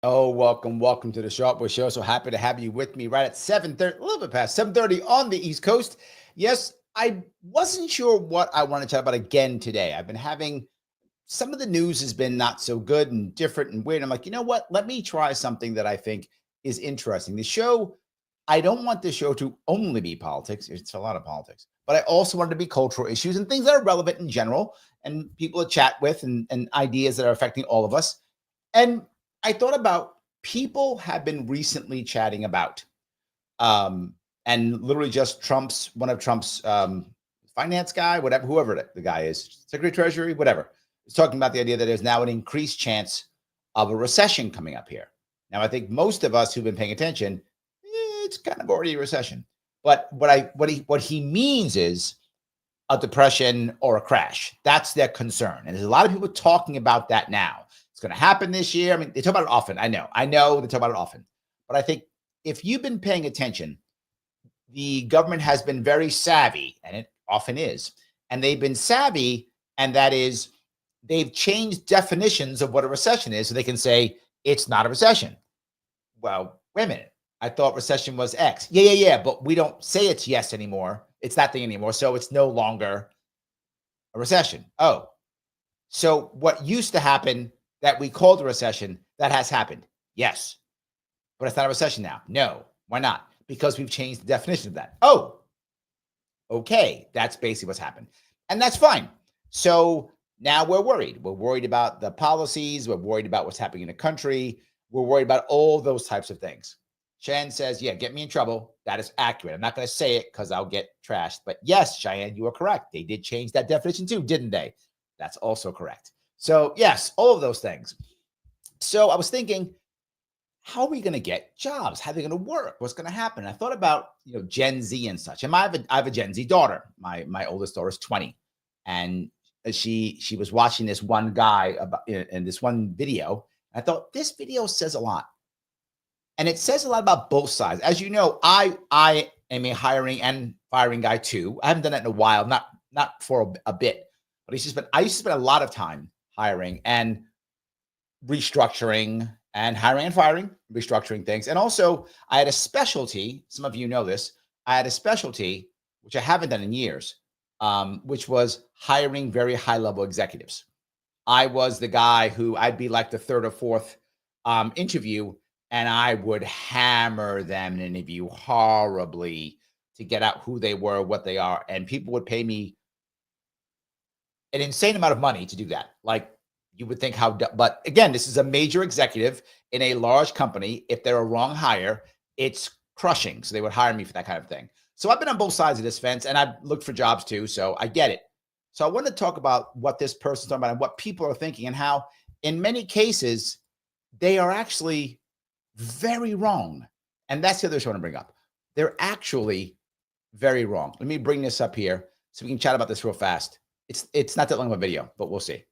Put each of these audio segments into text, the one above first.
Oh, welcome to the Sharpe Show. So happy to have you with me right at 7:30, a little bit past 7:30 on the East Coast. Yes, I wasn't sure what I want to chat about again today. I've been having some of the news has been not so good and different and weird. I'm like, you know what? Let me try something that I think is interesting. The show, I don't want the show to only be politics. It's a lot of politics, but I also want it to be cultural issues and things that are relevant in general and people to chat with and ideas that are affecting all of us. And I thought about people have been recently chatting about, and literally just one of Trump's finance guy, whatever, whoever the guy is, Secretary of Treasury, whatever, is talking about the idea that there's now an increased chance of a recession coming up here. Now, I think most of us who've been paying attention, it's kind of already a recession. But what he means is a depression or a crash. That's their concern, and there's a lot of people talking about that now. It's going to happen this year. I mean, they talk about it often. I know they talk about it often. But I think if you've been paying attention, the government has been very savvy, and it often is. And they've been savvy, and that is they've changed definitions of what a recession is so they can say it's not a recession. Well, wait a minute. I thought recession was X. Yeah. But we don't say it's yes anymore. It's that thing anymore. So it's no longer a recession. Oh, so what used to happen that we called a recession, that has happened. Yes. But it's not a recession now. No. Why not? Because we've changed the definition of that. Oh, okay. That's basically what's happened. And that's fine. So now we're worried. We're worried about the policies. We're worried about what's happening in the country. We're worried about all those types of things. Cheyenne says, yeah, get me in trouble. That is accurate. I'm not going to say it because I'll get trashed. But yes, Cheyenne, you are correct. They did change that definition too, didn't they? That's also correct. So yes, all of those things. So I was thinking, how are we going to get jobs? How are they going to work? What's going to happen? I thought about, Gen Z and such. And I have a Gen Z daughter. My oldest daughter is 20, and she was watching this one guy in this one video. I thought this video says a lot, and it says a lot about both sides. As you know, I am a hiring and firing guy too. I haven't done that in a while, not for a bit, but I used to spend a lot of time hiring and restructuring and hiring and firing, restructuring things. And also I had a specialty. Some of you know this. I had a specialty, which I haven't done in years, which was hiring very high level executives. I was the guy who I'd be like the third or fourth interview, and I would hammer them in an interview horribly to get out who they were, what they are. And people would pay me an insane amount of money to do that. Like, you would think but again, this is a major executive in a large company. If they're a wrong hire, it's crushing. So they would hire me for that kind of thing. So I've been on both sides of this fence, and I've looked for jobs too. So I get it. So I want to talk about what this person's talking about and what people are thinking, and how in many cases they are actually very wrong. And that's the other issue I want to bring up. They're actually very wrong. Let me bring this up here so we can chat about this real fast. It's not that long of a video, but we'll see.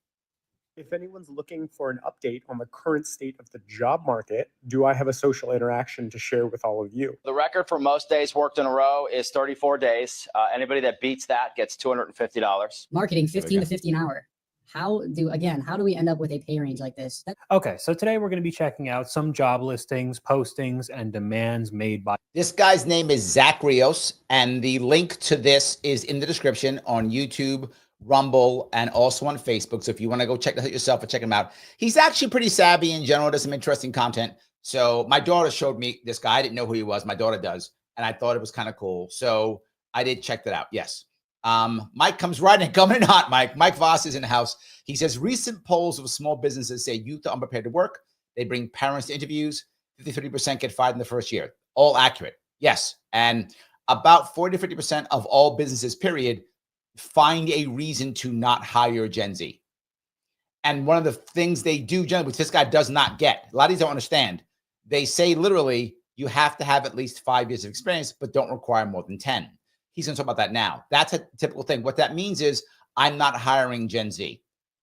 If anyone's looking for an update on the current state of the job market, do I have a social interaction to share with all of you? The record for most days worked in a row is 34 days. Anybody that beats that gets $250. Marketing 15 to 50 an hour. How do we end up with a pay range like this? Okay, so today we're going to be checking out some job listings, postings, and demands made by... This guy's name is Zac Rios, and the link to this is in the description on YouTube, Rumble, and also on Facebook. So if you want to go check this out yourself or check him out, he's actually pretty savvy in general, does some interesting content. So my daughter showed me this guy. I didn't know who he was. My daughter does. And I thought it was kind of cool. So I did check that out. Yes. Mike comes right in, coming in hot, Mike. Mike Voss is in the house. He says, recent polls of small businesses say youth are unprepared to work. They bring parents to interviews. 50-30% get fired in the first year. All accurate. Yes. And about 40-50% of all businesses, period, find a reason to not hire Gen Z. And one of the things they do generally, which this guy does not get, a lot of these don't understand, they say literally, you have to have at least 5 years of experience, but don't require more than 10. He's going to talk about that now. That's a typical thing. What that means is I'm not hiring Gen Z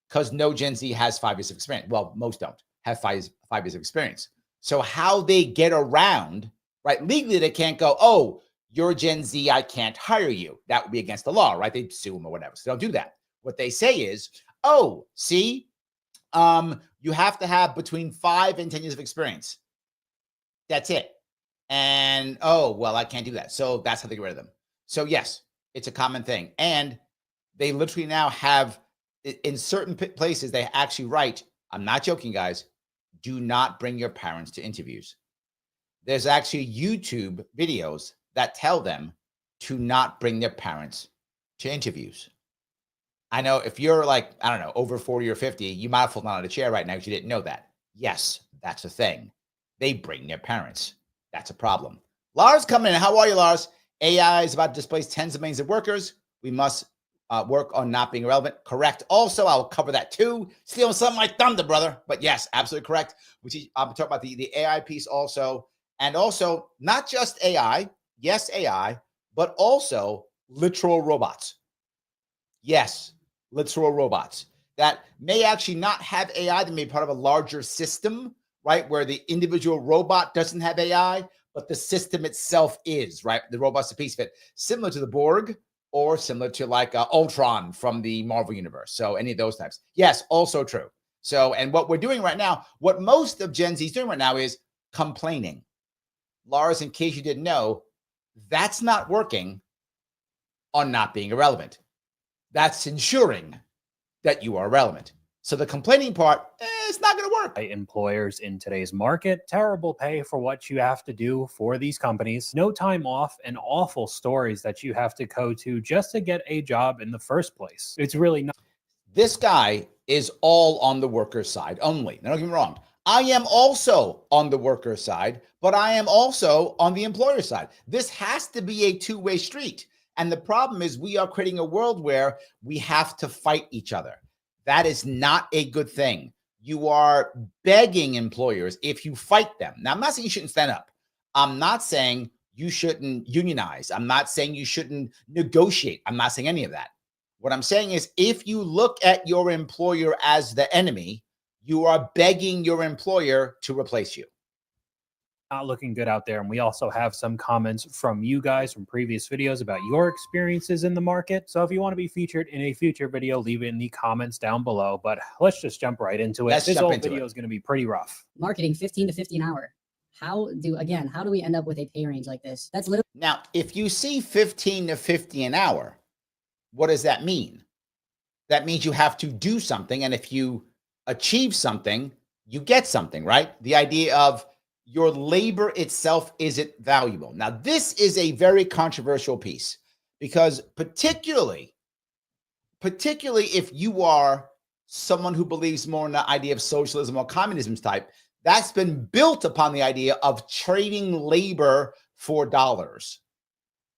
because no Gen Z has 5 years of experience. Well, most don't have 5 years of experience. So how they get around, right? Legally, they can't go, oh, you're Gen Z, I can't hire you. That would be against the law, right? They'd sue them or whatever. So don't do that. What they say is, oh, see, you have to have between 5 and 10 years of experience. That's it. And, oh, well, I can't do that. So that's how they get rid of them. So yes, it's a common thing. And they literally now have, in certain places, they actually write, I'm not joking, guys, do not bring your parents to interviews. There's actually YouTube videos that tell them to not bring their parents to interviews. I know if you're like, I don't know, over 40 or 50, you might have fallen out of a chair right now because you didn't know that. Yes, that's a thing. They bring their parents. That's a problem. Lars coming in. How are you, Lars? AI is about to displace tens of millions of workers. We must work on not being irrelevant. Correct. Also, I'll cover that too. Stealing something like thunder, brother. But yes, absolutely correct. I'm talking about the AI piece also. And also, not just AI. Yes, AI, but also literal robots. Yes, literal robots that may actually not have AI. They may be part of a larger system, right? Where the individual robot doesn't have AI, but the system itself is, right? The robot's a piece of it, similar to the Borg or similar to like Ultron from the Marvel universe. So any of those types. Yes, also true. So, and what we're doing right now, what most of Gen Z is doing right now is complaining. Lars, in case you didn't know, that's not working on not being irrelevant. That's ensuring that you are relevant. So the complaining part, it's not going to work. Employers in today's market, terrible pay for what you have to do for these companies, no time off, and awful stories that you have to go to just to get a job in the first place. It's really not. This guy is all on the worker's side only. Now, don't get me wrong. I am also on the worker's side, but I am also on the employer side. This has to be a two-way street. And the problem is we are creating a world where we have to fight each other. That is not a good thing. You are begging employers if you fight them. Now, I'm not saying you shouldn't stand up. I'm not saying you shouldn't unionize. I'm not saying you shouldn't negotiate. I'm not saying any of that. What I'm saying is if you look at your employer as the enemy, you are begging your employer to replace you. Not looking good out there. And we also have some comments from you guys from previous videos about your experiences in the market. So if you want to be featured in a future video, leave it in the comments down below. But let's just jump right into it. This whole video is going to be pretty rough. Marketing 15 to 50 an hour. How do we end up with a pay range like this? That's literally. Now, if you see 15 to 50 an hour, what does that mean? That means you have to do something. And if you achieve something, you get something, right? The idea of your labor itself isn't valuable. Now, this is a very controversial piece because particularly if you are someone who believes more in the idea of socialism or communism type, that's been built upon the idea of trading labor for dollars.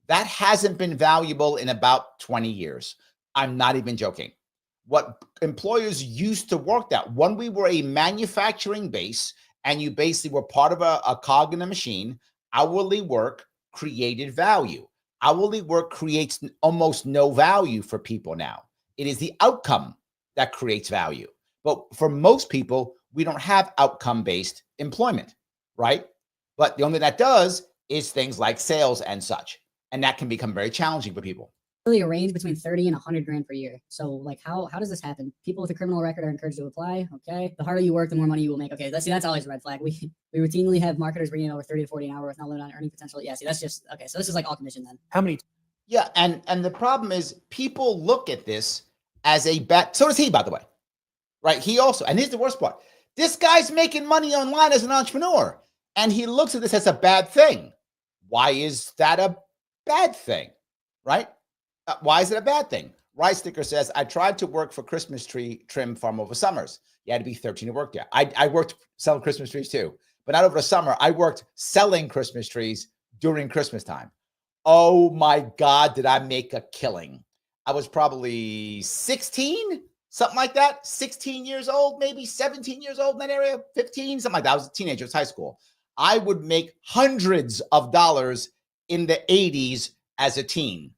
That hasn't been valuable in about 20 years. I'm not even joking. What employers used to work that when we were a manufacturing base and you basically were part of a cog in a machine, hourly work created value. Hourly work creates almost no value for people now. It is the outcome that creates value. But for most people, we don't have outcome-based employment, right? But the only thing that does is things like sales and such. And that can become very challenging for people. Really a range between 30 and 100 grand per year. So like how does this happen? People with a criminal record are encouraged to apply. Okay. The harder you work, the more money you will make. Okay. That's always a red flag. We routinely have marketers bringing in over 30 to 40 an hour with no limit on earning potential. Yeah. See, that's just, okay. So this is like all commission then. How many? Yeah. And the problem is people look at this as a bet. So does he, by the way, right? He also, and here's the worst part. This guy's making money online as an entrepreneur and he looks at this as a bad thing. Why is that a bad thing? Right? Why is it a bad thing? Rice Sticker says, I tried to work for Christmas tree trim farm over summers. You had to be 13 to work there. I worked selling Christmas trees too, but not over the summer. I worked selling Christmas trees during Christmas time. Oh my God, did I make a killing. I was probably 16, something like that. 16 years old, maybe 17 years old in that area, 15, something like that. I was a teenager, it was high school. I would make hundreds of dollars in the 80s as a teen.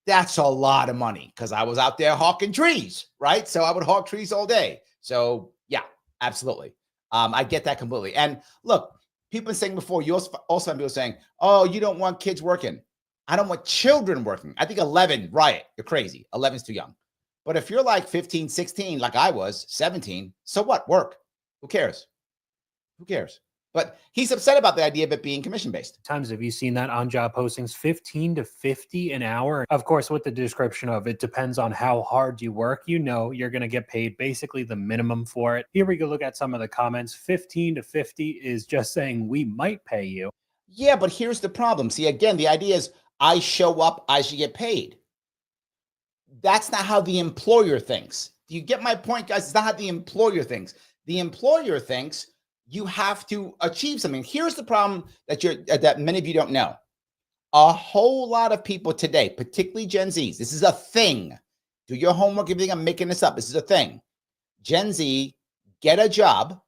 That's a lot of money because I was out there hawking trees, right? So I would hawk trees all day. So yeah, absolutely. I get that completely. And look, people saying before, you also have people saying, oh, you don't want kids working. I don't want children working. I think 11, riot. You're crazy. 11 is too young. But if you're like 15, 16, like I was, 17, so what? Work. Who cares? Who cares? But he's upset about the idea of it being commission-based. Times have you seen that on job postings? 15 to 50 an hour. Of course, with the description of it depends on how hard you work. You know you're going to get paid basically the minimum for it. Here we go look at some of the comments. 15 to 50 is just saying we might pay you. Yeah, but here's the problem. See, again, the idea is I show up, I should get paid. That's not how the employer thinks. Do you get my point, guys? It's not how the employer thinks. The employer thinks you have to achieve something. Here's the problem that many of you don't know. A whole lot of people today, particularly Gen Zs, this is a thing. Do your homework, everything. I'm making this up. This is a thing. Gen Z get a job,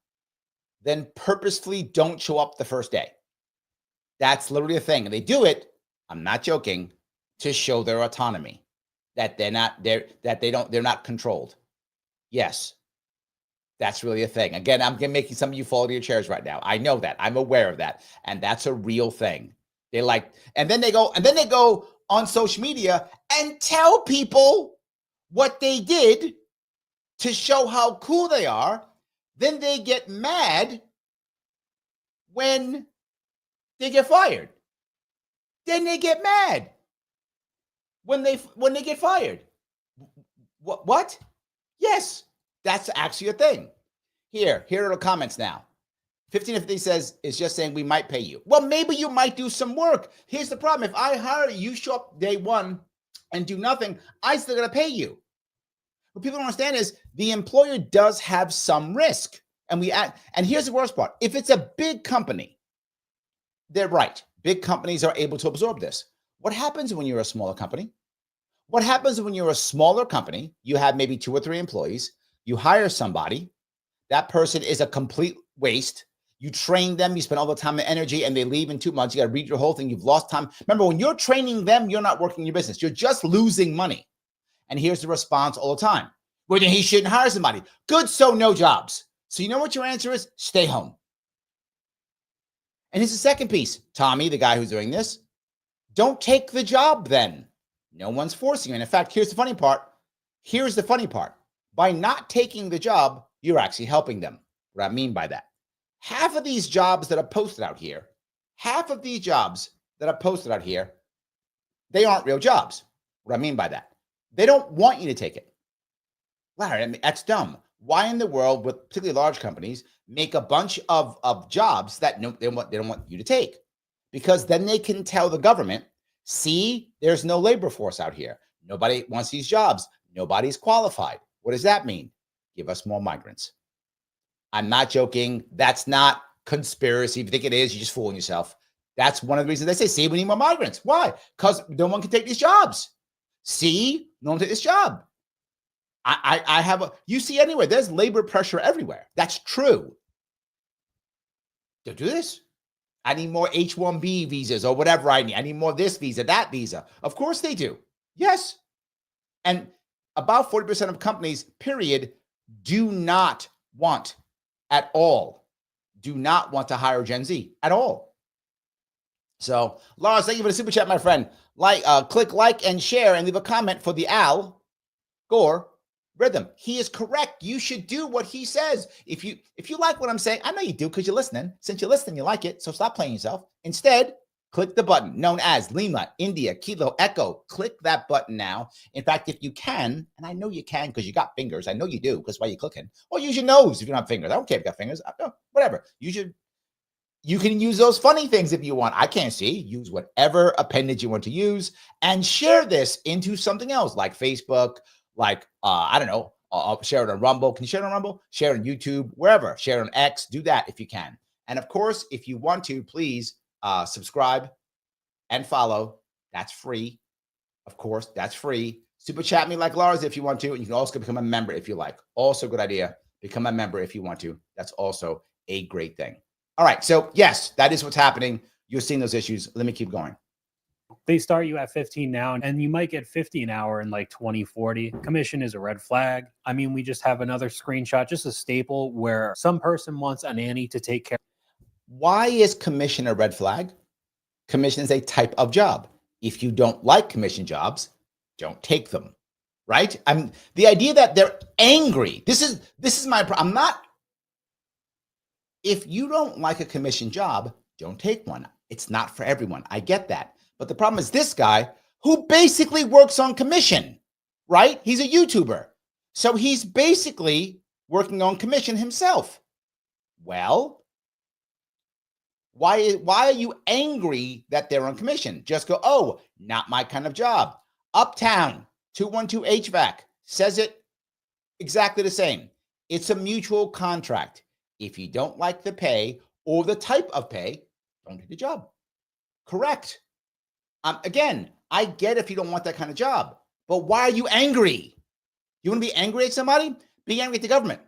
then purposefully don't show up the first day. That's literally a thing. And they do it, I'm not joking, to show their autonomy, that they're not controlled. Yes. That's really a thing. Again, I'm making some of you fall to your chairs right now. I know that. I'm aware of that. And that's a real thing. They like, and then they go on social media and tell people what they did to show how cool they are. Then they get mad when they get fired. Then they get mad when they get fired. What? Yes. That's actually a thing. Here are the comments now. 15 to 50 says, it's just saying we might pay you. Well, maybe you might do some work. Here's the problem. If I hire you, show up day one and do nothing, I still got to pay you. What people don't understand is the employer does have some risk. And here's the worst part. If it's a big company, they're right. Big companies are able to absorb this. What happens when you're a smaller company? What happens when you're a smaller company? You have maybe 2 or 3 employees. You hire somebody, that person is a complete waste. You train them, you spend all the time and energy, and they leave in 2 months. You got to read your whole thing. You've lost time. Remember, when you're training them, you're not working your business. You're just losing money. And here's the response all the time. Well, then he shouldn't hire somebody. Good, so no jobs. So you know what your answer is? Stay home. And here's the second piece. Tommy, the guy who's doing this, don't take the job then. No one's forcing you. And in fact, here's the funny part. By not taking the job, you're actually helping them. What I mean by that, half of these jobs that are posted out here, they aren't real jobs. What I mean by that, they don't want you to take it. Larry, I mean, that's dumb. Why in the world would particularly large companies make a bunch of jobs that they don't want you to take? Because then they can tell the government, see, there's no labor force out here. Nobody wants these jobs. Nobody's qualified. What does that mean? Give us more migrants. I'm not joking. That's not conspiracy. If you think it is, you're just fooling yourself. That's one of the reasons they say, see, we need more migrants. Why? Because no one can take these jobs. See, no one can take this job. You see anywhere, there's labor pressure everywhere. That's true. They'll do this. I need more H-1B visas or whatever I need. I need more this visa, that visa. Of course they do. Yes. And about 40% of companies, period, do not want to hire Gen Z at all. So, Lars, thank you for the super chat, my friend. Click like and share and leave a comment for the Al Gore rhythm. He is correct. You should do what he says. If you like what I'm saying, I know you do because you're listening. Since you're listening, you like it. So stop playing yourself. Instead, click the button known as Lima, India, Kilo, Echo. Click that button now. In fact, if you can, and I know you can because you got fingers. I know you do because why you're clicking. Or use your nose if you don't have fingers. I don't care if you got fingers. Whatever. You can use those funny things if you want. I can't see. Use whatever appendage you want to use and share this into something else like Facebook, like, I don't know, I'll share it on Rumble. Can you share it on Rumble? Share it on YouTube, wherever. Share it on X. Do that if you can. And of course, if you want to, please subscribe and follow. That's free. Of course, that's free. Super chat me like Lars if you want to. And you can also become a member if you like. Also a good idea. Become a member if you want to. That's also a great thing. All right. So yes, that is what's happening. You're seeing those issues. Let me keep going. They start you at 15 now, and you might get 50 an hour in like 2040. Commission is a red flag. I mean, we just have another screenshot, just a staple where some person wants a nanny to take care. Why is commission a red flag? Commission is a type of job. If you don't like commission jobs, don't take them, right? The idea that they're angry. This is my problem. If you don't like a commission job, don't take one. It's not for everyone. I get that. But the problem is this guy who basically works on commission, right? He's a YouTuber. So he's basically working on commission himself. Well, why are you angry that they're on commission? Just go, oh, not my kind of job. Uptown, 212 HVAC says it exactly the same. It's a mutual contract. If you don't like the pay or the type of pay, don't take the job. Correct. Again, I get if you don't want that kind of job, but why are you angry? You want to be angry at somebody? Be angry at the government.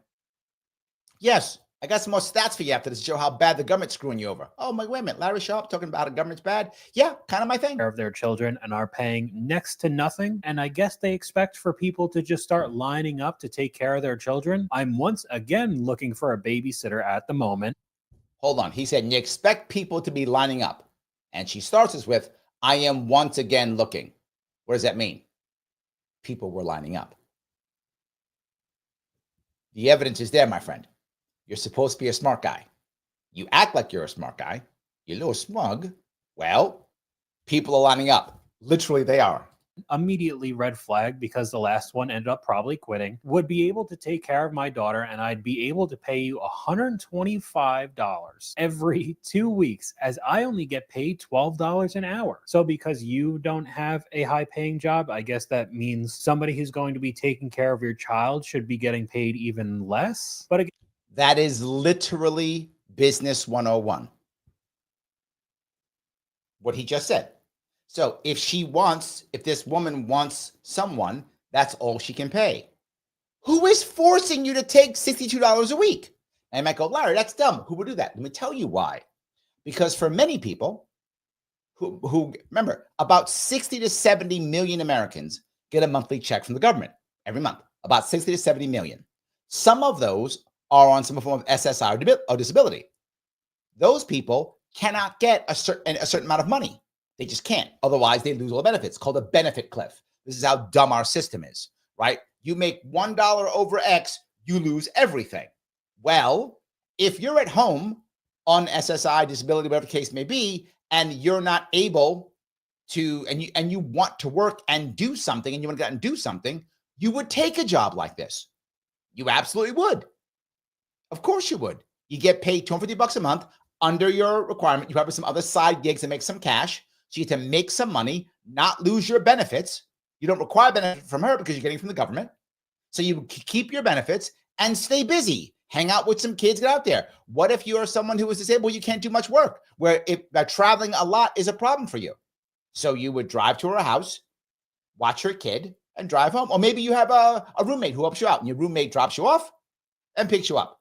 Yes, I got some more stats for you after this to show how bad the government's screwing you over. Oh, wait a minute. Larry Sharpe talking about how the government's bad. Yeah, kind of my thing. Of their children and are paying next to nothing. And I guess they expect for people to just start lining up to take care of their children. I'm once again looking for a babysitter at the moment. Hold on. He said, you expect people to be lining up. And she starts us with, I am once again looking. What does that mean? People were lining up. The evidence is there, my friend. You're supposed to be a smart guy. You act like you're a smart guy. You're a little smug. Well, people are lining up. Literally, they are. Immediately red flag because the last one ended up probably quitting. Would be able to take care of my daughter, and I'd be able to pay you $125 every 2 weeks, as I only get paid $12 an hour. So because you don't have a high paying job, I guess that means somebody who's going to be taking care of your child should be getting paid even less. But again, that is literally business 101. What he just said. So if this woman wants someone, that's all she can pay. Who is forcing you to take $62 a week? And I might go, Larry, that's dumb. Who would do that? Let me tell you why. Because for many people who remember, about 60 to 70 million Americans get a monthly check from the government every month, about 60 to 70 million. Some of those are on some form of SSI or disability. Those people cannot get a certain amount of money. They just can't. Otherwise, they lose all the benefits. It's called a benefit cliff. This is how dumb our system is, right? You make $1 over X, you lose everything. Well, if you're at home on SSI, disability, whatever the case may be, and you're not able to, and you want to work and do something, and you want to get out and do something, you would take a job like this. You absolutely would. Of course you would. You get paid $250 a month under your requirement. You have some other side gigs that make some cash. So you get to make some money, not lose your benefits. You don't require benefit from her because you're getting from the government. So you keep your benefits and stay busy. Hang out with some kids, get out there. What if you are someone who is disabled? You can't do much work, where if traveling a lot is a problem for you. So you would drive to her house, watch her kid, and drive home. Or maybe you have a roommate who helps you out, and your roommate drops you off and picks you up.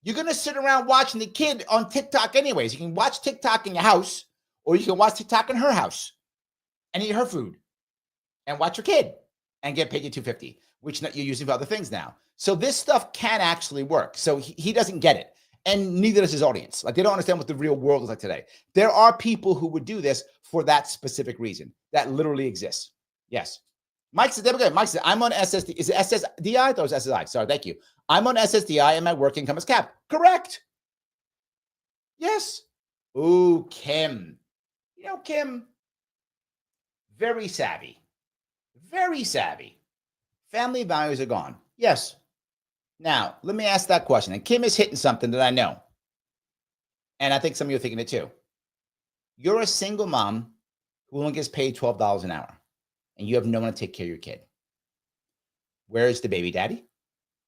You're going to sit around watching the kid on TikTok anyways. You can watch TikTok in your house, or you can watch TikTok in her house and eat her food and watch your kid and get paid you $250, which you're using for other things now. So this stuff can actually work. So he doesn't get it. And neither does his audience. Like, they don't understand what the real world is like today. There are people who would do this for that specific reason. That literally exists. Yes. Mike said, Mike said, I'm on SSD. Is it SSDI? Or is it SSI? Sorry, thank you. I'm on SSDI and my work income is capped. Correct. Yes. Ooh, Kim. You know, Kim, very savvy. Very savvy. Family values are gone. Yes. Now, let me ask that question. And Kim is hitting something that I know. And I think some of you are thinking it too. You're a single mom who only gets paid $12 an hour. And you have no one to take care of your kid. Where's the baby daddy?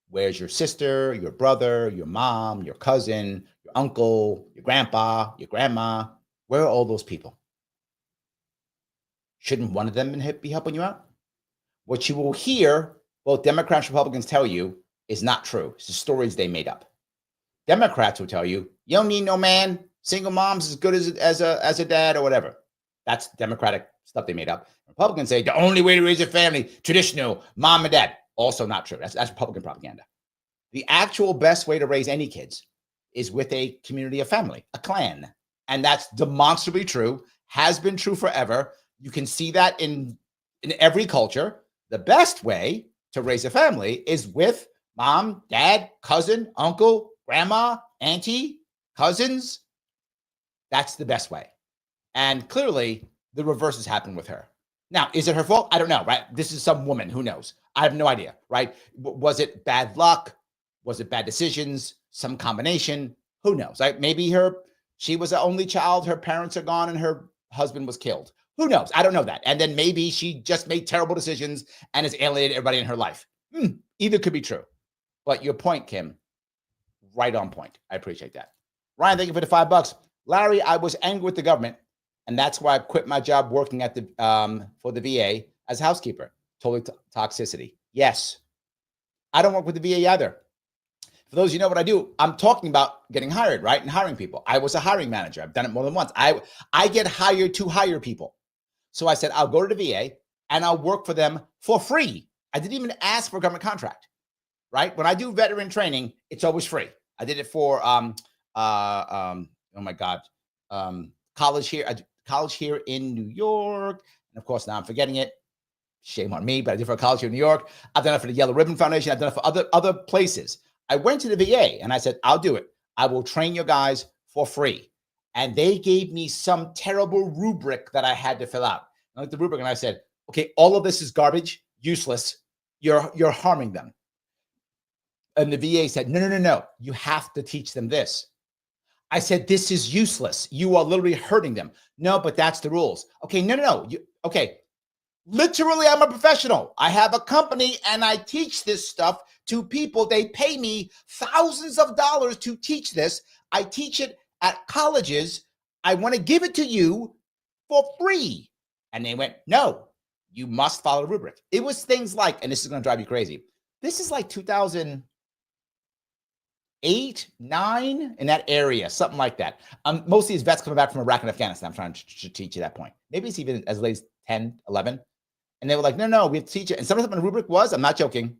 Where's your sister, your brother, your mom, your cousin, your uncle, your grandpa, your grandma? Where are all those people? Shouldn't one of them be helping you out? What you will hear both Democrats and Republicans tell you is not true. It's the stories they made up. Democrats will tell you, you don't need no man. Single mom's as good as a dad or whatever. That's Democratic stuff they made up. Republicans say the only way to raise a family, traditional, mom and dad. Also not true. That's Republican propaganda. The actual best way to raise any kids is with a community of family, a clan. And that's demonstrably true, has been true forever. You can see that in every culture. The best way to raise a family is with mom, dad, cousin, uncle, grandma, auntie, cousins. That's the best way. And clearly, the reverse has happened with her. Now, is it her fault? I don't know, right? This is some woman. Who knows? I have no idea, right? Was it bad luck? Was it bad decisions? Some combination? Who knows? Right? Maybe she was the only child. Her parents are gone and her husband was killed. Who knows? I don't know that. And then maybe she just made terrible decisions and has alienated everybody in her life. Either could be true. But your point, Kim, right on point. I appreciate that. Ryan, thank you for the $5. Larry, I was angry with the government, and that's why I quit my job working at the for the VA as housekeeper. Totally toxicity. Yes. I don't work with the VA either. For those of you know what I do, I'm talking about getting hired, right? And hiring people. I was a hiring manager. I've done it more than once. I get hired to hire people. So I said, I'll go to the VA and I'll work for them for free. I didn't even ask for a government contract, right? When I do veteran training, it's always free. I did it for, oh my God, college here in New York. And of course, now I'm forgetting it. Shame on me, but I did it for a college here in New York. I've done it for the Yellow Ribbon Foundation. I've done it for other places. I went to the VA and I said, I'll do it. I will train your guys for free. And they gave me some terrible rubric that I had to fill out. I looked at the rubric and I said, okay, all of this is garbage, useless. You're harming them. And the VA said, no. You have to teach them this. I said, this is useless. You are literally hurting them. No, but that's the rules. Okay, no. Okay. Literally, I'm a professional. I have a company and I teach this stuff to people. They pay me thousands of dollars to teach this. I teach it at colleges. I want to give it to you for free. And they went, no, you must follow the rubric. It was things like, and this is going to drive you crazy. This is like 2008, 9 in that area, something like that. Most of these vets coming back from Iraq and Afghanistan. I'm trying to teach you that point. Maybe it's even as late as 10, 11. And they were like, no, we have to teach it. And some of the rubric was, I'm not joking,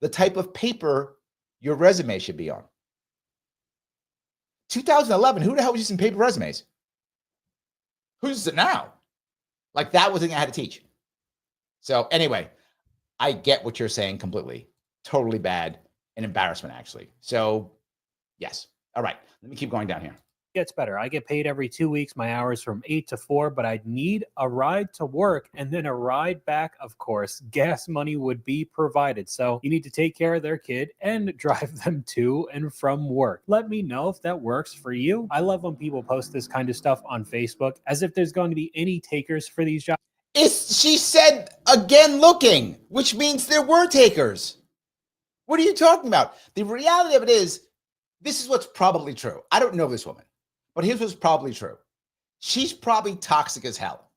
the type of paper your resume should be on. 2011, who the hell was using paper resumes? Who's it now? Like that was the thing I had to teach. So anyway, I get what you're saying completely. Totally bad. An embarrassment, actually. So yes. All right. Let me keep going down here. Gets better. I get paid every 2 weeks, my hours from 8 to 4, but I'd need a ride to work and then a ride back, of course. Gas money would be provided. So you need to take care of their kid and drive them to and from work. Let me know if that works for you. I love when people post this kind of stuff on Facebook as if there's going to be any takers for these jobs. She said again looking, which means there were takers. What are you talking about? The reality of it is, this is what's probably true. I don't know this woman. But here's what's probably true. She's probably toxic as hell.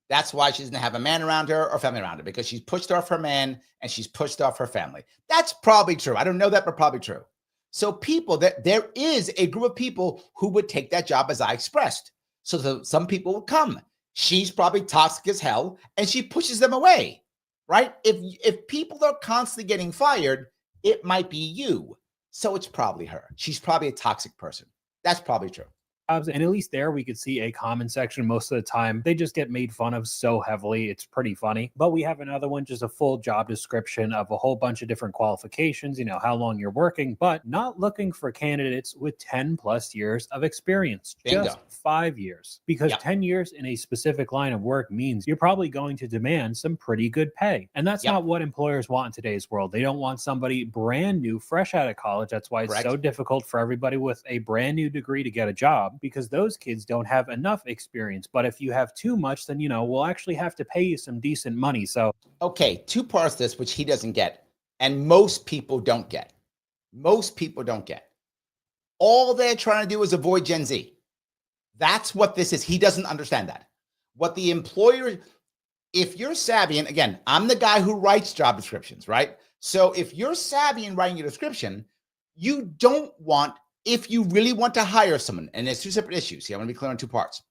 That's why she doesn't have a man around her or family around her, because she's pushed off her man and she's pushed off her family. That's probably true. I don't know that, but probably true. So there is a group of people who would take that job as I expressed. So some people will come. She's probably toxic as hell and she pushes them away, right? If people are constantly getting fired, it might be you. So it's probably her. She's probably a toxic person. That's probably true. And at least there we could see a comment section most of the time. They just get made fun of so heavily. It's pretty funny. But we have another one, just a full job description of a whole bunch of different qualifications, how long you're working, but not looking for candidates with 10 plus years of experience. Bingo. Just 5 years. Because 10 years in a specific line of work means you're probably going to demand some pretty good pay. And that's not what employers want in today's world. They don't want somebody brand new, fresh out of college. That's why it's so difficult for everybody with a brand new degree to get a job, because those kids don't have enough experience. But if you have too much, then, we'll actually have to pay you some decent money. So, okay, two parts of this, which he doesn't get, and most people don't get. Most people don't get. All they're trying to do is avoid Gen Z. That's what this is. He doesn't understand that. What the employer, if you're savvy, and again, I'm the guy who writes job descriptions, right? So if you're savvy in writing your description, you don't want, if you really want to hire someone, and there's two separate issues here, I want to be clear on two parts.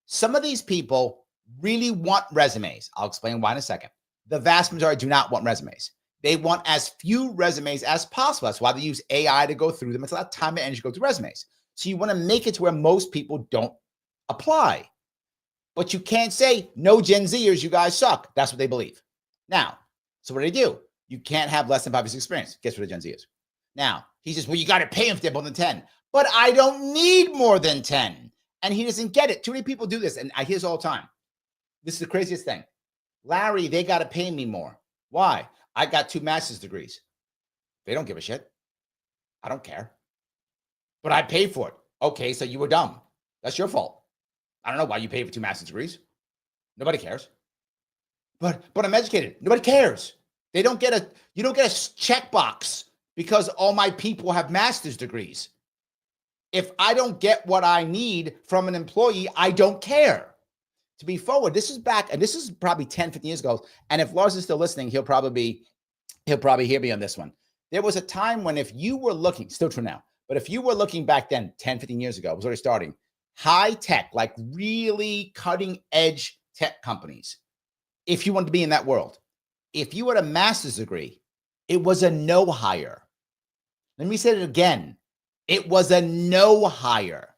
Some of these people really want resumes. I'll explain why in a second. The vast majority do not want resumes. They want as few resumes as possible. That's why they use AI to go through them. It's a lot of time and energy to go through resumes. So you want to make it to where most people don't apply. But you can't say, no Gen Zers, you guys suck. That's what they believe. Now, so what do? You can't have less than 5 years experience. Guess what a Gen Z is? Now, he says, well, you got to pay him for more than 10. But I don't need more than 10. And he doesn't get it. Too many people do this. And I hear this all the time. This is the craziest thing. Larry, they got to pay me more. Why? I got 2 master's degrees. They don't give a shit. I don't care. But I paid for it. Okay, so you were dumb. That's your fault. I don't know why you paid for 2 master's degrees. Nobody cares. But I'm educated. Nobody cares. You don't get a checkbox because all my people have master's degrees. If I don't get what I need from an employee, I don't care. To be forward, this is back, and this is probably 10, 15 years ago. And if Lars is still listening, he'll probably hear me on this one. There was a time when if you were looking, still true now, but if you were looking back then, 10, 15 years ago, it was already starting, high tech, like really cutting edge tech companies, if you wanted to be in that world, if you had a master's degree, it was a no hire. Let me say it again. It was a no hire.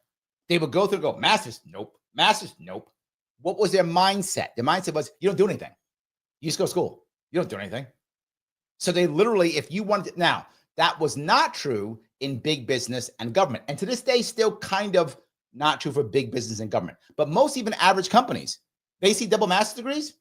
They would go through and go, master's, nope. Master's, nope. What was their mindset? Their mindset was, you don't do anything. You just go to school. You don't do anything. So they literally, if you wanted to, now, that was not true in big business and government. And to this day, still kind of not true for big business and government. But most even average companies, they see double master's degrees?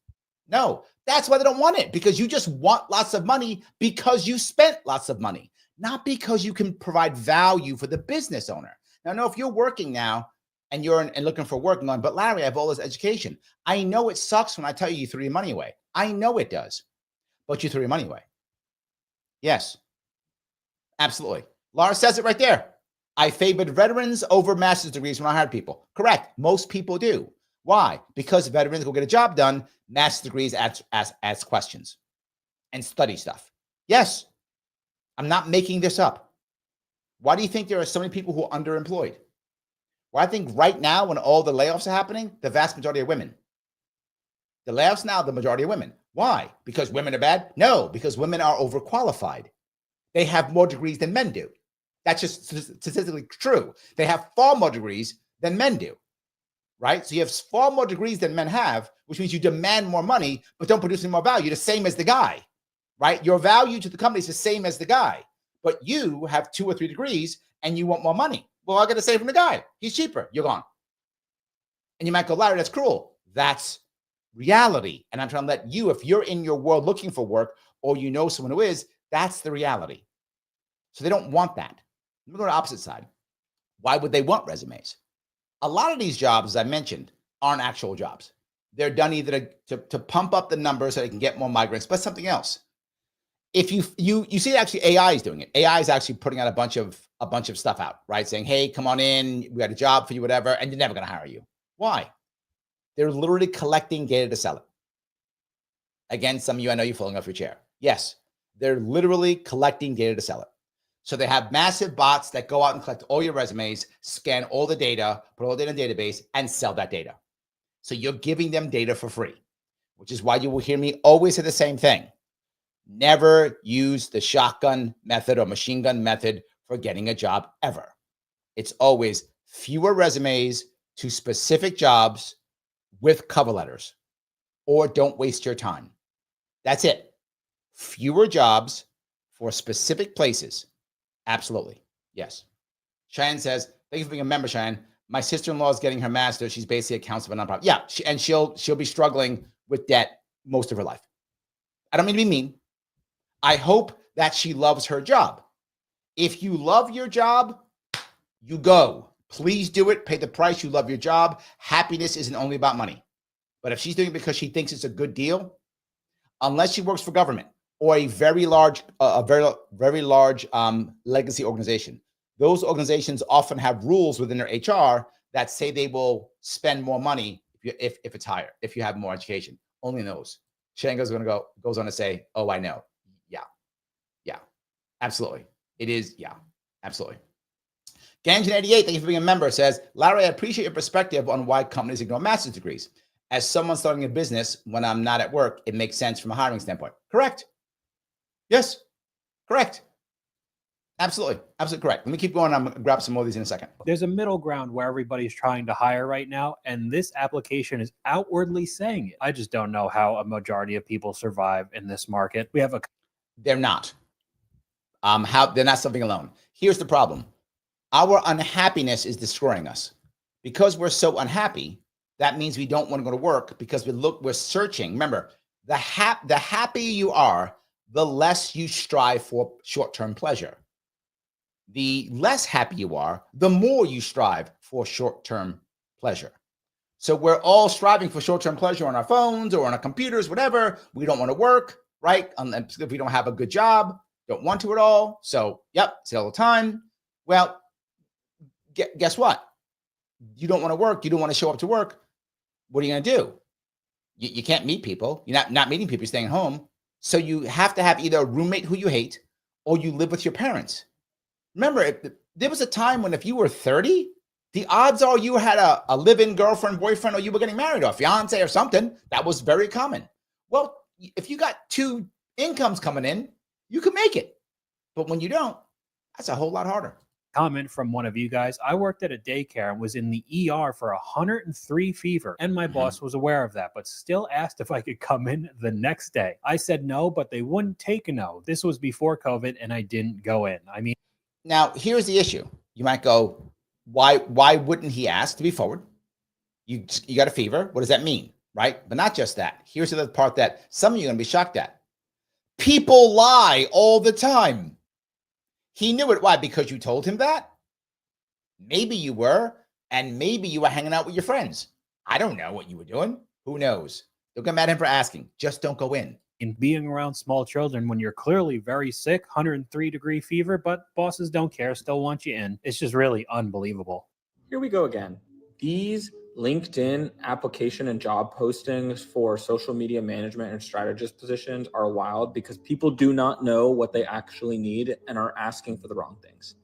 No, that's why they don't want it, because you just want lots of money because you spent lots of money, not because you can provide value for the business owner. Now, no, if you're working now and you're and looking for work and going, but Larry, I have all this education. I know it sucks when I tell you threw your money away. I know it does, but you threw your money away. Yes, absolutely. Laura says it right there. I favored veterans over master's degrees when I hired people. Correct. Most people do. Why? Because veterans go get a job done. Master's degrees ask questions and study stuff. Yes, I'm not making this up. Why do you think there are so many people who are underemployed? Well, I think right now when all the layoffs are happening, the vast majority are women. The layoffs now, the majority are women. Why? Because women are bad? No, because women are overqualified. They have more degrees than men do. That's just statistically true. They have far more degrees than men do, right? So you have far more degrees than men have, which means you demand more money, but don't produce any more value. The same as the guy, right? Your value to the company is the same as the guy, but you have 2 or 3 degrees and you want more money. Well, I got to save from the guy. He's cheaper. You're gone. And you might go, Larry, that's cruel. That's reality. And I'm trying to let you, if you're in your world looking for work or you know someone who is, that's the reality. So they don't want that. Let me go to the opposite side. Why would they want resumes? A lot of these jobs, as I mentioned, aren't actual jobs. They're done either to pump up the numbers so they can get more migrants, but something else. If you see actually AI is doing it. AI is actually putting out a bunch of stuff out, right? Saying, hey, come on in, we got a job for you, whatever, and they're never going to hire you. Why? They're literally collecting data to sell it. Again, some of you, I know you're falling off your chair. Yes, they're literally collecting data to sell it. So they have massive bots that go out and collect all your resumes, scan all the data, put all the data in a database, and sell that data. So you're giving them data for free, which is why you will hear me always say the same thing. Never use the shotgun method or machine gun method for getting a job ever. It's always fewer resumes to specific jobs with cover letters, or don't waste your time. That's it. Fewer jobs for specific places. Absolutely. Yes. Cheyenne says, thank you for being a member, Cheyenne. My sister-in-law is getting her master's. She's basically accounts for a nonprofit. Yeah. And she'll be struggling with debt most of her life. I don't mean to be mean. I hope that she loves her job. If you love your job, you go. Please do it. Pay the price. You love your job. Happiness isn't only about money. But if she's doing it because she thinks it's a good deal, unless she works for government or a very large legacy organization, those organizations often have rules within their HR that say they will spend more money if it's higher, if you have more education. Only those. Shane goes on to say, oh, I know. Yeah, absolutely. It is. Yeah, absolutely. Ganjan88, thank you for being a member, says, Larry, I appreciate your perspective on why companies ignore master's degrees. as someone starting a business when I'm not at work, it makes sense from a hiring standpoint. Correct. Yes. Correct. Absolutely. Absolutely correct. Let me keep going. I'm going to grab some more of these in a second. There's a middle ground where everybody's trying to hire right now, and this application is outwardly saying it. I just don't know how a majority of people survive in this market. We have a They're not. They're not something alone. Here's the problem. Our unhappiness is destroying us. Because we're so unhappy, that means we don't want to go to work because we're searching. Remember, the happier you are, the less you strive for short-term pleasure. The less happy you are, the more you strive for short-term pleasure. So we're all striving for short-term pleasure on our phones or on our computers, whatever. We don't want to work, right? Unless if we don't have a good job, don't want to at all. So, yep, say all the time. Well, guess what? You don't want to work. You don't want to show up to work. What are you going to do? You can't meet people. You're not meeting people. You're staying home. So you have to have either a roommate who you hate or you live with your parents. Remember, there was a time when if you were 30, the odds are you had a live-in girlfriend, boyfriend, or you were getting married or a fiance or something. That was very common. Well, if you got 2 incomes coming in, you could make it. But when you don't, that's a whole lot harder. comment from one of you guys. I worked at a daycare and was in the ER for 103 fever, and my boss was aware of that, but still asked if I could come in the next day. I said no, but they wouldn't take a no. This was before COVID, and I didn't go in. I mean, now here's the issue. You might go, why wouldn't he ask to be forward? You got a fever. What does that mean? Right? But not just that. Here's the other part that some of you are going to be shocked at. People lie all the time. He knew it. Why? Because you told him that? Maybe you were, and maybe you were hanging out with your friends. I don't know what you were doing. Who knows? Don't get mad at him for asking. Just don't go in. Being around small children when you're clearly very sick, 103-degree fever, but bosses don't care, still want you in. It's just really unbelievable. Here we go again. These LinkedIn application and job postings for social media management and strategist positions are wild because people do not know what they actually need and are asking for the wrong things.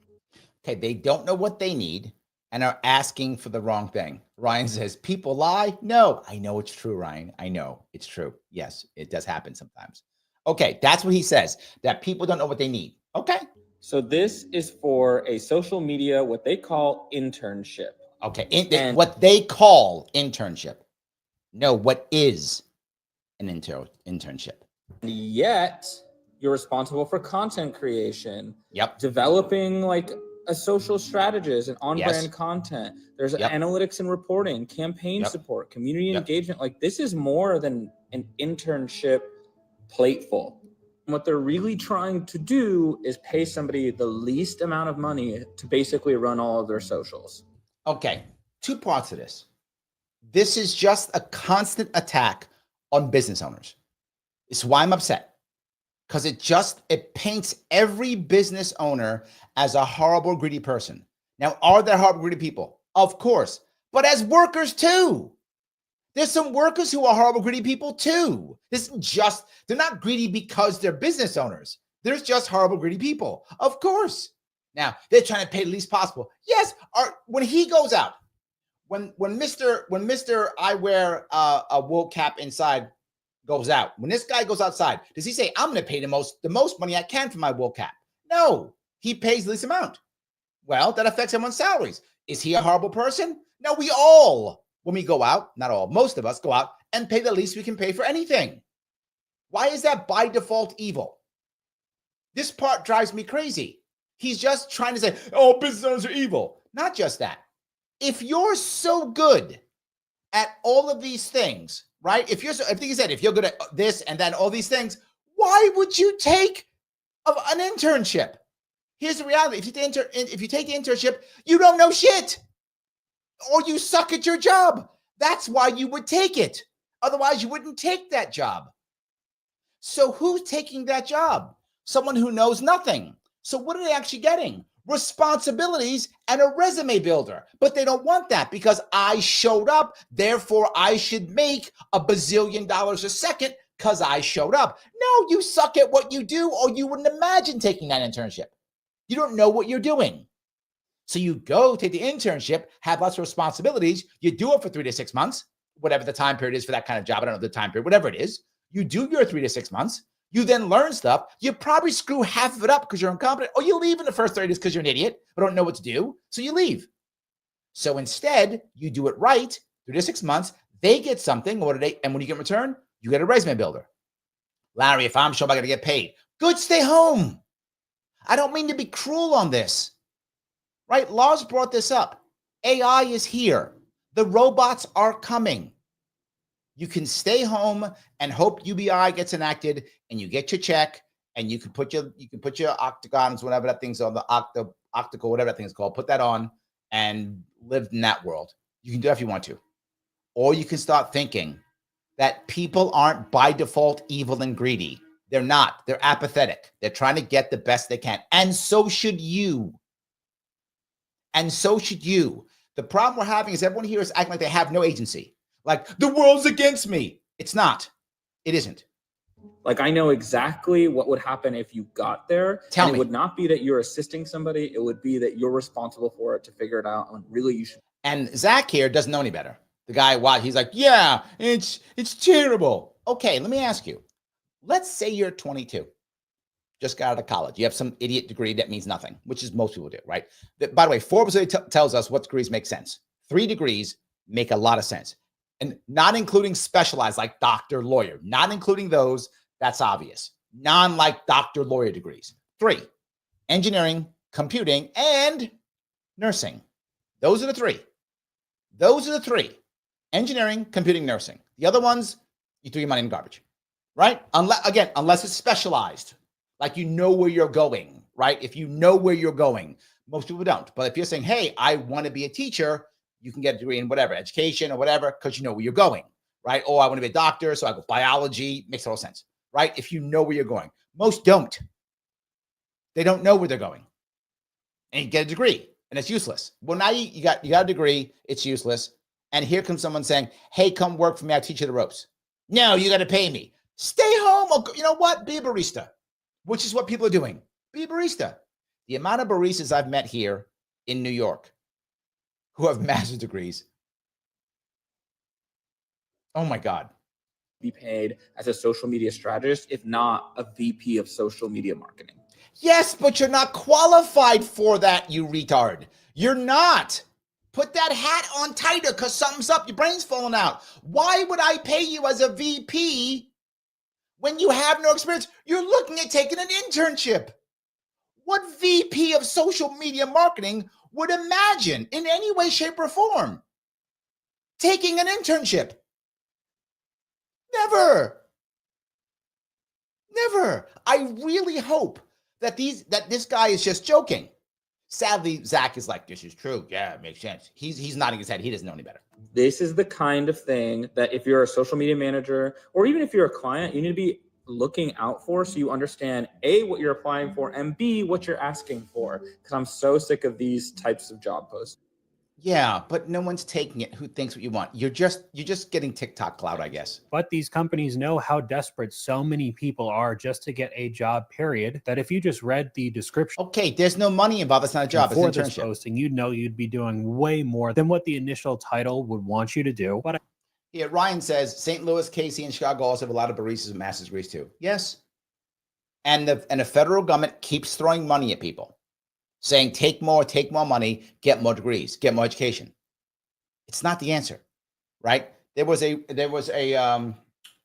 Okay, they don't know what they need and are asking for the wrong thing. Ryan says, people lie? No, I know it's true, Ryan. I know it's true. Yes, it does happen sometimes. Okay, that's what he says, that people don't know what they need. Okay. So this is for a social media, what they call internship. Okay, what they call internship. No, what is an internship? And yet, you're responsible for content creation. Yep. Developing like a social strategist and on-brand content. There's analytics and reporting, campaign support, community engagement. Like this is more than an internship plateful. What they're really trying to do is pay somebody the least amount of money to basically run all of their socials. Okay, 2 parts of this. This is just a constant attack on business owners. It's why I'm upset. Because it paints every business owner as a horrible, greedy person. Now, are there horrible, greedy people? Of course, but as workers too. There's some workers who are horrible, greedy people too. This isn't just, they're not greedy because they're business owners. There's just horrible, greedy people. Of course. Now, they're trying to pay the least possible. Yes, when he goes out, when Mr. I wear a wool cap inside goes out, when this guy goes outside, does he say, I'm going to pay the most money I can for my wool cap? No, he pays the least amount. Well, that affects everyone's salaries. Is he a horrible person? No, we all, when we go out, not all, most of us go out and pay the least we can pay for anything. Why is that by default evil? This part drives me crazy. He's just trying to say, oh, business owners are evil. Not just that. If you're so good at all of these things, right? If you're good at this and then all these things, why would you take an internship? Here's the reality. If you take the internship, you don't know shit or you suck at your job. That's why you would take it. Otherwise, you wouldn't take that job. So who's taking that job? Someone who knows nothing. So what are they actually getting? Responsibilities and a resume builder. But they don't want that because I showed up. Therefore, I should make $1 bazillion a second because I showed up. No, you suck at what you do or you wouldn't imagine taking that internship. You don't know what you're doing. So you go take the internship, have lots of responsibilities. You do it for 3 to 6 months. whatever the time period is for that kind of job. I don't know the time period, whatever it is. You do your 3 to 6 months. You then learn stuff. You probably screw half of it up because you're incompetent, or you leave in the first 30 days because you're an idiot or don't know what to do. So you leave. So instead, you do it right, 3 to 6 months. They get something. What do they? And when you get in return, you get a resume builder. Larry, if I'm sure I'm going to get paid, good, stay home. I don't mean to be cruel on this, right? Lars brought this up. AI is here. The robots are coming. You can stay home and hope UBI gets enacted, and you get your check, and you can put your octagons, whatever that thing's on, the octacle, whatever that thing's called, put that on and live in that world. You can do that if you want to. Or you can start thinking that people aren't by default evil and greedy. They're not. They're apathetic. They're trying to get the best they can. And so should you. And so should you. The problem we're having is everyone here is acting like they have no agency. Like, the world's against me. It's not. It isn't. Like, I know exactly what would happen if you got there. Tell me. It would not be that you're assisting somebody. It would be that you're responsible for it to figure it out. And really, you should. And Zach here doesn't know any better. The guy, he's like, yeah, it's terrible. Okay, let me ask you. Let's say you're 22. Just got out of college. You have some idiot degree that means nothing, which is most people do, right? By the way, Forbes tells us what degrees make sense. 3 degrees make a lot of sense. And not including specialized like doctor, lawyer, not including those, that's obvious. Non-like doctor, lawyer degrees. 3, engineering, computing, and nursing. Those are the 3. Those are the 3. Engineering, computing, nursing. The other ones, you threw your money in garbage, right? Unless it's specialized, like you know where you're going, right? If you know where you're going, most people don't. But if you're saying, hey, I want to be a teacher, you can get a degree in whatever, education or whatever, because you know where you're going, right? Oh, I want to be a doctor, so I go biology, makes total sense, right? If you know where you're going. Most don't. They don't know where they're going. And you get a degree, and it's useless. Well, now you got a degree, it's useless. And here comes someone saying, hey, come work for me, I'll teach you the ropes. No, you got to pay me. Stay home. Or, you know what? Be a barista, which is what people are doing. Be a barista. The amount of baristas I've met here in New York who have master's degrees. Oh my God. Be paid as a social media strategist, if not a VP of social media marketing. Yes, but you're not qualified for that, you retard. You're not. Put that hat on tighter because something's up. Your brain's falling out. Why would I pay you as a VP when you have no experience? You're looking at taking an internship. What VP of social media marketing would imagine in any way, shape, or form taking an internship? Never. Never. I really hope that this guy is just joking. Sadly, Zach is like, this is true. Yeah, it makes sense. He's nodding his head. He doesn't know any better. This is the kind of thing that if you're a social media manager, or even if you're a client, you need to be looking out for, so you understand A, what you're applying for, and B, what you're asking for. Because I'm so sick of these types of job posts. Yeah, but no one's taking it. Who thinks what you want? You're just getting TikTok clout, I guess. But these companies know how desperate so many people are just to get a job, period, that if you just read the description. Okay, there's no money involved. It's not a job. It's an For this internship. posting, you'd know you'd be doing way more than what the initial title would want you to do. But yeah, Ryan says St. Louis, Casey, and Chicago also have a lot of baristas and master's degrees too. Yes. And the federal government keeps throwing money at people, saying take more money, get more degrees, get more education. It's not the answer, right? There was a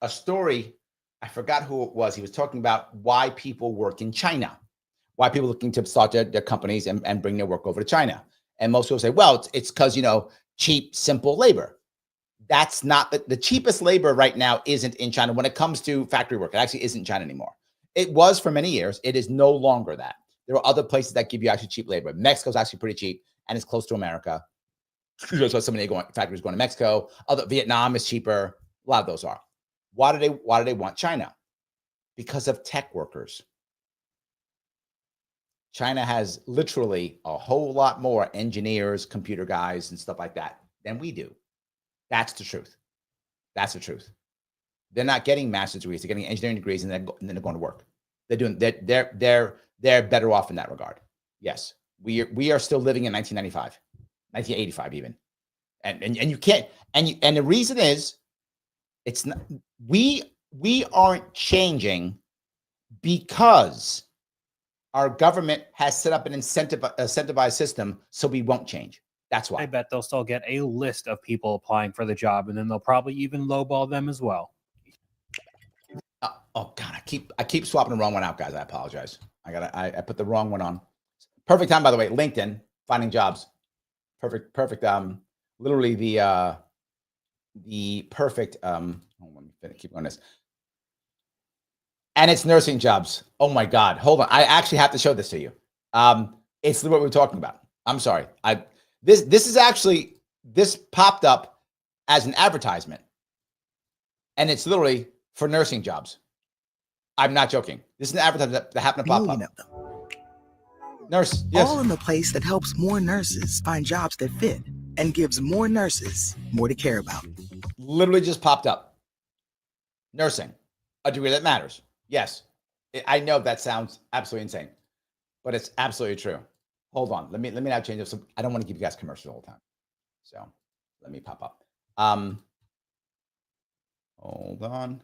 story, I forgot who it was. He was talking about why people work in China, why people looking to start their companies and bring their work over to China. And most people say, well, it's because, cheap, simple labor. That's not the cheapest labor right now isn't in China when it comes to factory work. It actually isn't in China anymore. It was for many years. It is no longer that. There are other places that give you actually cheap labor. Mexico's actually pretty cheap and it's close to America. So some of the factories going to Mexico. Vietnam is cheaper. A lot of those are. Why do they want China? Because of tech workers. China has literally a whole lot more engineers, computer guys, and stuff like that than we do. That's the truth. That's the truth. They're not getting master's degrees. They're getting engineering degrees, and then they're going to work. They're better off in that regard. Yes, we are still living in 1995, 1985 even, and you can't, and the reason is it's not, we aren't changing because our government has set up an incentivized system, so we won't change. That's why. I bet they'll still get a list of people applying for the job, and then they'll probably even lowball them as well. Oh God, I keep swapping the wrong one out, guys. I apologize. I put the wrong one on. Perfect time, by the way. LinkedIn, finding jobs. Perfect. Literally the perfect. Hold on, let me keep on this. And it's nursing jobs. Oh my God, hold on. I actually have to show this to you. It's what we're talking about. I'm sorry. This popped up as an advertisement, and it's literally for nursing jobs. I'm not joking. This is an advertisement that happened to pop up. Nurse, yes. All in the place that helps more nurses find jobs that fit and gives more nurses more to care about. Literally just popped up. Nursing, a degree that matters. Yes, I know that sounds absolutely insane, but it's absolutely true. Hold on, let me now change this. I don't want to give you guys commercials all the time, so let me pop up. Hold on.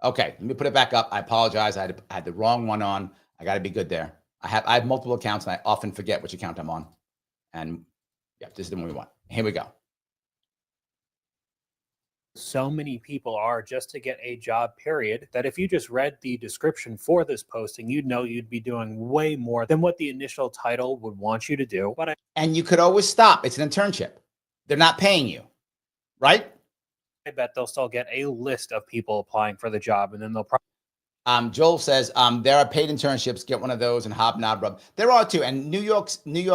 Okay, let me put it back up. I apologize. I had the wrong one on. I got to be good there. I have multiple accounts, and I often forget which account I'm on. And yeah, this is the one we want. Here we go. So many people are just to get a job, period, that if you just read the description for this posting, you'd know you'd be doing way more than what the initial title would want you to do. And you could always stop. It's an internship. They're not paying you, right? I bet they'll still get a list of people applying for the job, and then they'll probably. Joel says there are paid internships. Get one of those and hobnob rub. There are too. And New York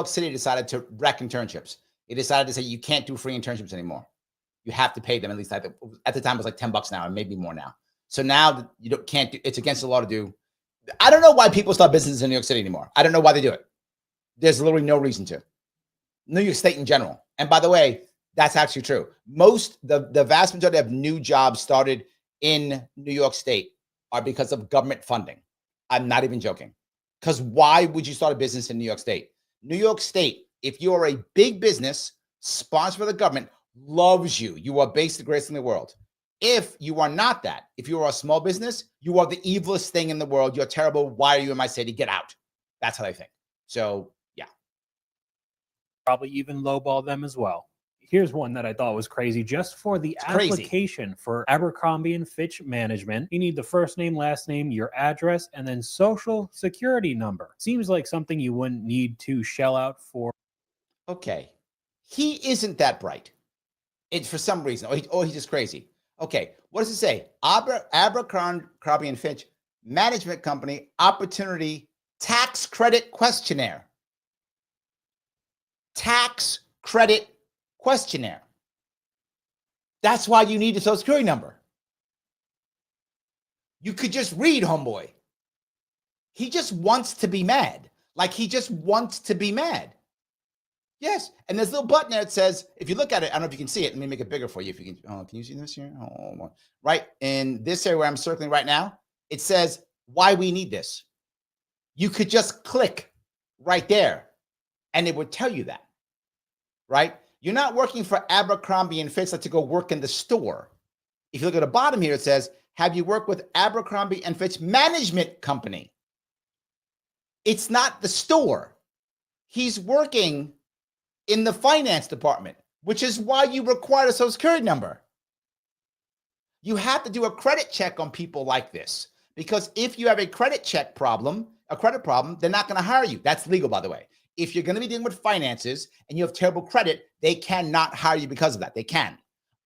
City decided to wreck internships. It decided to say you can't do free internships anymore. You have to pay them. At least at the time it was like $10 an hour, maybe more now. So now you can't do. It's against the law to do. I don't know why people start businesses in New York City anymore. I don't know why they do it. There's literally no reason to. New York State in general. And by the way, that's actually true. The vast majority of new jobs started in New York State are because of government funding. I'm not even joking. Because why would you start a business in New York State? New York State, if you are a big business sponsored by the government, loves you. You are basically the greatest in the world. If you are not that, if you are a small business, you are the evilest thing in the world. You're terrible. Why are you in my city? Get out. That's how they think. So, yeah. Probably even lowball them as well. Here's one that I thought was crazy. Just for the application for Abercrombie and Fitch management, you need the first name, last name, your address, and then social security number. Seems like something you wouldn't need to shell out for. Okay. He isn't that bright. It's for some reason. He's just crazy. Okay. What does it say? Abercrombie and Fitch Management Company Opportunity Tax Credit Questionnaire. Tax Credit Questionnaire. That's why you need a social security number. You could just read, homeboy. He just wants to be mad. Like he just wants to be mad. Yes. And there's a little button there that says, if you look at it, I don't know if you can see it. Let me make it bigger for you. If you can, can you see this here? Hold on. Right in this area where I'm circling right now, it says why we need this. You could just click right there and it would tell you that, right? You're not working for Abercrombie and Fitch like to go work in the store. If you look at the bottom here, it says, have you worked with Abercrombie and Fitch Management Company? It's not the store. He's working in the finance department, which is why you require a social security number. You have to do a credit check on people like this, because if you have a credit problem, they're not going to hire you. That's legal, by the way. If you're going to be dealing with finances and you have terrible credit, they cannot hire you because of that. They can.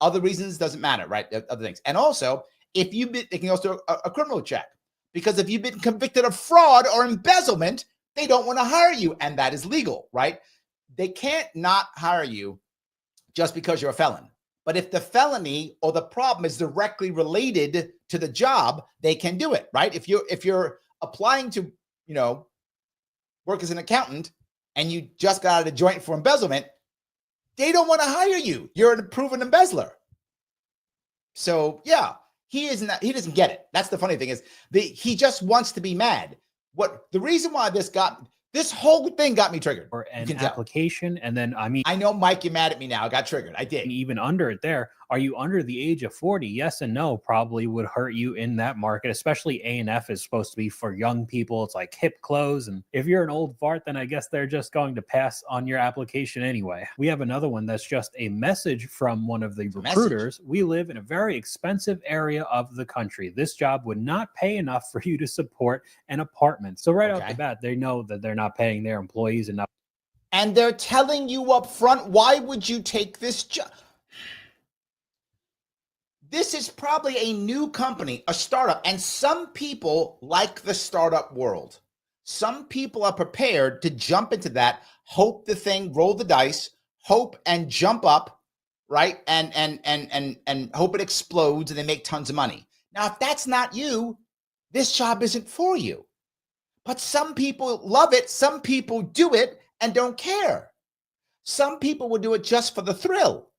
Other reasons doesn't matter, right? Other things. And also, they can also do a criminal check, because if you've been convicted of fraud or embezzlement, they don't want to hire you, and that is legal, right? They can't not hire you just because you're a felon. But if the felony or the problem is directly related to the job, they can do it, right? If you're applying to, work as an accountant and you just got out of the joint for embezzlement, they don't want to hire you. You're a proven embezzler. So yeah, he doesn't get it. That's the funny thing is he just wants to be mad. The reason why this This whole thing got me triggered. Or an application. And then, I mean, I know, Mike, you're mad at me now. I got triggered. I did. Even under it there, are you under the age of 40? Yes and no probably would hurt you in that market, especially A&F is supposed to be for young people. It's like hip clothes. And if you're an old fart, then I guess they're just going to pass on your application anyway. We have another one that's just a message from one of the recruiters. We live in a very expensive area of the country. This job would not pay enough for you to support an apartment. So right off the bat, they know that they're not paying their employees enough. And they're telling you up front, why would you take this job? This is probably a new company, a startup, and some people like the startup world. Some people are prepared to jump into that, hope the thing, roll the dice, hope and jump up, right? And hope it explodes and they make tons of money. Now, if that's not you, this job isn't for you. But some people love it. Some people do it and don't care. Some people will do it just for the thrill.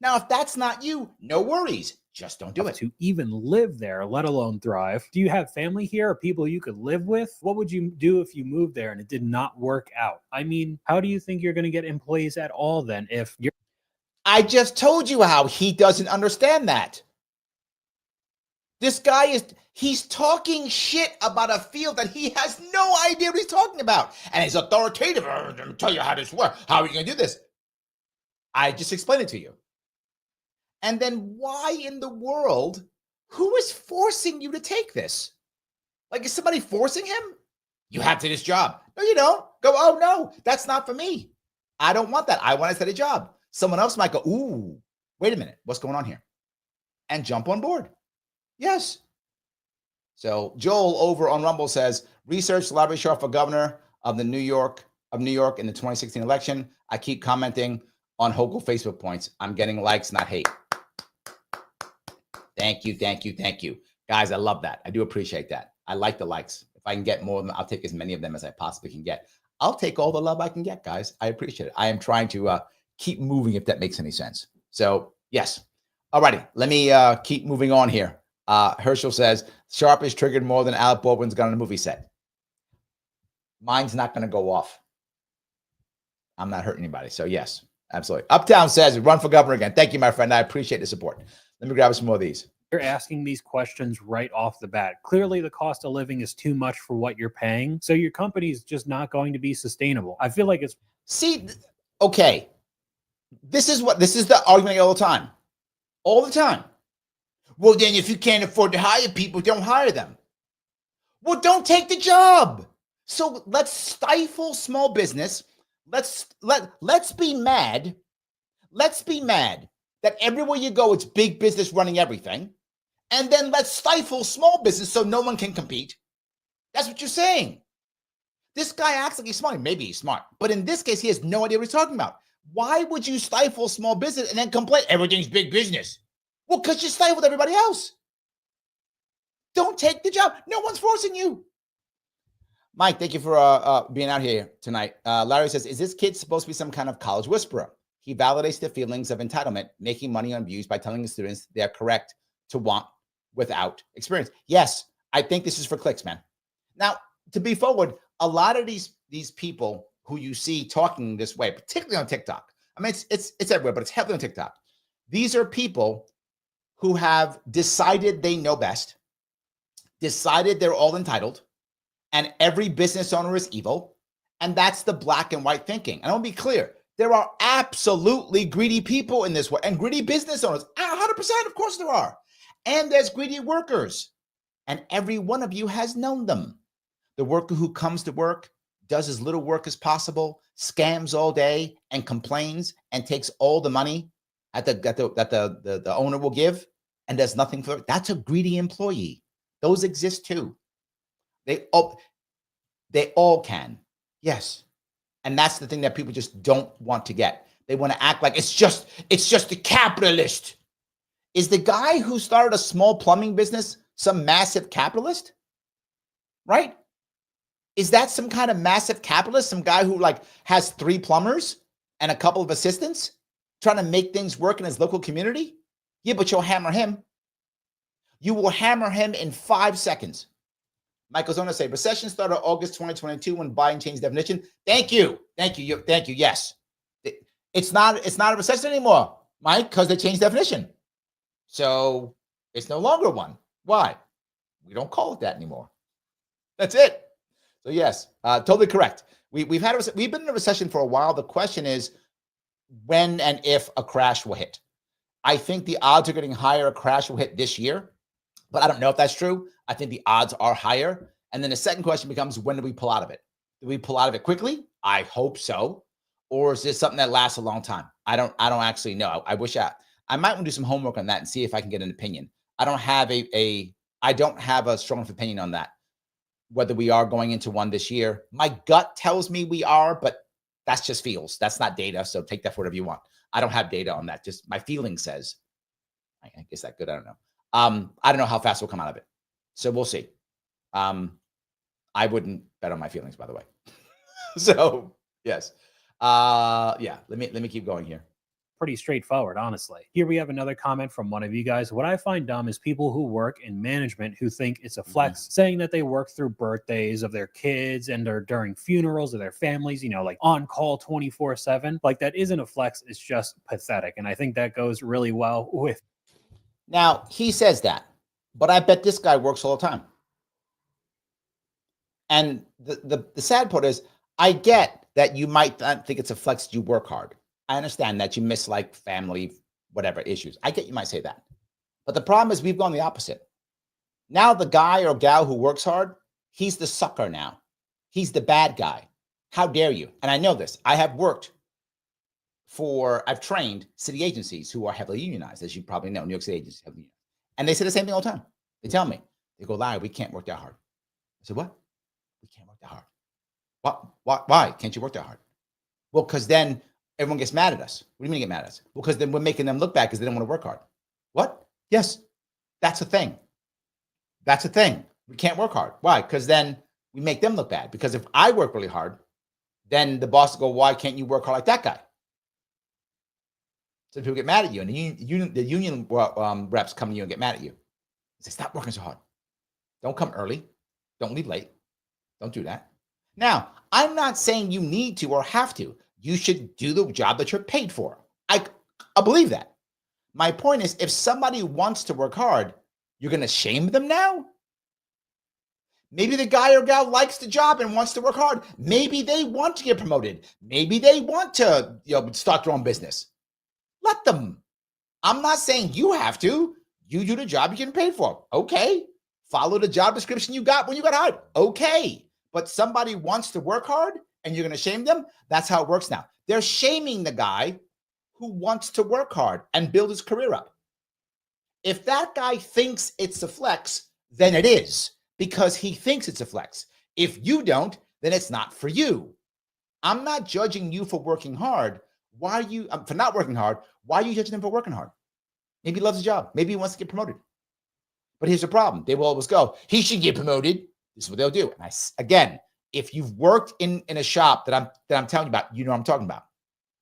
Now, if that's not you, no worries. Just don't do it. To even live there, let alone thrive. Do you have family here or people you could live with? What would you do if you moved there and it did not work out? I mean, how do you think you're going to get employees at all then if you're... I just told you how he doesn't understand that. This guy he's talking shit about a field that he has no idea what he's talking about. And he's authoritative. Let me tell you how this works. How are you going to do this? I just explained it to you. And then why in the world, who is forcing you to take this? Like, is somebody forcing him? You have to do this job. No, you don't. Go, oh, no, that's not for me. I don't want that. I want to set a job. Someone else might go, ooh, wait a minute. What's going on here? And jump on board. Yes. So Joel over on Rumble says, research Larry Sharpe for governor of New York in the 2016 election. I keep commenting on Hochul Facebook points. I'm getting likes, not hate. Thank you, thank you, thank you. Guys, I love that. I do appreciate that. I like the likes. If I can get more of them, I'll take as many of them as I possibly can get. I'll take all the love I can get, guys. I appreciate it. I am trying to keep moving, if that makes any sense. So, yes. All righty. Let me keep moving on here. Herschel says, Sharpe is triggered more than Alec Baldwin's gun on a movie set. Mine's not going to go off. I'm not hurting anybody. So, yes, absolutely. Uptown says, run for governor again. Thank you, my friend. I appreciate the support. Let me grab some more of these. You're asking these questions right off the bat. Clearly, the cost of living is too much for what you're paying. So your company is just not going to be sustainable. I feel like it's... See, okay. This is the argument all the time. All the time. Well, then if you can't afford to hire people, don't hire them. Well, don't take the job. So let's stifle small business. Let's be mad. Let's be mad that everywhere you go, it's big business running everything. And then let's stifle small business so no one can compete. That's what you're saying. This guy acts like he's smart. Maybe he's smart. But in this case, he has no idea what he's talking about. Why would you stifle small business and then complain everything's big business? Well, because you stifled everybody else. Don't take the job. No one's forcing you. Mike, thank you for being out here tonight. Larry says, is this kid supposed to be some kind of college whisperer? He validates the feelings of entitlement, making money on views by telling the students they are correct to want without experience. Yes, I think this is for clicks, man. Now, to be forward, a lot of these people who you see talking this way, particularly on TikTok, I mean, it's everywhere, but it's heavily on TikTok. These are people who have decided they know best, decided they're all entitled, and every business owner is evil. And that's the black and white thinking. And I want to be clear. There are absolutely greedy people in this world and greedy business owners. 100%, of course there are. And there's greedy workers. And every one of you has known them. The worker who comes to work, does as little work as possible, scams all day and complains and takes all the money that the owner will give and does nothing for it. That's a greedy employee. Those exist too. They all can. Yes. And that's the thing that people just don't want to get. They want to act like it's just a capitalist. Is the guy who started a small plumbing business some massive capitalist? Right? Is that some kind of massive capitalist? Some guy who like has 3 plumbers and a couple of assistants trying to make things work in his local community? Yeah, but you'll hammer him. You will hammer him in 5 seconds. Mike goes on to say, recession started August 2022 when Biden changed definition. Thank you. Yes. It's not a recession anymore, Mike, because they changed definition. So it's no longer one. Why? We don't call it that anymore. That's it. So yes, totally correct. We've been in a recession for a while. The question is when and if a crash will hit. I think the odds are getting higher a crash will hit this year, but I don't know if that's true. I think the odds are higher. And then the second question becomes, when do we pull out of it? Do we pull out of it quickly? I hope so. Or is this something that lasts a long time? I don't actually know. I wish I might want to do some homework on that and see if I can get an opinion. I don't have a strong enough opinion on that, whether we are going into one this year. My gut tells me we are, but that's just feels. That's not data. So take that for whatever you want. I don't have data on that. Just my feeling says. I guess that good. I don't know. I don't know how fast we'll come out of it. So we'll see. I wouldn't bet on my feelings, by the way. So yes. Yeah. Let me keep going here. Pretty straightforward, honestly. Here we have another comment from one of you guys. What I find dumb is people who work in management who think it's a flex, saying that they work through birthdays of their kids and or during funerals of their families, like on call 24/7. Like that isn't a flex. It's just pathetic. And I think that goes really well with. Now he says that, but I bet this guy works all the time. And the sad part is I get that you might not think it's a flex. You work hard. I understand that you miss like family, whatever issues. I get you might say that. But the problem is we've gone the opposite. Now the guy or gal who works hard, he's the sucker now. He's the bad guy. How dare you? And I know this. I have I've trained city agencies who are heavily unionized, as you probably know, New York City agencies heavily unionized. And they say the same thing all the time. They tell me, they go, Larry, we can't work that hard. I said, what? We can't work that hard. Why can't you work that hard? Well, because then everyone gets mad at us. What do you mean get mad at us? Well, because then we're making them look bad because they don't want to work hard. What? Yes, that's a thing. That's a thing. We can't work hard. Why? Because then we make them look bad. Because if I work really hard, then the boss will go, why can't you work hard like that guy? So people get mad at you. And the union reps come to you and get mad at you. They say, stop working so hard. Don't come early. Don't leave late. Don't do that. Now, I'm not saying you need to or have to. You should do the job that you're paid for. I believe that. My point is, if somebody wants to work hard, you're going to shame them now? Maybe the guy or gal likes the job and wants to work hard. Maybe they want to get promoted. Maybe they want to start their own business. Let them. I'm not saying you have to. You do the job you're getting paid for. Okay. Follow the job description you got when you got hired. Okay. But somebody wants to work hard and you're going to shame them? That's how it works now. They're shaming the guy who wants to work hard and build his career up. If that guy thinks it's a flex, then it is, because he thinks it's a flex. If you don't, then it's not for you. I'm not judging you for working hard. Why are you for not working hard? Why are you judging him for working hard? Maybe he loves his job. Maybe he wants to get promoted. But here's the problem. They will always go, he should get promoted. This is what they'll do. And again, if you've worked in a shop that I'm telling you about, you know what I'm talking about.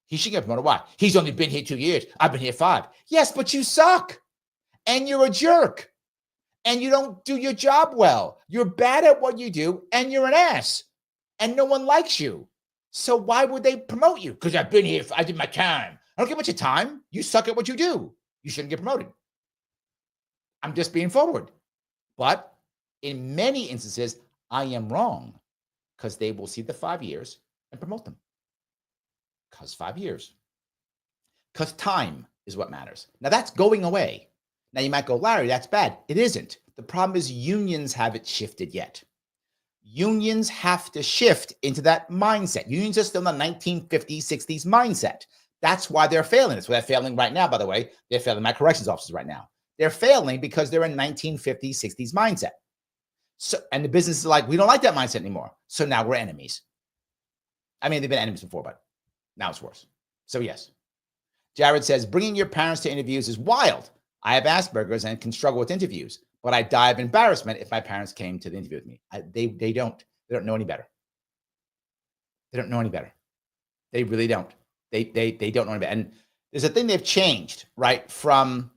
He should get promoted. Why? He's only been here 2 years. I've been here 5. Yes, but you suck. And you're a jerk. And you don't do your job well. You're bad at what you do, and you're an ass. And no one likes you. So why would they promote you? Because I've been here. I did my time. I don't care about your time. You suck at what you do. You shouldn't get promoted. I'm just being forward. But in many instances, I am wrong, because they will see the 5 years and promote them. Because 5 years. Because time is what matters. Now that's going away. Now you might go, Larry, that's bad. It isn't. The problem is unions haven't shifted yet. Unions have to shift into that mindset. Unions are still in the 1950s, 60s mindset. That's why they're failing. That's why they're failing right now, by the way. They're failing my corrections officers right now. They're failing because they're in 1950s, 60s mindset. So, and the business is like, we don't like that mindset anymore. So now we're enemies. I mean, they've been enemies before, but now it's worse. So yes. Jared says, bringing your parents to interviews is wild. I have Asperger's and can struggle with interviews, but I die of embarrassment if my parents came to the interview with me. They don't know any better. They don't know any better. They really don't. They don't know any better. And there's a thing they've changed, right? From,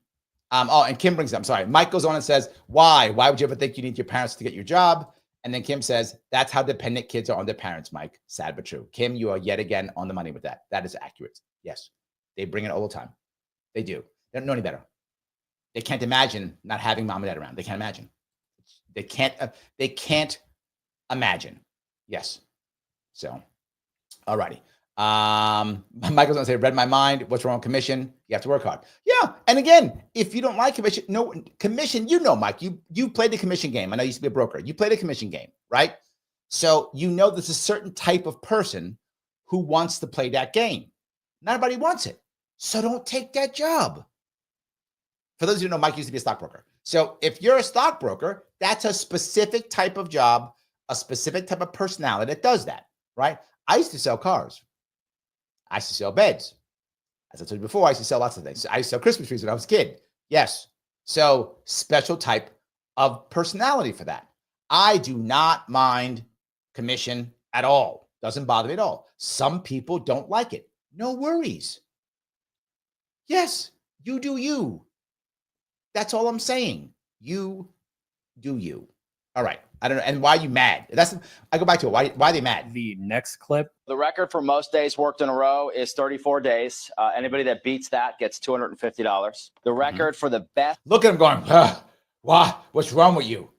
and Kim brings up, I'm sorry. Mike goes on and says, why? Why would you ever think you need your parents to get your job? And then Kim says, that's how dependent kids are on their parents, Mike. Sad but true. Kim, you are yet again on the money with that. That is accurate. Yes. They bring it all the time. They do. They don't know any better. They can't imagine not having mom and dad around. They can't imagine. They can't imagine. Yes. So, all righty. Michael's gonna say, read my mind. What's wrong with commission? You have to work hard. Yeah. And again, if you don't like commission, no commission, you know, Mike, you played the commission game. I know you used to be a broker. You played a commission game, right? So you know there's a certain type of person who wants to play that game. Not everybody wants it. So don't take that job. For those of you who know, Mike used to be a stockbroker. So if you're a stockbroker, that's a specific type of job, a specific type of personality that does that, right? I used to sell cars. I used to sell beds. As I told you before, I used to sell lots of things. I used to sell Christmas trees when I was a kid. Yes. So special type of personality for that. I do not mind commission at all. Doesn't bother me at all. Some people don't like it. No worries. Yes, you do you. That's all I'm saying. You do you. All right. I don't know. And why are you mad? I go back to it. Why are they mad? The next clip. The record for most days worked in a row is 34 days. Anybody that beats that gets $250. The record for the best. Look at him going, why? What's wrong with you?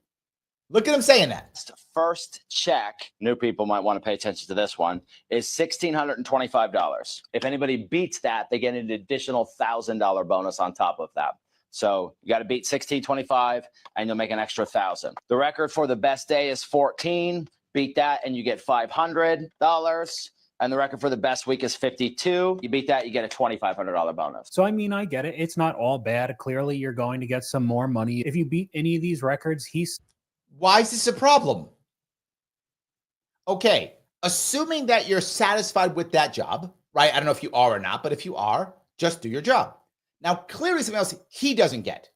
Look at him saying that. First check, new people might want to pay attention to this one, is $1,625. If anybody beats that, they get an additional $1,000 bonus on top of that. So you got to beat 1625 and you'll make an extra 1,000. The record for the best day is 14. Beat that and you get $500. And the record for the best week is 52. You beat that, you get a $2,500 bonus. So, I mean, I get it. It's not all bad. Clearly, you're going to get some more money. If you beat any of these records, why is this a problem? Okay, assuming that you're satisfied with that job, right? I don't know if you are or not, but if you are, just do your job. Now, clearly something else he doesn't get.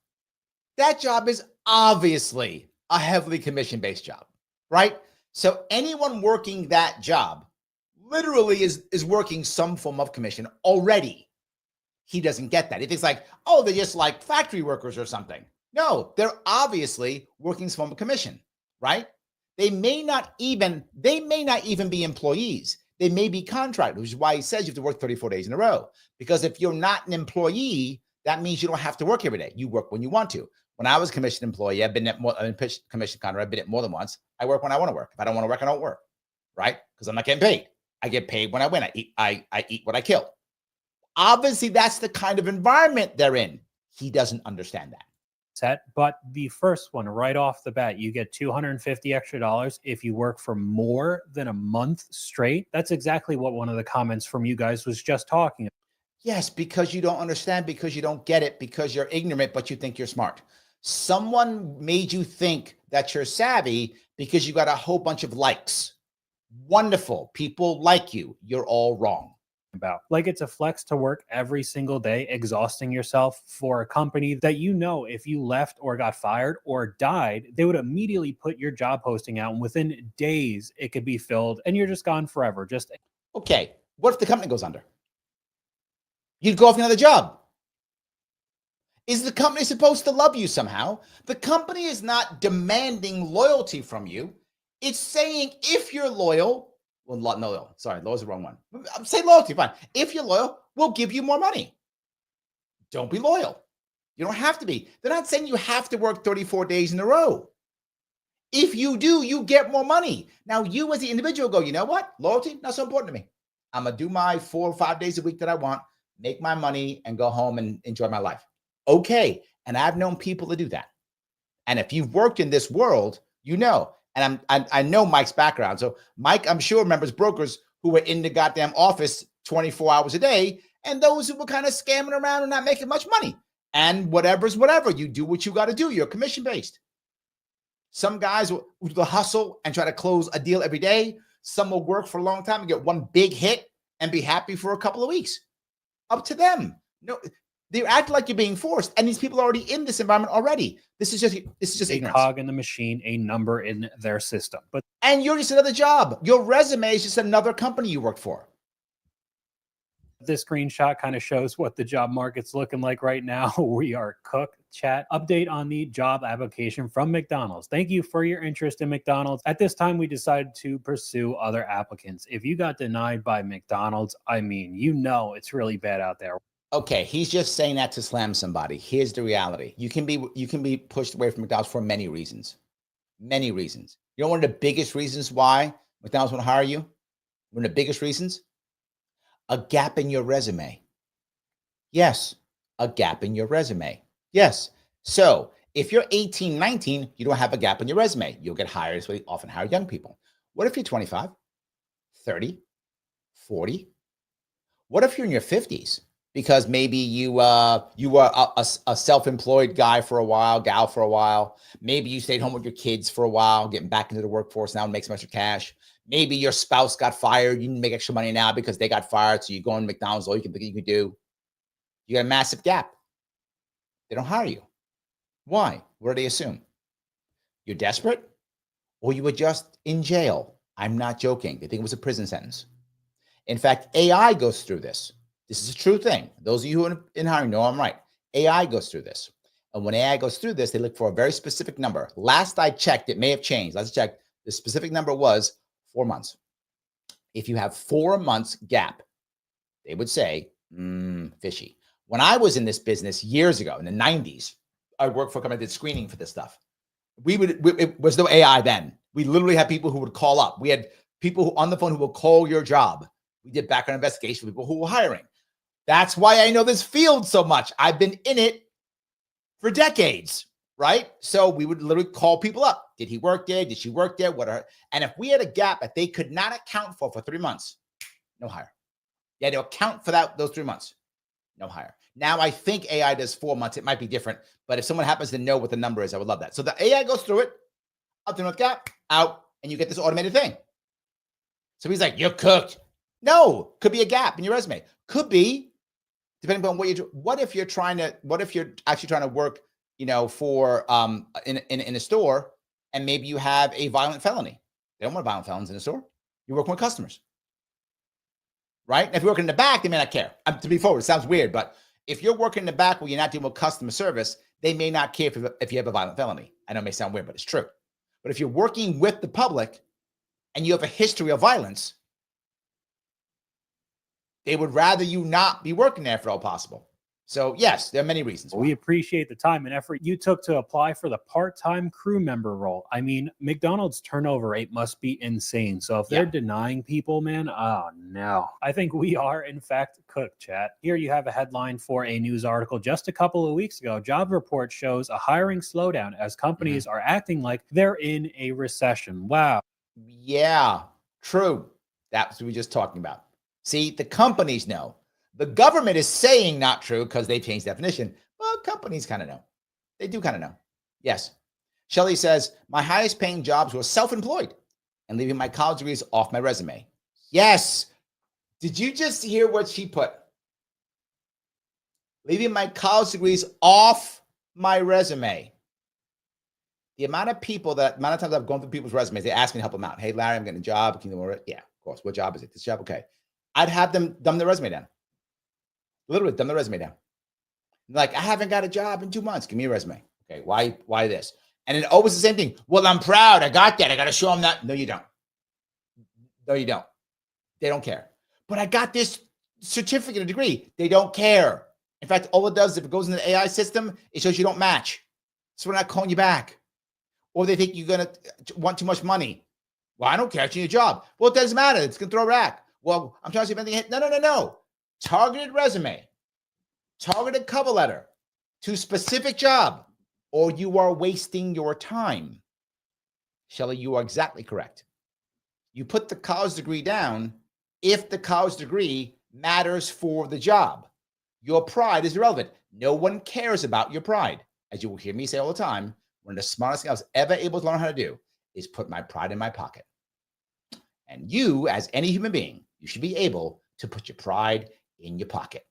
That job is obviously a heavily commission-based job, right? So anyone working that job literally is working some form of commission already. He doesn't get that. He thinks like, oh, they're just like factory workers or something. No, they're obviously working some form of commission, right? They may not even be employees. They may be contractors, which is why he says you have to work 34 days in a row. Because if you're not an employee, that means you don't have to work every day. You work when you want to. When I was a commission employee, I've been at commission contract. I've been at more than once. I work when I want to work. If I don't want to work, I don't work, right? Because I'm not getting paid. I get paid when I win. I eat what I kill. Obviously, that's the kind of environment they're in. He doesn't understand that. But the first one right off the bat, you get $250 extra if you work for more than a month straight. That's exactly what one of the comments from you guys was just talking about. Yes, because you don't understand, because you don't get it, because you're ignorant, but you think you're smart. Someone made you think that you're savvy because you got a whole bunch of likes. Wonderful. People like you. You're all wrong. About like it's a flex to work every single day, exhausting yourself for a company that you know if you left or got fired or died, they would immediately put your job posting out and within days it could be filled and you're just gone forever. Just okay. What if the company goes under? You'd go off another job. Is the company supposed to love you somehow? The company is not demanding loyalty from you. It's saying if you're loyal. Well, no, sorry, loyal's the wrong one. I'm saying loyalty, fine. If you're loyal, we'll give you more money. Don't be loyal. You don't have to be. They're not saying you have to work 34 days in a row. If you do, you get more money. Now, you as the individual go, you know what? Loyalty, not so important to me. I'm going to do my 4 or 5 days a week that I want, make my money, and go home and enjoy my life. Okay. And I've known people to do that. And if you've worked in this world, you know. And I know Mike's background. So Mike, I'm sure, remembers brokers who were in the goddamn office 24 hours a day and those who were kind of scamming around and not making much money. And whatever's whatever. You do what you got to do. You're commission-based. Some guys will do the hustle and try to close a deal every day. Some will work for a long time and get one big hit and be happy for a couple of weeks. Up to them. No, they act like you're being forced. And these people are already in this environment already. This is just a ignorance. cog in the machine, a number in their system. And you're just another job. Your resume is just another company you worked for. This screenshot kind of shows what the job market's looking like right now. We are cooked. Chat update on the job application from McDonald's. Thank you for your interest in McDonald's. At this time, we decided to pursue other applicants. If you got denied by McDonald's, I mean, you know it's really bad out there. Okay, he's just saying that to slam somebody. Here's the reality. You can be pushed away from McDonald's for many reasons. Many reasons. You know one of the biggest reasons why McDonald's want to hire you? One of the biggest reasons? A gap in your resume. Yes, a gap in your resume. Yes. So if you're 18, 19, you don't have a gap in your resume. You'll get hired. That's why they often hire young people. What if you're 25, 30, 40? What if you're in your 50s? Because maybe you were a self-employed guy for a while, gal for a while. Maybe you stayed home with your kids for a while, getting back into the workforce now and make some extra cash. Maybe your spouse got fired. You need to make extra money now because they got fired. So you go in McDonald's, all you can do. You got a massive gap. They don't hire you. Why? What do they assume? You're desperate or you were just in jail. I'm not joking. They think it was a prison sentence. In fact, AI goes through this. This is a true thing. Those of you who are in hiring know I'm right. AI goes through this. And when AI goes through this, they look for a very specific number. Last I checked, it may have changed. Let's check. The specific number was 4 months. If you have 4 months gap, they would say, fishy. When I was in this business years ago in the 90s, I worked for a company that did screening for this stuff. It was no AI then. We literally had people who would call up. We had people who on the phone who will call your job. We did background investigation for people who were hiring. That's why I know this field so much. I've been in it for decades, right? So we would literally call people up. Did he work there? Did she work there? And if we had a gap that they could not account for 3 months, no hire. You had to account for those 3 months, no hire. Now I think AI does 4 months. It might be different, but if someone happens to know what the number is, I would love that. So the AI goes through it, up to the gap, out, and you get this automated thing. So he's like, you're cooked. No, could be a gap in your resume. Could be, depending on what you do. What if you're actually trying to work, for in a store, and maybe you have a violent felony. They don't want violent felons in the store. You're working with customers, right? And if you're working in the back, they may not care. To be forward, it sounds weird, but if you're working in the back where you're not dealing with customer service, they may not care if you have a violent felony. I know it may sound weird, but it's true. But if you're working with the public and you have a history of violence, they would rather you not be working there if at all possible. So yes, there are many reasons. We appreciate the time and effort you took to apply for the part-time crew member role. I mean, McDonald's turnover rate must be insane. So if they're denying people, man, oh no. I think we are, in fact, cooked, chat. Here you have a headline for a news article just a couple of weeks ago. Job report shows a hiring slowdown as companies are acting like they're in a recession. Wow. Yeah, true. That's what we were just talking about. See, the companies know. The government is saying not true because they changed definition. Well, companies kind of know. They do kind of know. Yes. Shelly says, my highest paying jobs were self-employed and leaving my college degrees off my resume. Yes. Did you just hear what she put? Leaving my college degrees off my resume. The amount of times I've gone through people's resumes, they ask me to help them out. Hey, Larry, I'm getting a job. Can you do more? Yeah, of course. What job is it? This job? Okay. I'd have them dumb their resume down. Literally dumb the resume down. Like, I haven't got a job in 2 months. Give me a resume. Okay, why this? And it always the same thing. Well, I'm proud. I got that. I got to show them that. No, you don't. No, you don't. They don't care. But I got this certificate or degree. They don't care. In fact, all it does, if it goes in the AI system, it shows you don't match. So we're not calling you back. Or they think you're going to want too much money. Well, I don't care. I need a job. Well, it doesn't matter. It's going to throw it back. Well, I'm trying to see if anything hit. No. Targeted resume, targeted cover letter to specific job, or you are wasting your time. Shelly, you are exactly correct. You put the college degree down if the college degree matters for the job. Your pride is irrelevant. No one cares about your pride. As you will hear me say all the time, one of the smartest things I was ever able to learn how to do is put my pride in my pocket. And you, as any human being, you should be able to put your pride in your pocket.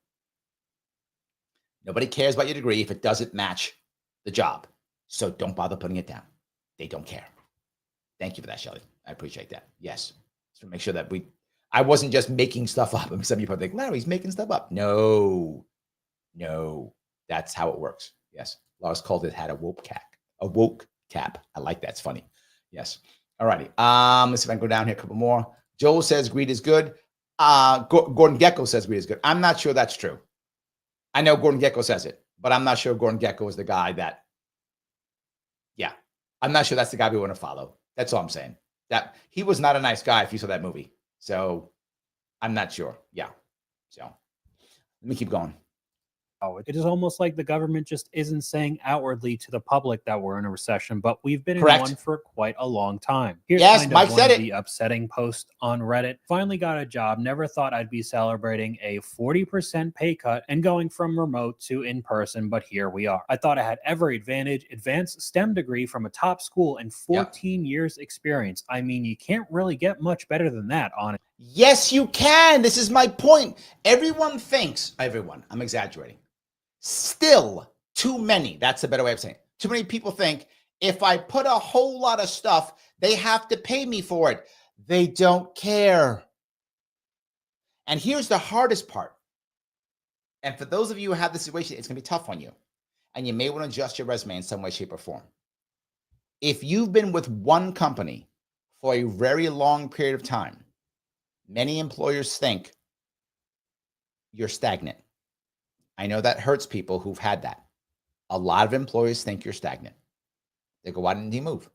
Nobody cares about your degree if it doesn't match the job. So don't bother putting it down. They don't care. Thank you for that, Shelly. I appreciate that. Yes. So make sure that I wasn't just making stuff up. And some people think, Larry's making stuff up. No, that's how it works. Yes. Lars called it, had a woke cap. I like that. It's funny. Yes. All righty. Let's see if I can go down here a couple more. Joel says greed is good. Gordon Gekko says greed is good. I'm not sure that's true. I know Gordon Gekko says it, but I'm not sure Gordon Gekko is the guy that, yeah, I'm not sure that's the guy we want to follow. That's all I'm saying. That he was not a nice guy if you saw that movie. So I'm not sure. Yeah. So let me keep going. It is almost like the government just isn't saying outwardly to the public that we're in a recession, but we've been Correct. in one for quite a long time. Here's Yes, kind Mike of said one of it. the upsetting posts on Reddit. Finally got a job. Never thought I'd be celebrating a 40% pay cut and going from remote to in person, but here we are. I thought I had every advanced STEM degree from a top school and 14 years experience. I mean, you can't really get much better than that on it. Yes, you can. This is my point. Everyone thinks, I'm exaggerating. Still, too many. That's a better way of saying it. Too many people think if I put a whole lot of stuff, they have to pay me for it. They don't care. And here's the hardest part. And for those of you who have this situation, it's going to be tough on you. And you may want to adjust your resume in some way, shape, or form. If you've been with one company for a very long period of time, many employers think you're stagnant. I know that hurts people who've had that. A lot of employers think you're stagnant. They go, why didn't he move?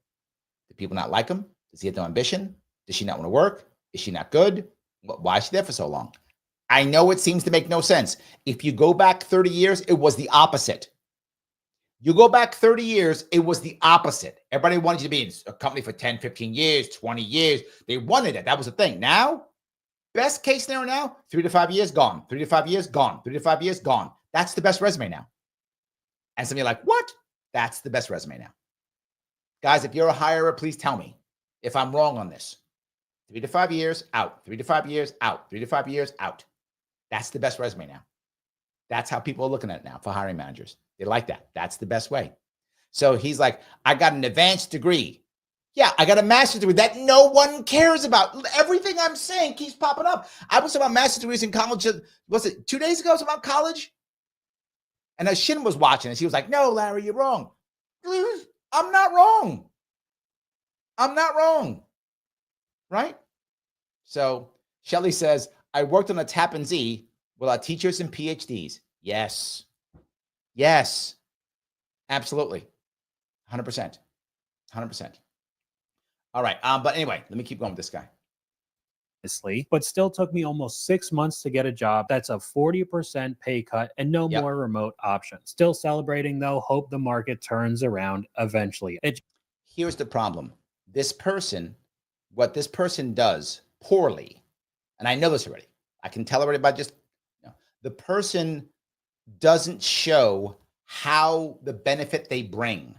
Do people not like him? Does he have no ambition? Does she not want to work? Is she not good? Why is she there for so long? I know it seems to make no sense. If you go back 30 years, it was the opposite. You go back 30 years, it was the opposite. Everybody wanted you to be in a company for 10, 15 years, 20 years. They wanted it. That was the thing. Now, best case scenario now, 3 to 5 years, gone. 3 to 5 years, gone. 3 to 5 years, gone. That's the best resume now. And some of you are like, what? That's the best resume now. Guys, if you're a hirer, please tell me if I'm wrong on this. 3 to 5 years, out. 3 to 5 years, out. 3 to 5 years, out. That's the best resume now. That's how people are looking at it now for hiring managers. They like that. That's the best way. So he's like, I got an advanced degree. Yeah, I got a master's degree that no one cares about. Everything I'm saying keeps popping up. I was talking about master's degrees in college. Was it 2 days ago? I was about college. And Shin was watching and she was like, no, Larry, you're wrong. I'm not wrong. I'm not wrong. Right? So Shelly says, I worked on a Tappan Zee with our teachers and PhDs. Yes. Yes. Absolutely. 100%. 100%. All right. But anyway, let me keep going with this guy. But still took me almost 6 months to get a job. That's a 40% pay cut and no more remote options. Still celebrating though. Hope the market turns around eventually. Here's the problem. What this person does poorly, and I know this already. I can tell already by just, the person doesn't show how the benefit they bring.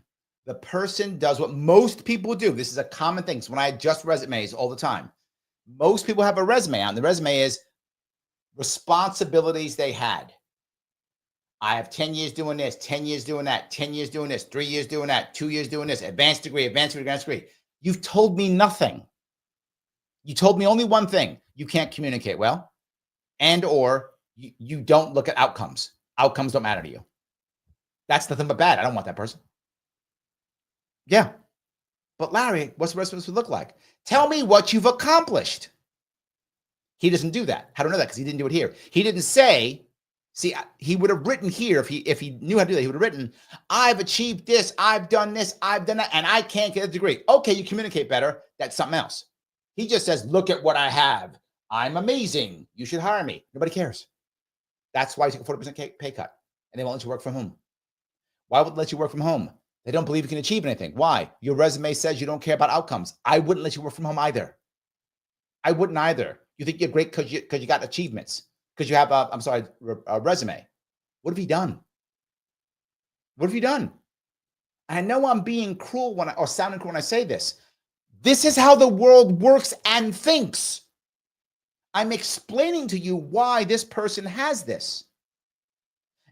The person does what most people do. This is a common thing. So when I adjust resumes all the time, most people have a resume on. The resume is responsibilities they had. I have 10 years doing this, 10 years doing that, 10 years doing this, 3 years doing that, 2 years doing this, advanced degree, advanced degree, advanced degree. You've told me nothing. You told me only one thing. You can't communicate well, and or you don't look at outcomes. Outcomes don't matter to you. That's nothing but bad. I don't want that person. Yeah. But Larry, what's the rest of us look like? Tell me what you've accomplished. He doesn't do that. How do I know that? Because he didn't do it here. He didn't say, see, he would have written here if he knew how to do that. He would have written, I've achieved this, I've done this, I've done that, and I can't get a degree. Okay, you communicate better. That's something else. He just says, look at what I have. I'm amazing. You should hire me. Nobody cares. That's why you take a 40% pay cut. And they won't let you work from home. Why would they let you work from home? They don't believe you can achieve anything. Why? Your resume says you don't care about outcomes. I wouldn't let you work from home either. I wouldn't either. You think you're great because you got achievements, because you have a resume. What have you done? What have you done? I know I'm being cruel sounding cruel when I say this. This is how the world works and thinks. I'm explaining to you why this person has this.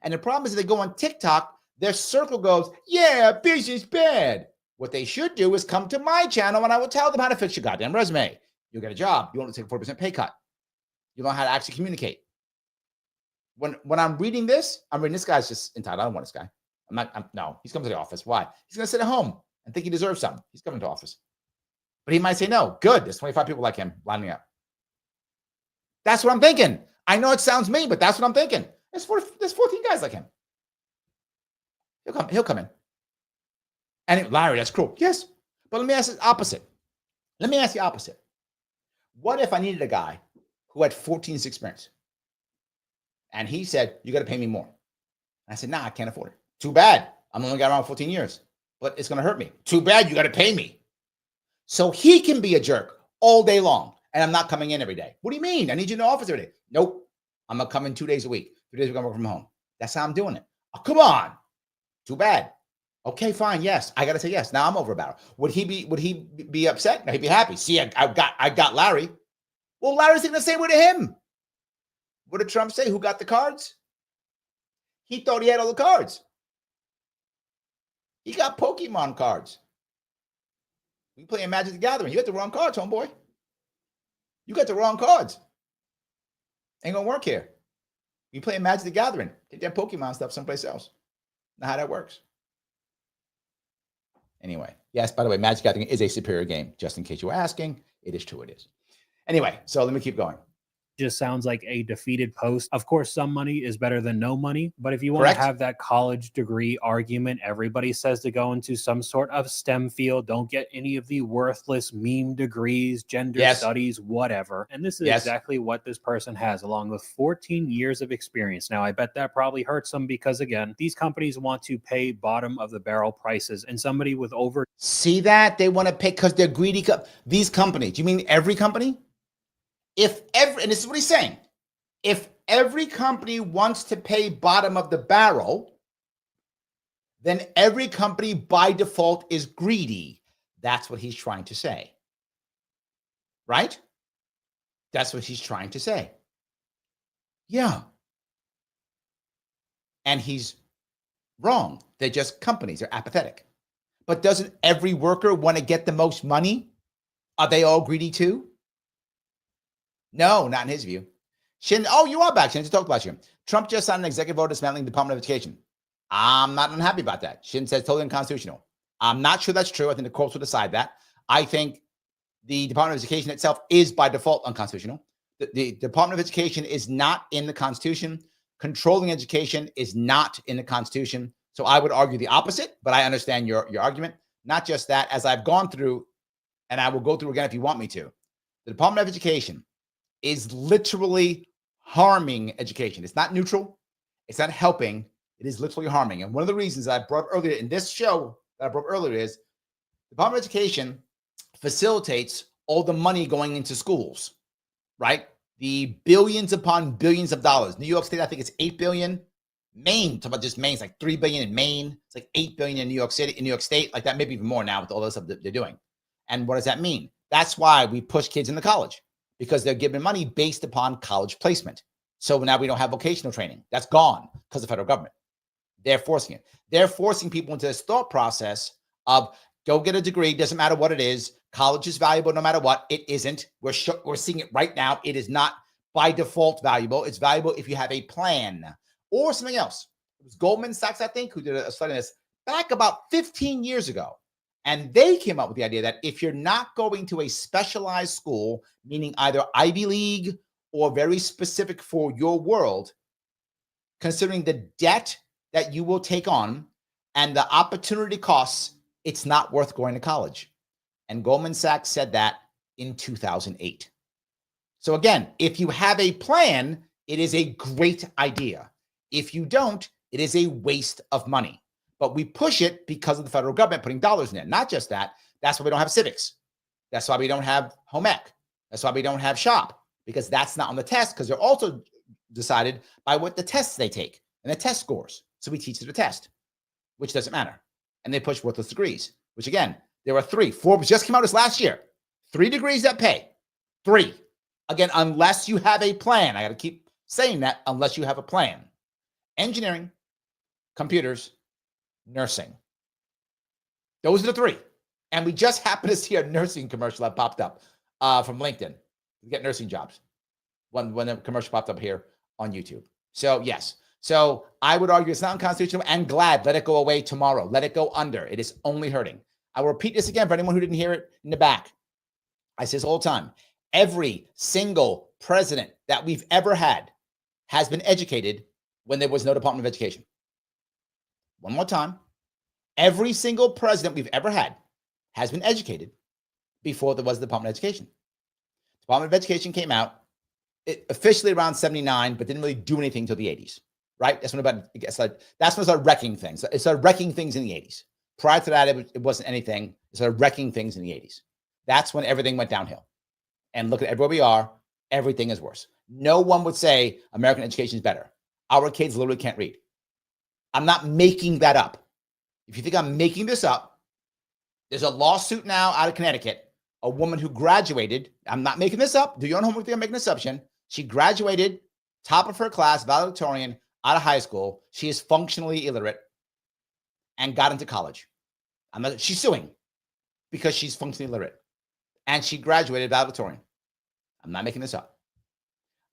And the problem is if they go on TikTok, their circle goes, yeah, business bad. What they should do is come to my channel and I will tell them how to fix your goddamn resume. You'll get a job. You won't take a 40% pay cut. You don't know how to actually communicate. When I'm reading this, this guy's just entitled. I don't want this guy. No, he's coming to the office. Why? He's going to sit at home and think he deserves something. He's coming to office. But he might say no. Good. There's 25 people like him lining up. That's what I'm thinking. I know it sounds mean, but that's what I'm thinking. There's 14 guys like him. He'll come in. And Larry, that's cruel. Yes. But let me ask the opposite. What if I needed a guy who had 14 years experience? And he said, you got to pay me more. And I said, nah, I can't afford it. Too bad. I'm only got around 14 years, but it's going to hurt me. Too bad. You got to pay me. So he can be a jerk all day long. And I'm not coming in every day. What do you mean? I need you in the office every day. Nope. I'm going to come in 2 days a week. 3 days we're going to work from home. That's how I'm doing it. Oh, come on. Too bad. Okay, fine. Yes. I got to say yes. Now I'm over about it. Would he be upset? No, he'd be happy. See, I got Larry. Well, Larry's going to say what to him. What did Trump say? Who got the cards? He thought he had all the cards. He got Pokemon cards. We playing Magic the Gathering. You got the wrong cards, homeboy. You got the wrong cards. Ain't gonna work here. You playing Magic the Gathering. Take that Pokemon stuff someplace else. Not how that works. Anyway, yes, by the way, Magic the Gathering is a superior game. Just in case you were asking, it is true, it is. Anyway, so let me keep going. Just sounds like a defeated post. Of course, some money is better than no money, but if you want to have that college degree argument, everybody says to go into some sort of STEM field. Don't get any of the worthless meme degrees, gender studies, whatever. And this is exactly what this person has, along with 14 years of experience. Now, I bet that probably hurts them because, again, these companies want to pay bottom of the barrel prices, and somebody with over... See that? They want to pay because they're greedy. These companies, do you mean every company? And this is what he's saying, if every company wants to pay bottom of the barrel, then every company by default is greedy. That's what he's trying to say. Right? That's what he's trying to say. Yeah. And he's wrong. They're just companies. They're apathetic. But doesn't every worker want to get the most money? Are they all greedy too? No, not in his view. Shin, oh, you are back. Shin, just talked about you. Trump just signed an executive order dismantling the Department of Education. I'm not unhappy about that. Shin says totally unconstitutional. I'm not sure that's true. I think the courts will decide that. I think the Department of Education itself is by default unconstitutional. The Department of Education is not in the Constitution. Controlling education is not in the Constitution. So I would argue the opposite, but I understand your argument. Not just that, as I've gone through, and I will go through again if you want me to, the Department of Education is literally harming education. It's not neutral. It's not helping. It is literally harming. And one of the reasons I brought up earlier in this show that I brought up earlier is the Department of Education facilitates all the money going into schools, right? The billions upon billions of dollars. New York State, I think it's 8 billion. Maine, talk about just Maine, it's like 3 billion in Maine. It's like 8 billion in New York City, in New York State, like that, maybe even more now with all the stuff that they're doing. And what does that mean? That's why we push kids into college, because they're given money based upon college placement. So now we don't have vocational training. That's gone because of the federal government. They're forcing it. They're forcing people into this thought process of go get a degree. Doesn't matter what it is. College is valuable no matter what. It isn't. We're seeing it right now. It is not by default valuable. It's valuable if you have a plan or something else. It was Goldman Sachs, I think, who did a study on this back about 15 years ago. And they came up with the idea that if you're not going to a specialized school, meaning either Ivy League or very specific for your world, considering the debt that you will take on and the opportunity costs, it's not worth going to college. And Goldman Sachs said that in 2008. So again, if you have a plan, it is a great idea. If you don't, it is a waste of money. But we push it because of the federal government putting dollars in it. Not just that. That's why we don't have civics. That's why we don't have home ec. That's why we don't have Sharpe, because that's not on the test, because they're also decided by what the tests they take and the test scores. So we teach to the test, which doesn't matter. And they push worthless degrees, which again, there are 3. Forbes just came out this last year. 3 degrees that pay. 3. Again, unless you have a plan. I got to keep saying that, unless you have a plan. Engineering, computers, nursing. Those are the 3. And we just happened to see a nursing commercial that popped up from LinkedIn to get nursing jobs. when the commercial popped up here on YouTube. So yes. So I would argue it's not unconstitutional and glad. Let it go away tomorrow. Let it go under. It is only hurting. I will repeat this again for anyone who didn't hear it in the back. I say this all the time. Every single president that we've ever had has been educated when there was no Department of Education. One more time. Every single president we've ever had has been educated before there was the Department of Education. Department of Education came out officially around 79, but didn't really do anything until the 80s, right? That's when that's when it started wrecking things. It started wrecking things in the 80s. Prior to that, it wasn't anything. It started wrecking things in the 80s. That's when everything went downhill. And look at everywhere we are. Everything is worse. No one would say American education is better. Our kids literally can't read. I'm not making that up. If you think I'm making this up, there's a lawsuit now out of Connecticut. A woman who graduated, I'm not making this up. Do your own homework. I'm making an assumption. She graduated, top of her class, valedictorian, out of high school. She is functionally illiterate and got into college. She's suing because she's functionally illiterate. And she graduated valedictorian. I'm not making this up.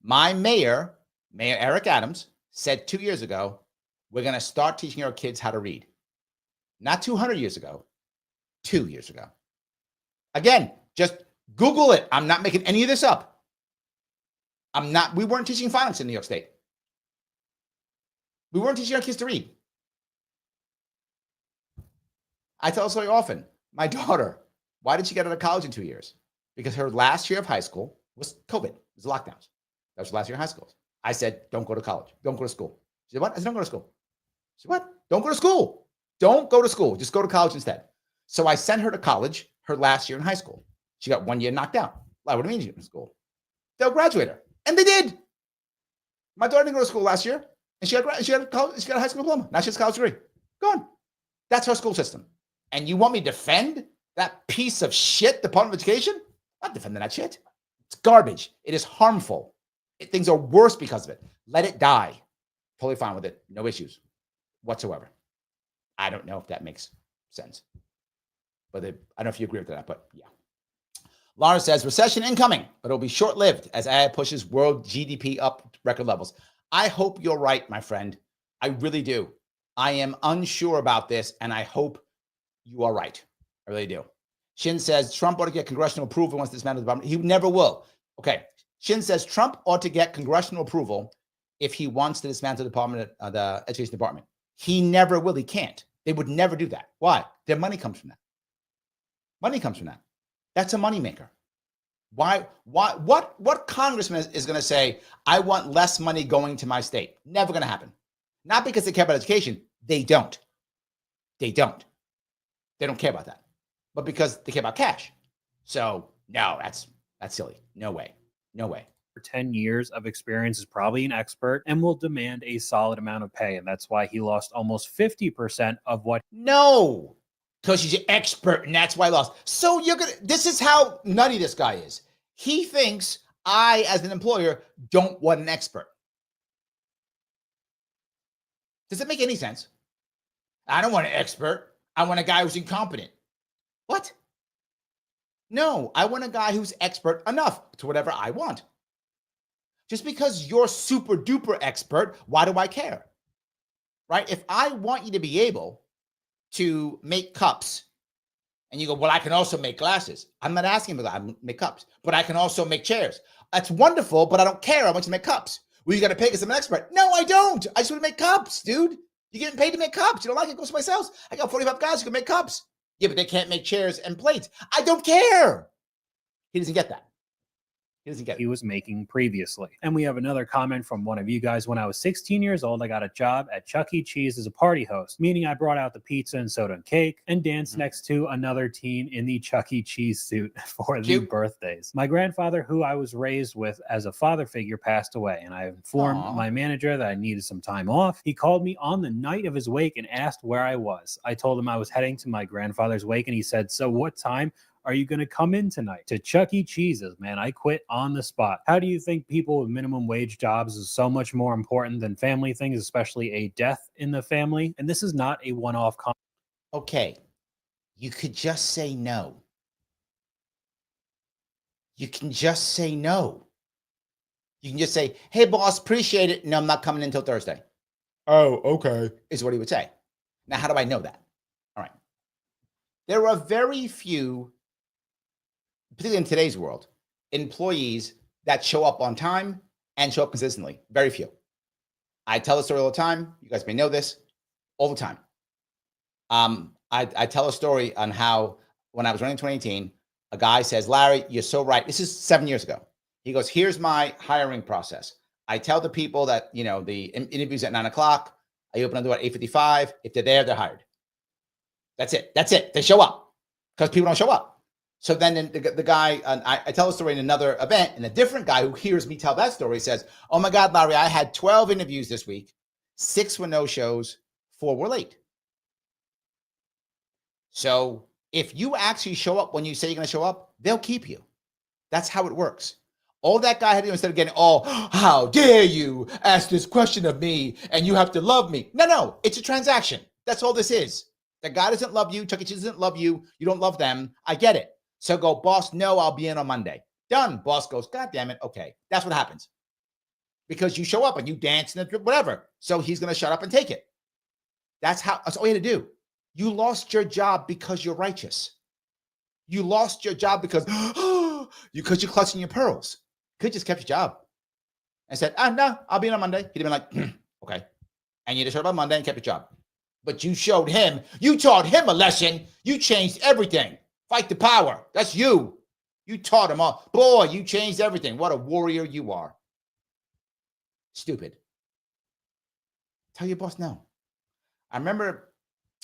My Mayor Eric Adams, said 2 years ago, we're going to start teaching our kids how to read. Not 200 years ago, 2 years ago. Again, just Google it. I'm not making any of this up. We weren't teaching phonics in New York State. We weren't teaching our kids to read. I tell so often, my daughter, why did she get out of college in 2 years? Because her last year of high school was COVID. It was lockdowns. That was her last year of high school. I said, don't go to college. Don't go to school. She said, what? I said, don't go to school. She said, what? Don't go to school. Don't go to school. Just go to college instead. So I sent her to college her last year in high school. She got 1 year knocked out. Well, what do you mean she went to school? They'll graduate her. And they did. My daughter didn't go to school last year. And she got a high school diploma. Now she has a college degree. Gone. That's our school system. And you want me to defend that piece of shit, Department of Education? I'm not defending that shit. It's garbage. It is harmful. Things are worse because of it. Let it die. Totally fine with it. No issues whatsoever. I don't know if that makes sense. But I don't know if you agree with that, but yeah. Lauren says, recession incoming, but it'll be short-lived as AI pushes world GDP up to record levels. I hope you're right, my friend. I really do. I am unsure about this, and I hope you are right. I really do. Shin says, Trump ought to get congressional approval once this man is the Department. He never will. Okay. Shin says, Trump ought to get congressional approval if he wants to dismantle the Education Department. He never will. He can't. They would never do that. Why? Their money comes from that. Money comes from that. That's a moneymaker. Why? What congressman is going to say, I want less money going to my state? Never going to happen. Not because they care about education. They don't. They don't. They don't care about that. But because they care about cash. So no, that's silly. No way. No way. For 10 years of experience is probably an expert and will demand a solid amount of pay. And that's why he lost almost 50% of what. No, because he's an expert and that's why he lost. So this is how nutty this guy is. He thinks I, as an employer, don't want an expert. Does it make any sense? I don't want an expert. I want a guy who's incompetent. What? No, I want a guy who's expert enough to whatever I want. Just because you're super duper expert, why do I care? Right? If I want you to be able to make cups and you go, well, I can also make glasses. I'm not asking for that. I make cups, but I can also make chairs. That's wonderful, but I don't care. I want you to make cups. Well, you got to pay because I'm an expert. No, I don't. I just want to make cups, dude. You're getting paid to make cups. You don't like it? Go somewhere else. I got 45 guys who can make cups. Yeah, but they can't make chairs and plates. I don't care. He doesn't get that. He doesn't get it. He was making previously. And we have another comment from one of you guys. When I was 16 years old, I got a job at Chuck E. Cheese as a party host, meaning I brought out the pizza and soda and cake and danced next to another teen in the Chuck E. Cheese suit for the birthdays. My grandfather, who I was raised with as a father figure, passed away, and I informed my manager that I needed some time off. He called me on the night of his wake and asked where I was. I told him I was heading to my grandfather's wake, and he said, so what time are you going to come in tonight? To Chuck E. Cheese's, man. I quit on the spot. How do you think people with minimum wage jobs is so much more important than family things, especially a death in the family? And this is not a one-off comment. Okay. You could just say no. You can just say no. You can just say, hey, boss, appreciate it. No, I'm not coming in until Thursday. Oh, okay, is what he would say. Now, how do I know that? All right. There are very few, particularly in today's world, employees that show up on time and show up consistently. Very few. I tell the story all the time. You guys may know this all the time. I tell a story on how when I was running 2018, a guy says, Larry, you're so right. This is 7 years ago. He goes, here's my hiring process. I tell the people that, you know, the interview's at 9 o'clock. I open the door at 8:55. If they're there, they're hired. That's it. That's it. They show up because people don't show up. So then the guy, I tell a story in another event, and a different guy who hears me tell that story says, oh my God, Larry, I had 12 interviews this week. 6 were no shows, 4 were late. So if you actually show up when you say you're going to show up, they'll keep you. That's how it works. All that guy had to do instead of getting, oh, how dare you ask this question of me and you have to love me. No, it's a transaction. That's all this is. The guy doesn't love you. Chuck E. Cheese doesn't love you. You don't love them. I get it. So go, boss, no, I'll be in on Monday. Done. Boss goes, God damn it. Okay. That's what happens. Because you show up and you dance and whatever. So he's going to shut up and take it. That's all you had to do. You lost your job because you're righteous. You lost your job because you're clutching your pearls. Could just kept your job and said, no, I'll be in on Monday. He'd have been like, okay. And you just showed up on Monday and kept your job. But you showed him, you taught him a lesson. You changed everything. Fight the power. That's you. You taught him all. Boy, you changed everything. What a warrior you are. Stupid. Tell your boss no. I remember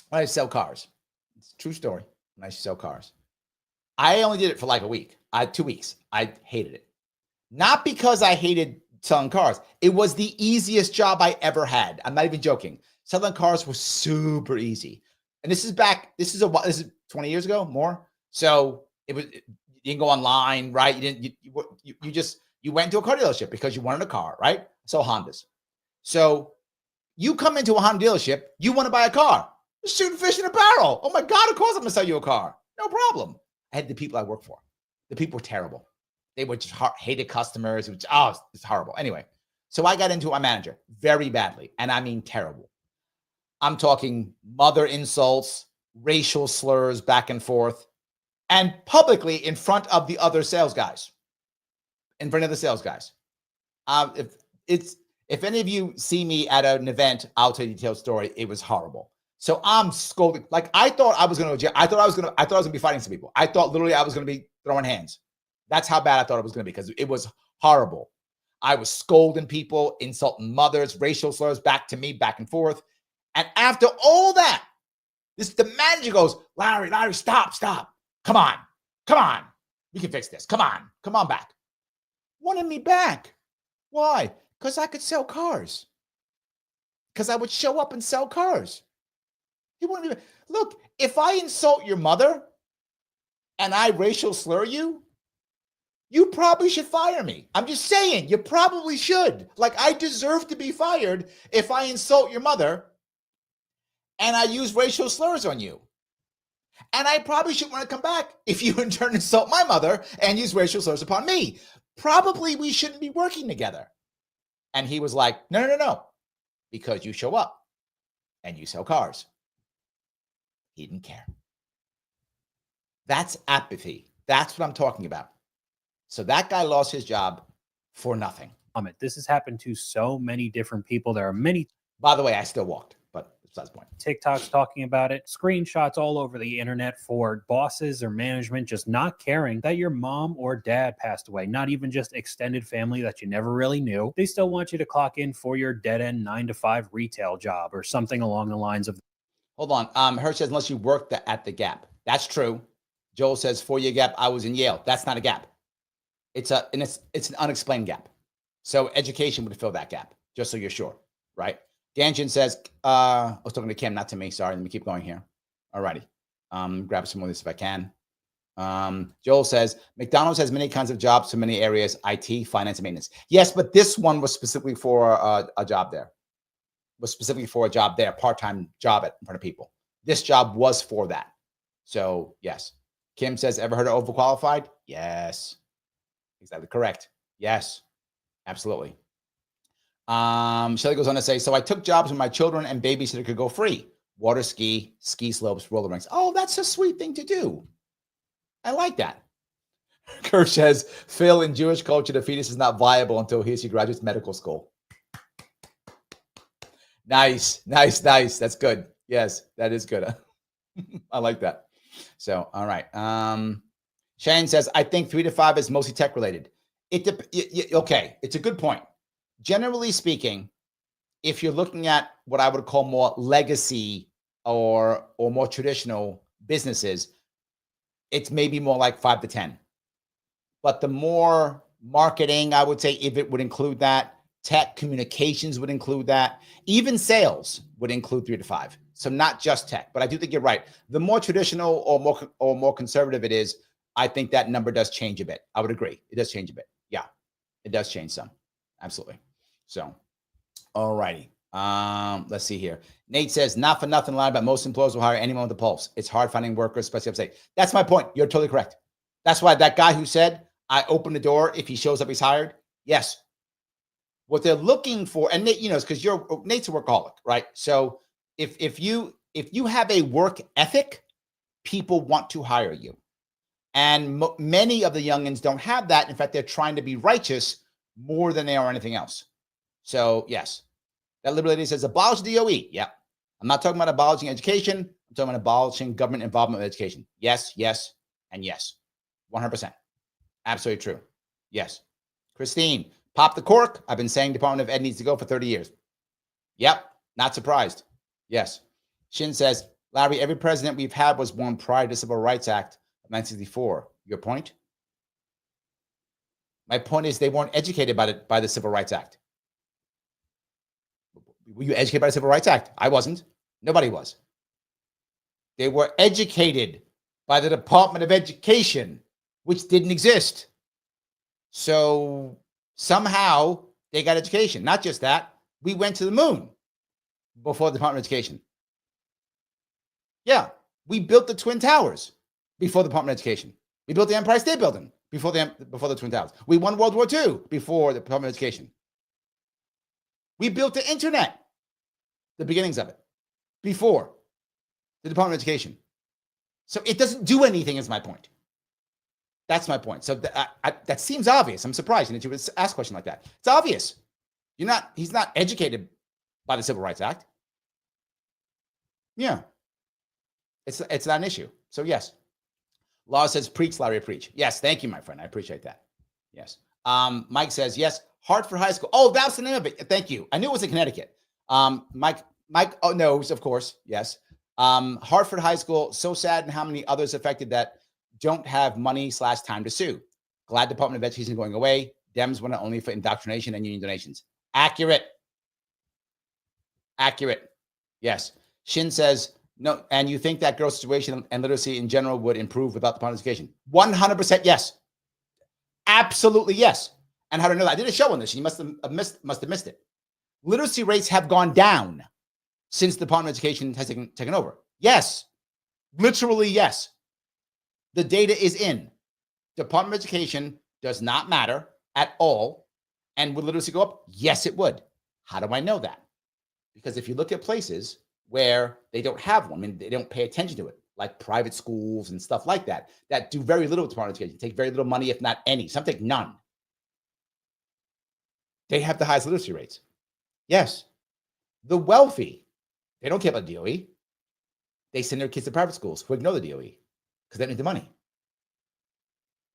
when I sell cars. It's a true story. When I used to sell cars. I only did it for like a week. 2 weeks. I hated it. Not because I hated selling cars. It was the easiest job I ever had. I'm not even joking. Selling cars was super easy. And this is 20 years ago, more. So you didn't go online, right? You went to a car dealership because you wanted a car, right? So Hondas. So you come into a Honda dealership, you want to buy a car. You're shooting fish in a barrel. Oh my God, of course I'm going to sell you a car. No problem. I had the people I worked for. The people were terrible. They were just hated customers. It's horrible. Anyway, so I got into my manager very badly. And I mean terrible. I'm talking mother insults, racial slurs back and forth, and publicly in front of the other sales guys. In front of the sales guys. If any of you see me at an event, I'll tell you a detailed story. It was horrible. So I'm scolding. Like I thought I was going to jail. I thought I was going to be fighting some people. I thought literally I was going to be throwing hands. That's how bad I thought it was going to be because it was horrible. I was scolding people, insulting mothers, racial slurs back to me, back and forth. And after all that, the manager goes, Larry, stop. Come on. We can fix this. Come on back. Wanted me back. Why? Because I could sell cars. Because I would show up and sell cars. He wanted me back. Look, if I insult your mother and I racial slur you, you probably should fire me. I'm just saying, you probably should. Like, I deserve to be fired if I insult your mother and I use racial slurs on you. And I probably should want to come back if you in turn insult my mother and use racial slurs upon me. Probably we shouldn't be working together. And he was like, no, because you show up and you sell cars. He didn't care. That's apathy. That's what I'm talking about. So that guy lost his job for nothing. This has happened to so many different people. There are many. By the way, I still walked, but besides the point. TikToks talking about it, screenshots all over the internet for bosses or management just not caring that your mom or dad passed away, not even just extended family that you never really knew. They still want you to clock in for your dead-end 9-to-5 retail job or something along the lines of. Hold on. Her says, unless you worked at the Gap. That's true. Joel says, 4-year gap, I was in Yale. That's not a gap. It's an unexplained gap. So education would fill that gap, just so you're sure, right? Ganjin says, I was talking to Kim, not to me. Sorry, let me keep going here. All righty. Grab some more of this if I can. Joel says, McDonald's has many kinds of jobs to many areas, IT, finance, and maintenance. Yes, but this one was specifically for a job there. Part-time job in front of people. This job was for that. So, yes. Kim says, ever heard of overqualified? Yes. Exactly correct. Yes. Absolutely. Shelly goes on to say, so I took jobs when my children and babysitter could go free. Water ski, ski slopes, roller rinks. Oh, that's a sweet thing to do. I like that. Kurt says, Phil, in Jewish culture, the fetus is not viable until he or she graduates medical school. Nice. That's good. Yes, that is good. I like that. So, all right. Shane says, I think 3 to 5 is mostly tech related. Okay, it's a good point. Generally speaking, if you're looking at what I would call more legacy or more traditional businesses, it's maybe more like 5 to 10. But the more marketing, I would say, if it would include that, tech communications would include that, even sales would include 3 to 5. So not just tech, but I do think you're right. The more traditional or more conservative it is, I think that number does change a bit. I would agree. It does change a bit. Yeah, it does change some. Absolutely. So, all righty. Let's see here. Nate says, not for nothing, lie, but most employers will hire anyone with a pulse. It's hard finding workers, especially upstate. That's my point. You're totally correct. That's why that guy who said, I open the door, if he shows up, he's hired. Yes. What they're looking for, and Nate, it's because Nate's a workaholic, right? So if you have a work ethic, people want to hire you. And many of the youngins don't have that. In fact, they're trying to be righteous more than they are anything else. So yes, that liberal lady says abolish DOE. Yeah. I'm not talking about abolishing education. I'm talking about abolishing government involvement with education. Yes, and yes. 100%. Absolutely true. Yes. Christine, pop the cork. I've been saying Department of Ed needs to go for 30 years. Yep. Not surprised. Yes. Shin says, Larry, every president we've had was born prior to the Civil Rights Act of 1964. Your point? My point is they weren't educated by the Civil Rights Act. Were you educated by the Civil Rights Act? I wasn't. Nobody was. They were educated by the Department of Education, which didn't exist. So somehow they got education. Not just that, we went to the moon before the Department of Education. Yeah, we built the Twin Towers before the Department of Education. We built the Empire State Building before the Twin Towers. We won World War II before the Department of Education. We built the internet, the beginnings of it, before the Department of Education. So it doesn't do anything, is my point. That's my point. So that seems obvious. I'm surprised that you would ask a question like that. It's obvious. He's not educated by the Civil Rights Act. Yeah. It's not an issue. So yes. Law says, preach, Larry, preach. Yes, thank you, my friend. I appreciate that. Yes. Mike says, yes, Hartford High School. Oh, that's the name of it. Thank you. I knew it was in Connecticut. Mike, oh, no, of course. Yes. Hartford High School, so sad, and how many others affected that don't have money/time to sue. Glad Department of Education going away. Dems want it only for indoctrination and union donations. Accurate. Yes. Shin says, no, and you think that girl situation and literacy in general would improve without the Department of Education? 100% yes. Absolutely yes. And how to know that? I did a show on this. You must have missed it. Literacy rates have gone down since the Department of Education has taken over. Yes. Literally yes. The data is in. Department of Education does not matter at all. And would literacy go up? Yes, it would. How do I know that? Because if you look at places where they don't have one, I mean, they don't pay attention to it, like private schools and stuff like that do very little with Department of Education, take very little money, if not any. Some take none. They have the highest literacy rates. Yes. The wealthy, they don't care about the DOE. They send their kids to private schools who ignore the DOE because they don't need the money.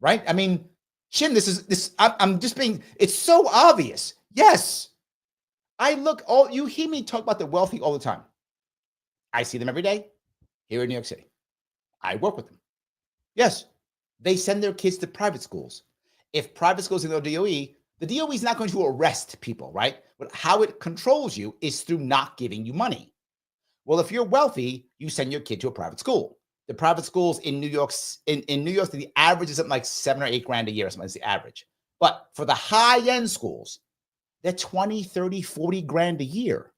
Right? I mean, Shin, I'm just being, it's so obvious. Yes. You hear me talk about the wealthy all the time. I see them every day here in New York City. I work with them. Yes. They send their kids to private schools. If private schools ignore DOE, the DOE is not going to arrest people, right? But how it controls you is through not giving you money. Well, if you're wealthy, you send your kid to a private school. The private schools in New York, the average is something like $7 or $8 a year. Something that's the average. But for the high-end schools, they're 20, 30, 40 grand a year.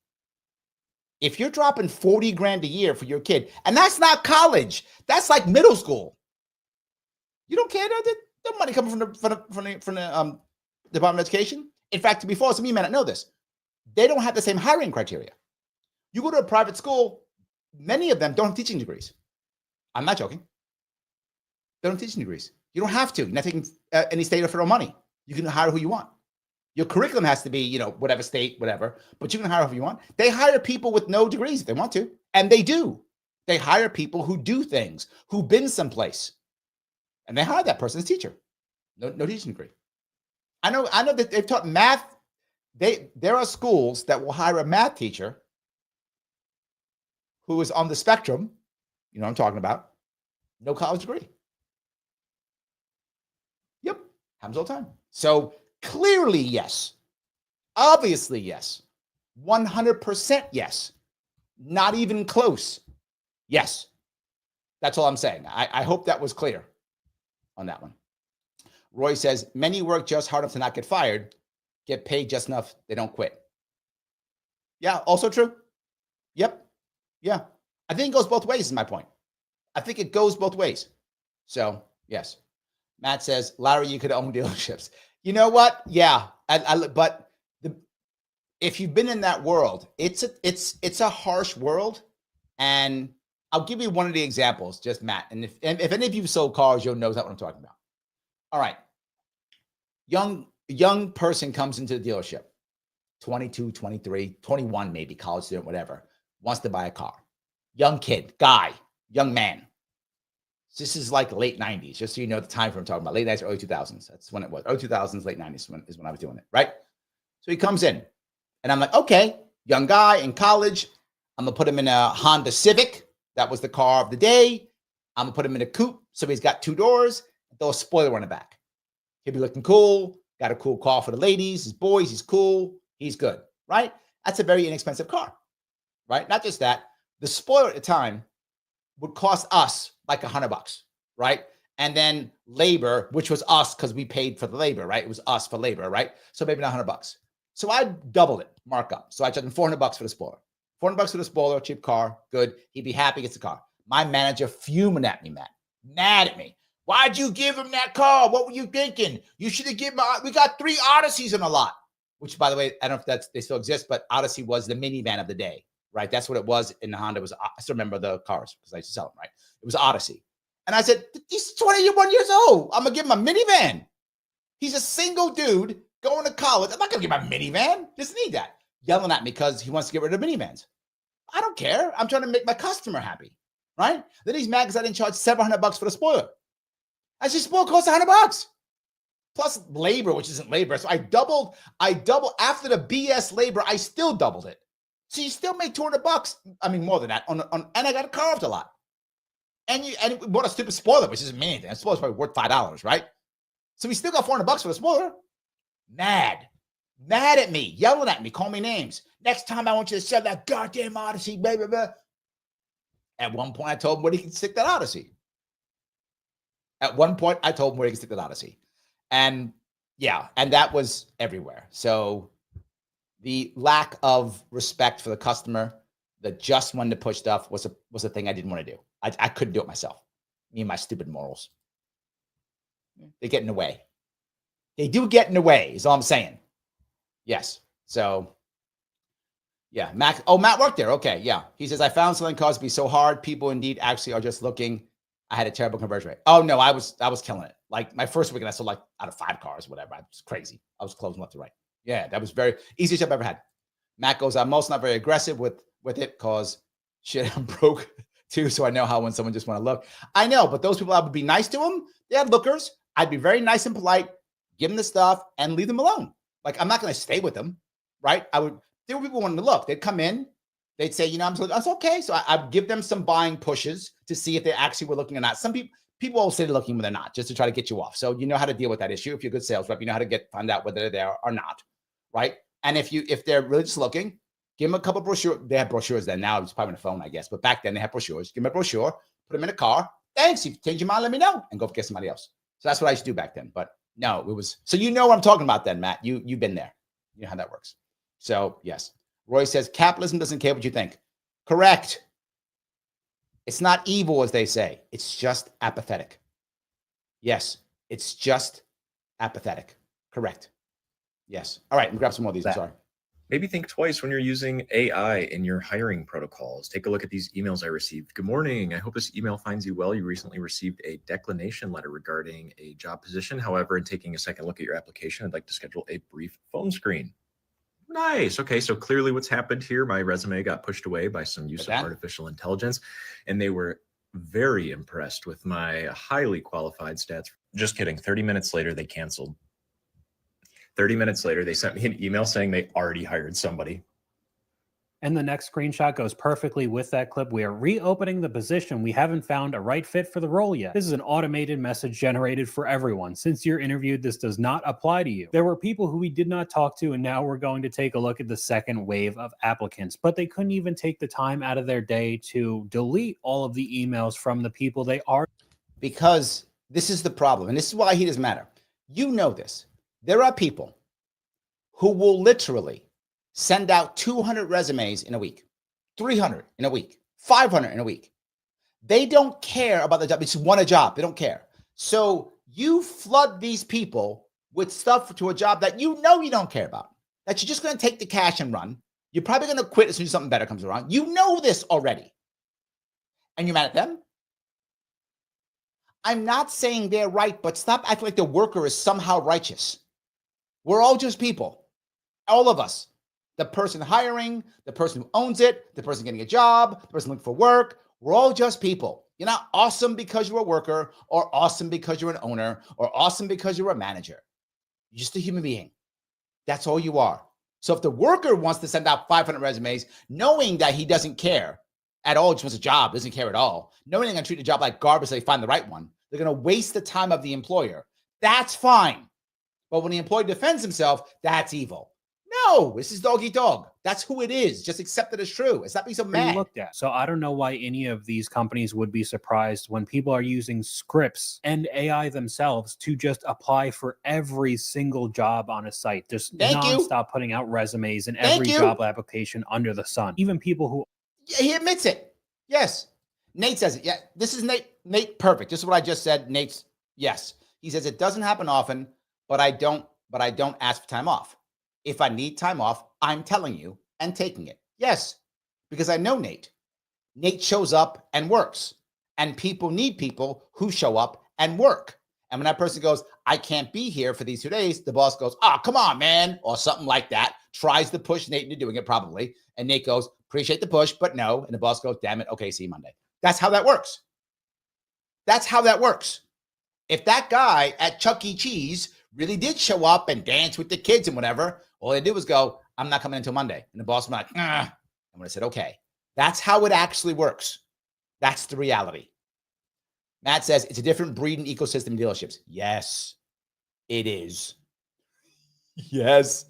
If you're dropping 40 grand a year for your kid, and that's not college, that's like middle school. You don't care that the money coming from the Department of Education. In fact, to be false to me, man, I know this. They don't have the same hiring criteria. You go to a private school, many of them don't have teaching degrees. I'm not joking. They don't have teaching degrees. You don't have to. You're not taking any state or federal money. You can hire who you want. Your curriculum has to be, you know, whatever state, whatever, but you can hire who you want. They hire people with no degrees if they want to, and they do. They hire people who do things, who've been someplace, and they hire that person as teacher. No teaching degree. I know that they've taught math. There are schools that will hire a math teacher who is on the spectrum. You know what I'm talking about. No college degree. Yep. Happens all the time. So clearly, yes. Obviously, yes. 100% yes. Not even close. Yes. That's all I'm saying. I hope that was clear on that one. Roy says, many work just hard enough to not get fired, get paid just enough, they don't quit. Yeah, also true. Yep. Yeah. I think it goes both ways is my point. I think it goes both ways. So, yes. Matt says, Larry, you could own dealerships. You know what? Yeah. But if you've been in that world, it's a harsh world. And I'll give you one of the examples, just Matt. And if any of you sold cars, you'll know what I'm talking about. All right. Young person comes into the dealership, 22, 23, 21, maybe college student, whatever, wants to buy a car. Young kid, guy, young man. This is like late 90s, just so you know the time frame I'm talking about. Late 90s, early 2000s. That's when it was. Early 2000s, late 90s is when I was doing it, right? So he comes in, and I'm like, okay, young guy in college. I'm going to put him in a Honda Civic. That was the car of the day. I'm going to put him in a coupe, so he's got 2 doors, throw a spoiler on the back. He'll be looking cool, got a cool car for the ladies, his boys, he's cool, he's good, right? That's a very inexpensive car, right? Not just that, the spoiler at the time would cost us like $100, right? And then labor, which was us because we paid for the labor, right? It was us for labor, right? So maybe not $100. So I doubled it, markup. So I charged him $400 for the spoiler. $400 for the spoiler, cheap car, good. He'd be happy, gets the car. My manager fuming at me, Matt, mad at me. Why'd you give him that car? What were you thinking? You should have given him, we got 3 Odysseys in a lot, which, by the way, I don't know if they still exist, but Odyssey was the minivan of the day, right? That's what it was in the Honda. I still remember the cars because I used to sell them, right? It was Odyssey. And I said, he's 21 years old. I'm going to give him a minivan. He's a single dude going to college. I'm not going to give him a minivan. Doesn't need that. Yelling at me because he wants to get rid of minivans. I don't care. I'm trying to make my customer happy, right? Then he's mad because I didn't charge $700 for the spoiler. I said, spoiler costs $100 plus labor, which isn't labor. So I doubled after the BS labor. I still doubled it. So you still make $200. I mean, more than that and I got it carved a lot. And we bought a stupid spoiler, which isn't anything. That spoiler's probably worth $5, right? So we still got $400 for the spoiler. Mad at me, yelling at me, call me names. Next time I want you to sell that goddamn Odyssey, blah, blah, blah. At one point, I told him where he can stick that Odyssey. And yeah, and that was everywhere. So the lack of respect for the customer, the just when to push stuff was a thing I didn't want to do. I couldn't do it myself. Me and my stupid morals. They get in the way. They do get in the way, is all I'm saying. Yes. So, yeah. Matt worked there. Okay. Yeah. He says, I found selling cars to be so hard. People indeed actually are just looking. I had a terrible conversion rate. Oh, no, I was killing it. Like my first weekend, I sold like out of 5 cars, whatever. I was crazy. I was closing left to right. Yeah. That was very easiest I've ever had. Matt goes, I'm most not very aggressive with it because shit, I'm broke too. So I know how when someone just want to look. I know, but those people, I would be nice to them. They had lookers. I'd be very nice and polite, give them the stuff and leave them alone. Like, I'm not going to stay with them, right? There were people wanting to look. They'd come in. They'd say, you know, that's okay. So I'd give them some buying pushes to see if they actually were looking or not. Some people will say they're looking when they're not, just to try to get you off. So you know how to deal with that issue. If you're a good sales rep, you know how to find out whether they're there or not, right? And if they're really just looking, give them a couple of brochures. They have brochures then. Now it's probably on the phone, I guess. But back then they had brochures. Give them a brochure, put them in a car. Thanks. If you change your mind, let me know and go get somebody else. So that's what I used to do back then. But no, it was, so you know what I'm talking about then, Matt. You've been there. You know how that works. So yes. Roy says, capitalism doesn't care what you think. Correct. It's not evil, as they say. It's just apathetic. Yes, it's just apathetic. Correct. Yes. All right. Let me grab some more of these. I'm sorry. Maybe think twice when you're using AI in your hiring protocols. Take a look at these emails I received. Good morning. I hope this email finds you well. You recently received a declination letter regarding a job position. However, in taking a second look at your application, I'd like to schedule a brief phone screen. Nice. Okay. So clearly what's happened here, my resume got pushed away by some use of artificial intelligence, and they were very impressed with my highly qualified stats. Just kidding. 30 minutes later, they canceled. 30 minutes later, they sent me an email saying they already hired somebody. And the next screenshot goes perfectly with that clip. We are reopening the position. We haven't found a right fit for the role yet. This is an automated message generated for everyone. Since you're interviewed, this does not apply to you. There were people who we did not talk to, and now we're going to take a look at the second wave of applicants. But they couldn't even take the time out of their day to delete all of the emails from the people they are. Because this is the problem, and this is why he doesn't matter. You know this. There are people who will literally send out 200 resumes in a week, 300 in a week, 500 in a week. They don't care about the job. They just want a job. They don't care. So you flood these people with stuff to a job that you know you don't care about, that you're just going to take the cash and run. You're probably going to quit as soon as something better comes around. You know this already. And you're mad at them? I'm not saying they're right, but stop acting like the worker is somehow righteous. We're all just people. All of us. The person hiring, the person who owns it, the person getting a job, the person looking for work. We're all just people. You're not awesome because you're a worker, or awesome because you're an owner, or awesome because you're a manager. You're just a human being. That's all you are. So if the worker wants to send out 500 resumes, knowing that he doesn't care at all, just wants a job, doesn't care at all, knowing they're going to treat the job like garbage, so they find the right one, they're going to waste the time of the employer. That's fine. But when the employee defends himself, that's evil. No, this is dog eat dog. That's who it is. Just accept it as true. It's not being so mad. Looked at. So I don't know why any of these companies would be surprised when people are using scripts and AI themselves to just apply for every single job on a site. Just nonstop putting out resumes in every job application under the sun. Even people who... Yeah, he admits it. Yes. Nate says it. Yeah, this is Nate. Nate, perfect. This is what I just said. Nate's, yes. He says it doesn't happen often, but I don't ask for time off. If I need time off, I'm telling you and taking it. Yes, because I know Nate. Nate shows up and works, and people need people who show up and work. And when that person goes, I can't be here for these 2 days, the boss goes, oh, come on, man, or something like that, tries to push Nate into doing it probably. And Nate goes, appreciate the push, but no. And the boss goes, damn it. Okay, see you Monday. That's how that works. That's how that works. If that guy at Chuck E. Cheese really did show up and dance with the kids and whatever, all they did was go, I'm not coming until Monday. And the boss was like, and when I said, okay, that's how it actually works. That's the reality. Matt says it's a different breed and ecosystem in dealerships. Yes, it is. Yes,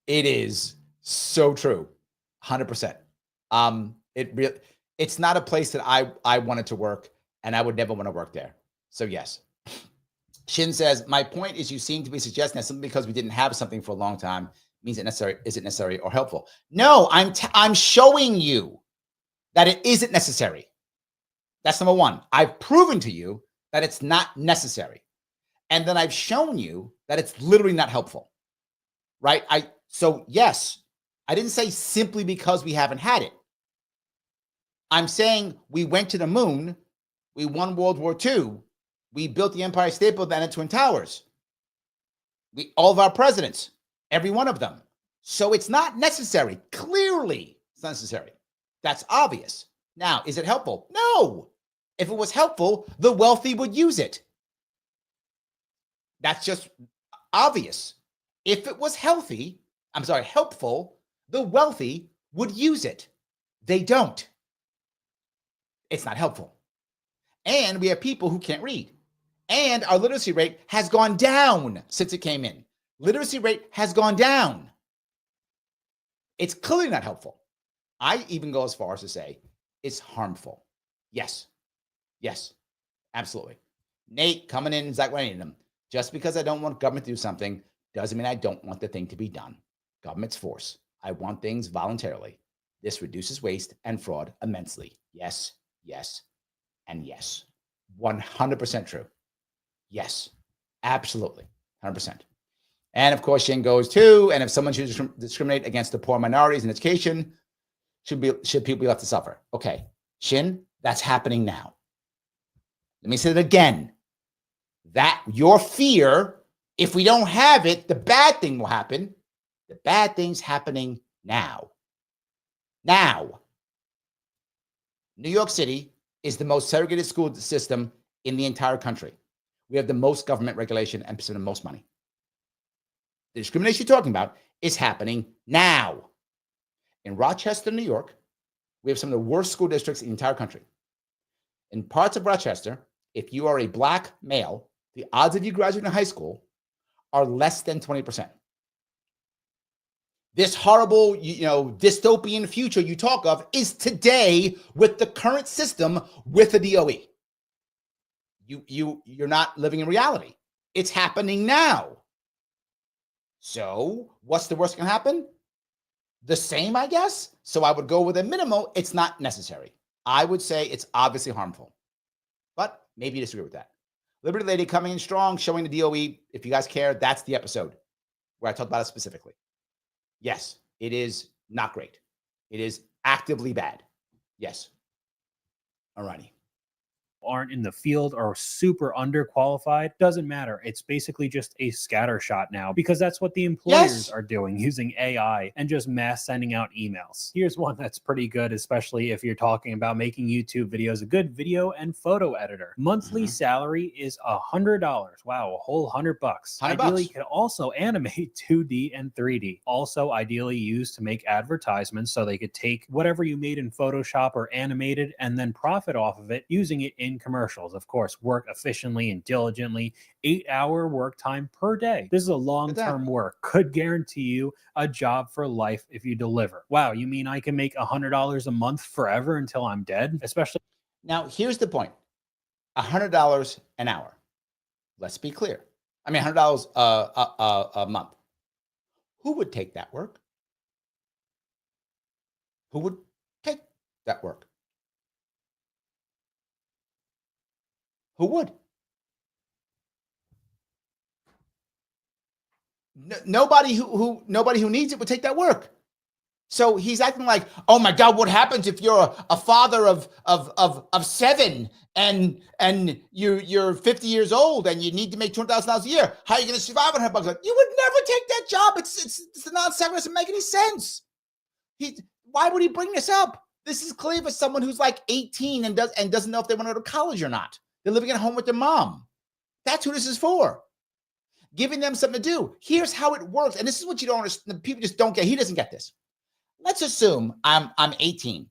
it is. So true. 100%. It's not a place that I wanted to work, and I would never want to work there. So yes. Shin says, my point is you seem to be suggesting that simply because we didn't have something for a long time means it isn't necessary or helpful. No, I'm showing you that it isn't necessary. That's number one. I've proven to you that it's not necessary. And then I've shown you that it's literally not helpful. Right? So yes, I didn't say simply because we haven't had it. I'm saying we went to the moon, we won World War II, we built the Empire State Building and the Twin Towers. All of our presidents, every one of them. So it's not necessary. Clearly, it's not necessary. That's obvious. Now, is it helpful? No. If it was helpful, the wealthy would use it. That's just obvious. If it was helpful, the wealthy would use it. They don't. It's not helpful. And we have people who can't read. And our literacy rate has gone down since it came in. Literacy rate has gone down. It's clearly not helpful. I even go as far as to say it's harmful. Yes. Yes. Absolutely. Nate coming in, Zac Rios. Just because I don't want government to do something doesn't mean I don't want the thing to be done. Government's force. I want things voluntarily. This reduces waste and fraud immensely. Yes, yes, and yes. 100% true. Yes, absolutely. 100%. And of course, Shin goes too. And if someone should discriminate against the poor minorities in education, should people be left to suffer? Okay, Shin, that's happening now. Let me say it again. That your fear, if we don't have it, the bad thing will happen. The bad thing's happening now. Now, New York City is the most segregated school system in the entire country. We have the most government regulation and spend the most money. The discrimination you're talking about is happening now. In Rochester, New York, we have some of the worst school districts in the entire country. In parts of Rochester, if you are a Black male, the odds of you graduating high school are less than 20%. This horrible, dystopian future you talk of is today with the current system with the DOE. You're not living in reality. It's happening now. So what's the worst that can happen? The same, I guess. So I would go with a minimal. It's not necessary. I would say it's obviously harmful, but maybe you disagree with that. Liberty Lady coming in strong, showing the DOE. If you guys care, that's the episode where I talked about it specifically. Yes, it is not great. It is actively bad. Yes. All righty. Aren't in the field or super underqualified, doesn't matter. It's basically just a scatter shot now, because that's what the employers are doing, using AI and just mass sending out emails. Here's one that's pretty good, especially if you're talking about making YouTube videos. A good video and photo editor. Monthly salary is $100. Wow, a whole $100. Ideally, can also animate 2D and 3D. Also, ideally used to make advertisements, so they could take whatever you made in Photoshop or animated and then profit off of it, using it in commercials. Of course, work efficiently and diligently. 8-hour work time per day. This is a long-term work. Could guarantee you a job for life if you deliver. Wow, you mean I can make $100 a month forever until I'm dead? Especially now, here's the point. $100 an hour. Let's be clear. I mean, $100 a month. Who would take that work? Who would take that work? Who would? Nobody who needs it would take that work. So he's acting like, oh my God, what happens if you're a father of 7 and you're 50 years old and you need to make $200,000 a year? How are you going to survive on $100? Like, you would never take that job. It's a non-sequitur. It doesn't make any sense. Why would he bring this up? This is clear for someone who's like 18 and doesn't know if they want to go to college or not. They're living at home with their mom. That's who this is for. Giving them something to do. Here's how it works. And this is what you don't understand. People just don't get. He doesn't get this. Let's assume I'm 18.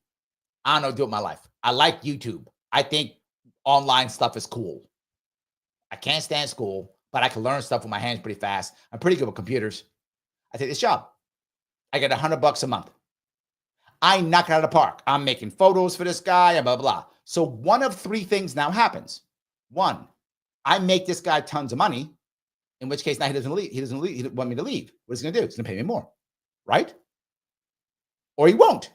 I don't know what to do with my life. I like YouTube. I think online stuff is cool. I can't stand school, but I can learn stuff with my hands pretty fast. I'm pretty good with computers. I take this job. I get $100 a month. I knock it out of the park. I'm making photos for this guy and blah, blah, blah. So one of 3 things now happens. 1, I make this guy tons of money, in which case now he doesn't leave. He doesn't want me to leave. What is he going to do? He's going to pay me more, right? Or he won't.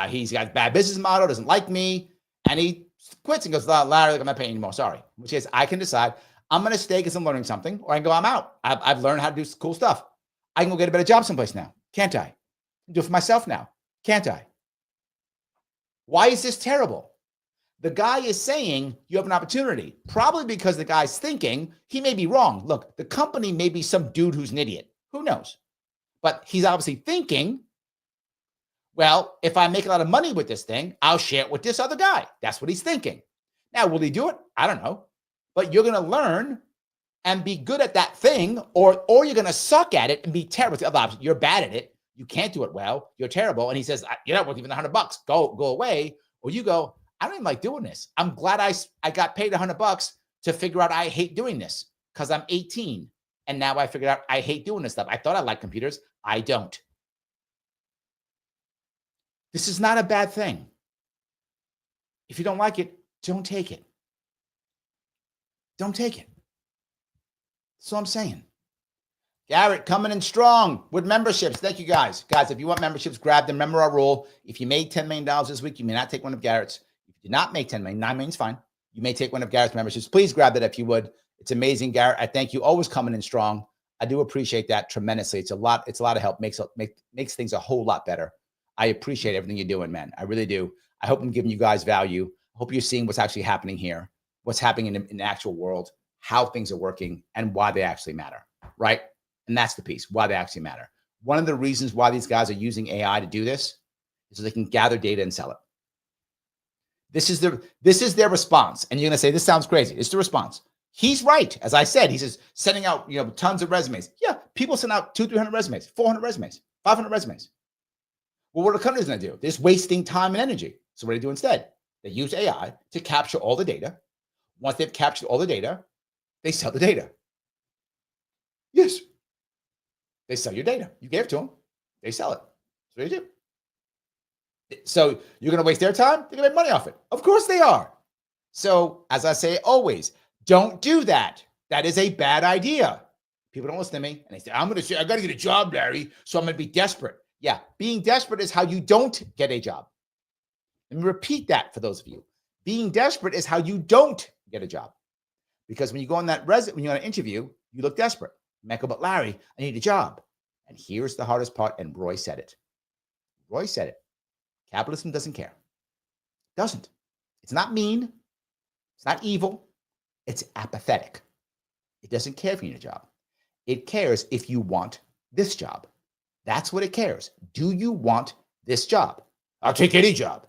He's got a bad business model, doesn't like me, and he quits and goes, Larry, I'm not paying anymore. Sorry. In which case I can decide I'm going to stay because I'm learning something, or I can go, I'm out. I've learned how to do cool stuff. I can go get a better job someplace now. Can't I? Do it for myself now. Can't I? Why is this terrible? The guy is saying you have an opportunity, probably because the guy's thinking he may be wrong. Look, the company may be some dude who's an idiot. Who knows? But he's obviously thinking, well, if I make a lot of money with this thing, I'll share it with this other guy. That's what he's thinking. Now, will he do it? I don't know. But you're going to learn and be good at that thing, or you're going to suck at it and be terrible. It's the other option. You're bad at it. You can't do it well. You're terrible. And he says, you're not worth even $100. Go away. Or you go, I don't even like doing this. I'm glad I got paid $100 to figure out I hate doing this because I'm 18. And now I figured out I hate doing this stuff. I thought I liked computers. I don't. This is not a bad thing. If you don't like it, don't take it. Don't take it. That's all I'm saying. Garrett coming in strong with memberships. Thank you, guys. Guys, if you want memberships, grab them. Remember our rule. If you made $10 million this week, you may not take one of Garrett's. If you did not make 10 million, 9 million is fine. You may take one of Garrett's memberships. Please grab that if you would. It's amazing, Garrett. I thank you. Always coming in strong. I do appreciate that tremendously. It's a lot of help, makes things a whole lot better. I appreciate everything you're doing, man. I really do. I hope I'm giving you guys value. I hope you're seeing what's actually happening here, what's happening in the actual world, how things are working, and why they actually matter, right? And that's the piece, why they actually matter. One of the reasons why these guys are using AI to do this is so they can gather data and sell it. This is their response. And you're going to say, this sounds crazy. It's the response. He's right. As I said, he says, sending out, tons of resumes. Yeah, people send out 200-300 resumes, 400 resumes, 500 resumes. Well, what are the companies going to do? They're just wasting time and energy. So what do they do instead? They use AI to capture all the data. Once they've captured all the data, they sell the data. Yes. They sell your data. You gave it to them. They sell it. That's what they do. So you're going to waste their time? They're going to make money off it. Of course they are. So as I say always, don't do that. That is a bad idea. People don't listen to me. And they say, I got to get a job, Larry, so I'm going to be desperate. Yeah, being desperate is how you don't get a job. Let me repeat that for those of you. Being desperate is how you don't get a job. Because when you go on when you're on an interview, you look desperate. You might go, but Larry, I need a job. And here's the hardest part, and Roy said it. Roy said it. Capitalism doesn't care. Doesn't. It's not mean. It's not evil. It's apathetic. It doesn't care if you need a job. It cares if you want this job. That's what it cares. Do you want this job? I'll take any job.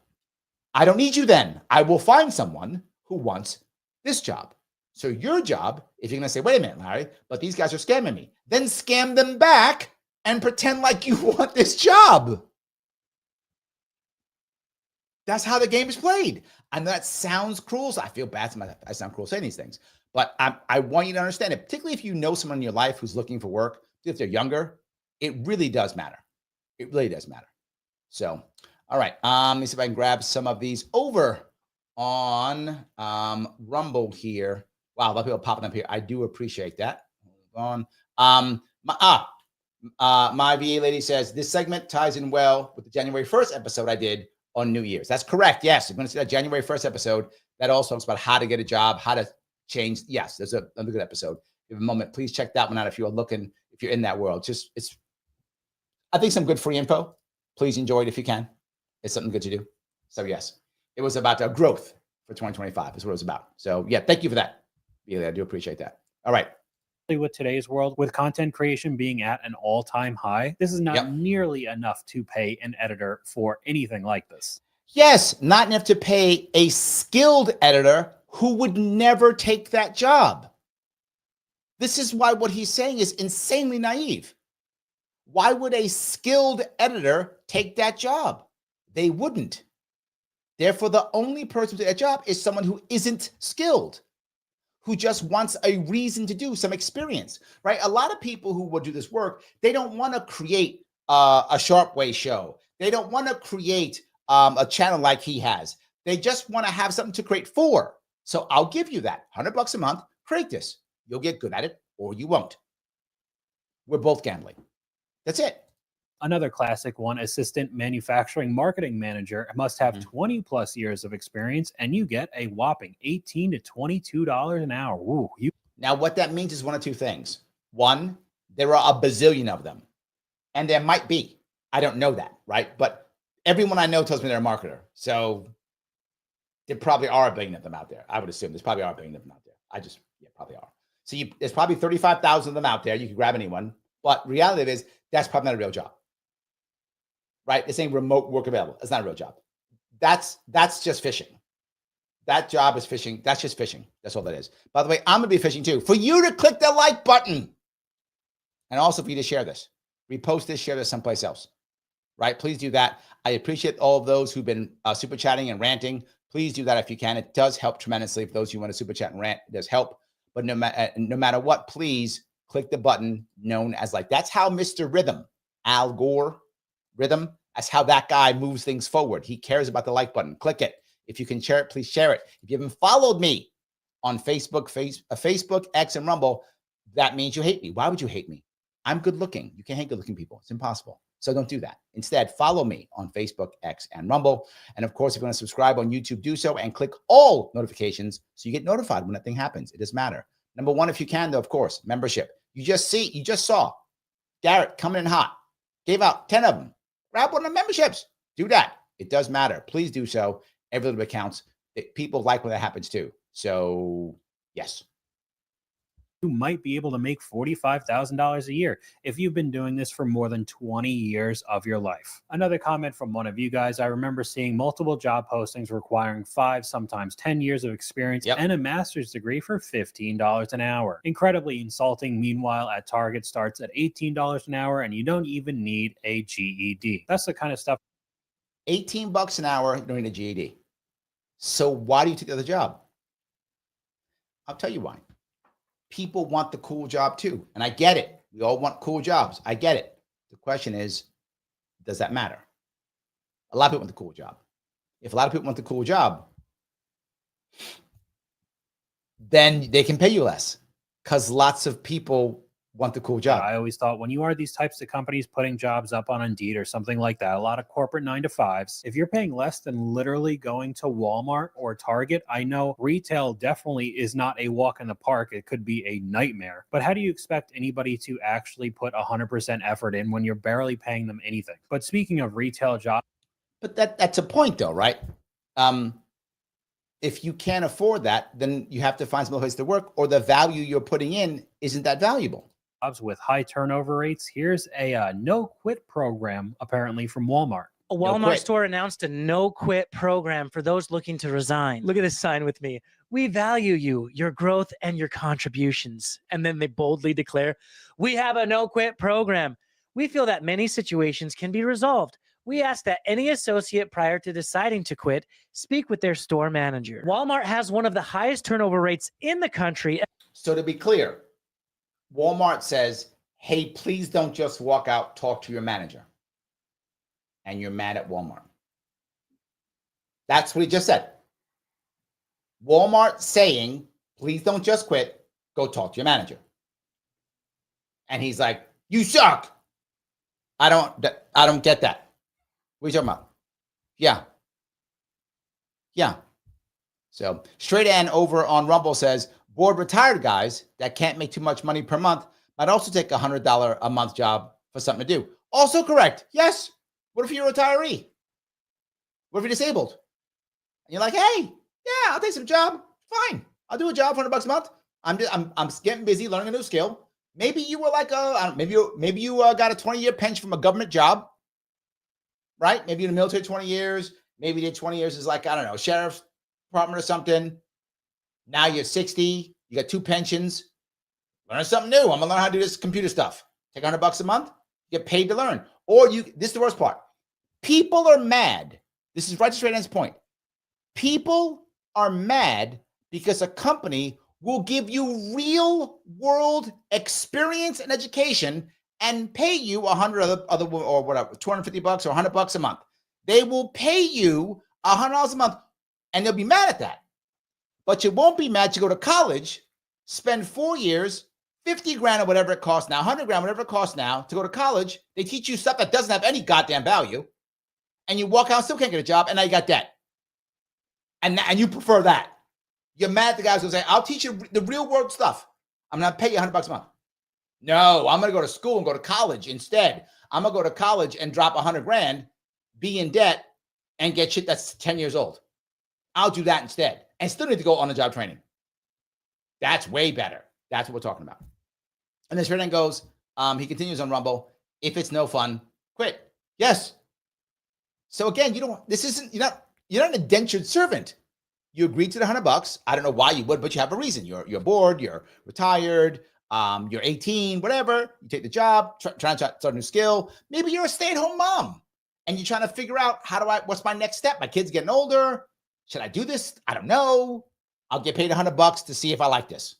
I don't need you then. I will find someone who wants this job. So your job, if you're going to say, wait a minute, Larry, but these guys are scamming me, then scam them back and pretend like you want this job. That's how the game is played. And that sounds cruel. So I feel bad. I sound cruel saying these things. But I want you to understand it, particularly if you know someone in your life who's looking for work, if they're younger, it really does matter. It really does matter. So, all right. Let me see if I can grab some of these over on Rumble here. Wow, a lot of people popping up here. I do appreciate that. Hold on. My VA lady says, this segment ties in well with the January 1st episode I did on New Year's. That's correct. Yes, you're going to see that January 1st episode. That also talks about how to get a job, how to change. Yes, there's another good episode. If you have a moment, please check that one out if you're looking, if you're in that world. I think some good free info. Please enjoy it if you can. It's something good to do. So yes, it was about growth for 2025 is what it was about. So yeah, thank you for that. Yeah, I do appreciate that. All right. With today's world, with content creation being at an all-time high, this is not nearly enough to pay an editor for anything like this. Yes, not enough to pay a skilled editor who would never take that job. This is why what he's saying is insanely naive. Why would a skilled editor take that job? They wouldn't. Therefore, the only person to take that job is someone who isn't skilled, who just wants a reason to do some experience, right? A lot of people who will do this work, they don't want to create a Sharpe Way show. They don't want to create a channel like he has. They just want to have something to create for. So I'll give you that $100 a month, create this. You'll get good at it or you won't. We're both gambling. That's it. Another classic one, assistant manufacturing marketing manager, must have 20 plus years of experience, and you get a whopping $18 to $22 an hour. Ooh, Now, what that means is one of two things. One, there are a bazillion of them, and there might be. I don't know that, right? But everyone I know tells me they're a marketer. So there probably are a billion of them out there. I would assume there's probably are a billion of them out there. Probably are. So there's probably 35,000 of them out there. You can grab anyone. But reality is that's probably not a real job. Right? This ain't remote work available. It's not a real job. That's just fishing. That job is fishing. That's just fishing. That's all that is. By the way, I'm going to be fishing too. For you to click the like button. And also for you to share this. Repost this, share this someplace else. Right? Please do that. I appreciate all of those who've been super chatting and ranting. Please do that if you can. It does help tremendously. For those who want to super chat and rant, it does help. But no matter what, please click the button known as like. That's how Mr. Rhythm, Al Gore, Rhythm, that's how that guy moves things forward. He cares about the like button. Click it. If you can share it, please share it. If you haven't followed me on Facebook, X, and Rumble, that means you hate me. Why would you hate me? I'm good looking. You can't hate good looking people. It's impossible. So don't do that. Instead, follow me on Facebook, X, and Rumble. And of course, if you want to subscribe on YouTube, do so and click all notifications so you get notified when that thing happens. It doesn't matter. Number one, if you can, though, of course, membership. You just saw Garrett coming in hot, gave out 10 of them. Grab one of the memberships. Do that. It does matter. Please do so. Every little bit counts. People like when that happens too. So yes. You might be able to make $45,000 a year if you've been doing this for more than 20 years of your life. Another comment from one of you guys, I remember seeing multiple job postings requiring 5, sometimes 10 years of experience and a master's degree for $15 an hour. Incredibly insulting. Meanwhile, at Target starts at $18 an hour and you don't even need a GED. That's the kind of stuff. $18 an hour, you don't need a GED. So why do you take the other job? I'll tell you why. People want the cool job too. And I get it. We all want cool jobs. I get it. The question is, does that matter? A lot of people want the cool job. If a lot of people want the cool job, then they can pay you less because lots of people want the cool job. I always thought when you are these types of companies putting jobs up on Indeed or something like that, a lot of corporate 9-to-5s, if you're paying less than literally going to Walmart or Target, I know retail definitely is not a walk in the park. It could be a nightmare. But how do you expect anybody to actually put 100% effort in when you're barely paying them anything? But speaking of retail jobs. But that's a point though, right? If you can't afford that, then you have to find some place to work, or the value you're putting in isn't that valuable. With high turnover rates, here's a no-quit program apparently from Walmart. A Walmart store announced a no-quit program for those looking to resign. Look at this sign with me. We value you, your growth, and your contributions. And then they boldly declare, we have a no-quit program. We feel that many situations can be resolved. We ask that any associate prior to deciding to quit speak with their store manager. Walmart has one of the highest turnover rates in the country. So to be clear, Walmart says, hey, please don't just walk out, talk to your manager. And you're mad at Walmart. That's what he just said. Walmart saying, please don't just quit, go talk to your manager. And he's like, you suck. I don't get that. What are you talking about? Yeah. So Straight Ann over on Rumble says, bored retired guys that can't make too much money per month might also take a $100 a month job for something to do. Also correct. Yes. What if you're a retiree? What if you're disabled? And you're like, hey, yeah, I'll take some job. Fine. I'll do a job for $100 a month. I'm getting busy learning a new skill. Maybe you were like maybe you got a 20-year pension from a government job, right? Maybe you're in the military 20 years. Maybe you did 20 years as like, I don't know, sheriff's department or something. Now you're 60, you got 2 pensions. Learn something new. I'm gonna learn how to do this computer stuff. Take $100 a month, get paid to learn. Or this is the worst part. People are mad. This is right to Straight Ann's point. People are mad because a company will give you real world experience and education and pay you $100 or whatever, $250 or $100 a month. They will pay you $100 a month and they'll be mad at that. But you won't be mad to go to college, spend 4 years, 50 grand or whatever it costs now, 100 grand, whatever it costs now to go to college. They teach you stuff that doesn't have any goddamn value. And you walk out, still can't get a job, and now you got debt. And you prefer that. You're mad at the guys who say, I'll teach you the real world stuff. I'm going to pay you $100 a month. No, I'm going to go to school and go to college instead. I'm going to go to college and drop 100 grand, be in debt, and get shit that's 10 years old. I'll do that instead. And still need to go on the job training. That's way better. That's what we're talking about. And then Sheridan goes, he continues on Rumble. If it's no fun, quit. Yes. So again, you're not an indentured servant. You agreed to the $100. I don't know why you would, but you have a reason. You're bored, you're retired, you're 18, whatever. You take the job, trying to start a new skill. Maybe you're a stay-at-home mom and you're trying to figure out what's my next step? My kid's getting older. Should I do this? I don't know. I'll get paid $100 to see if I like this.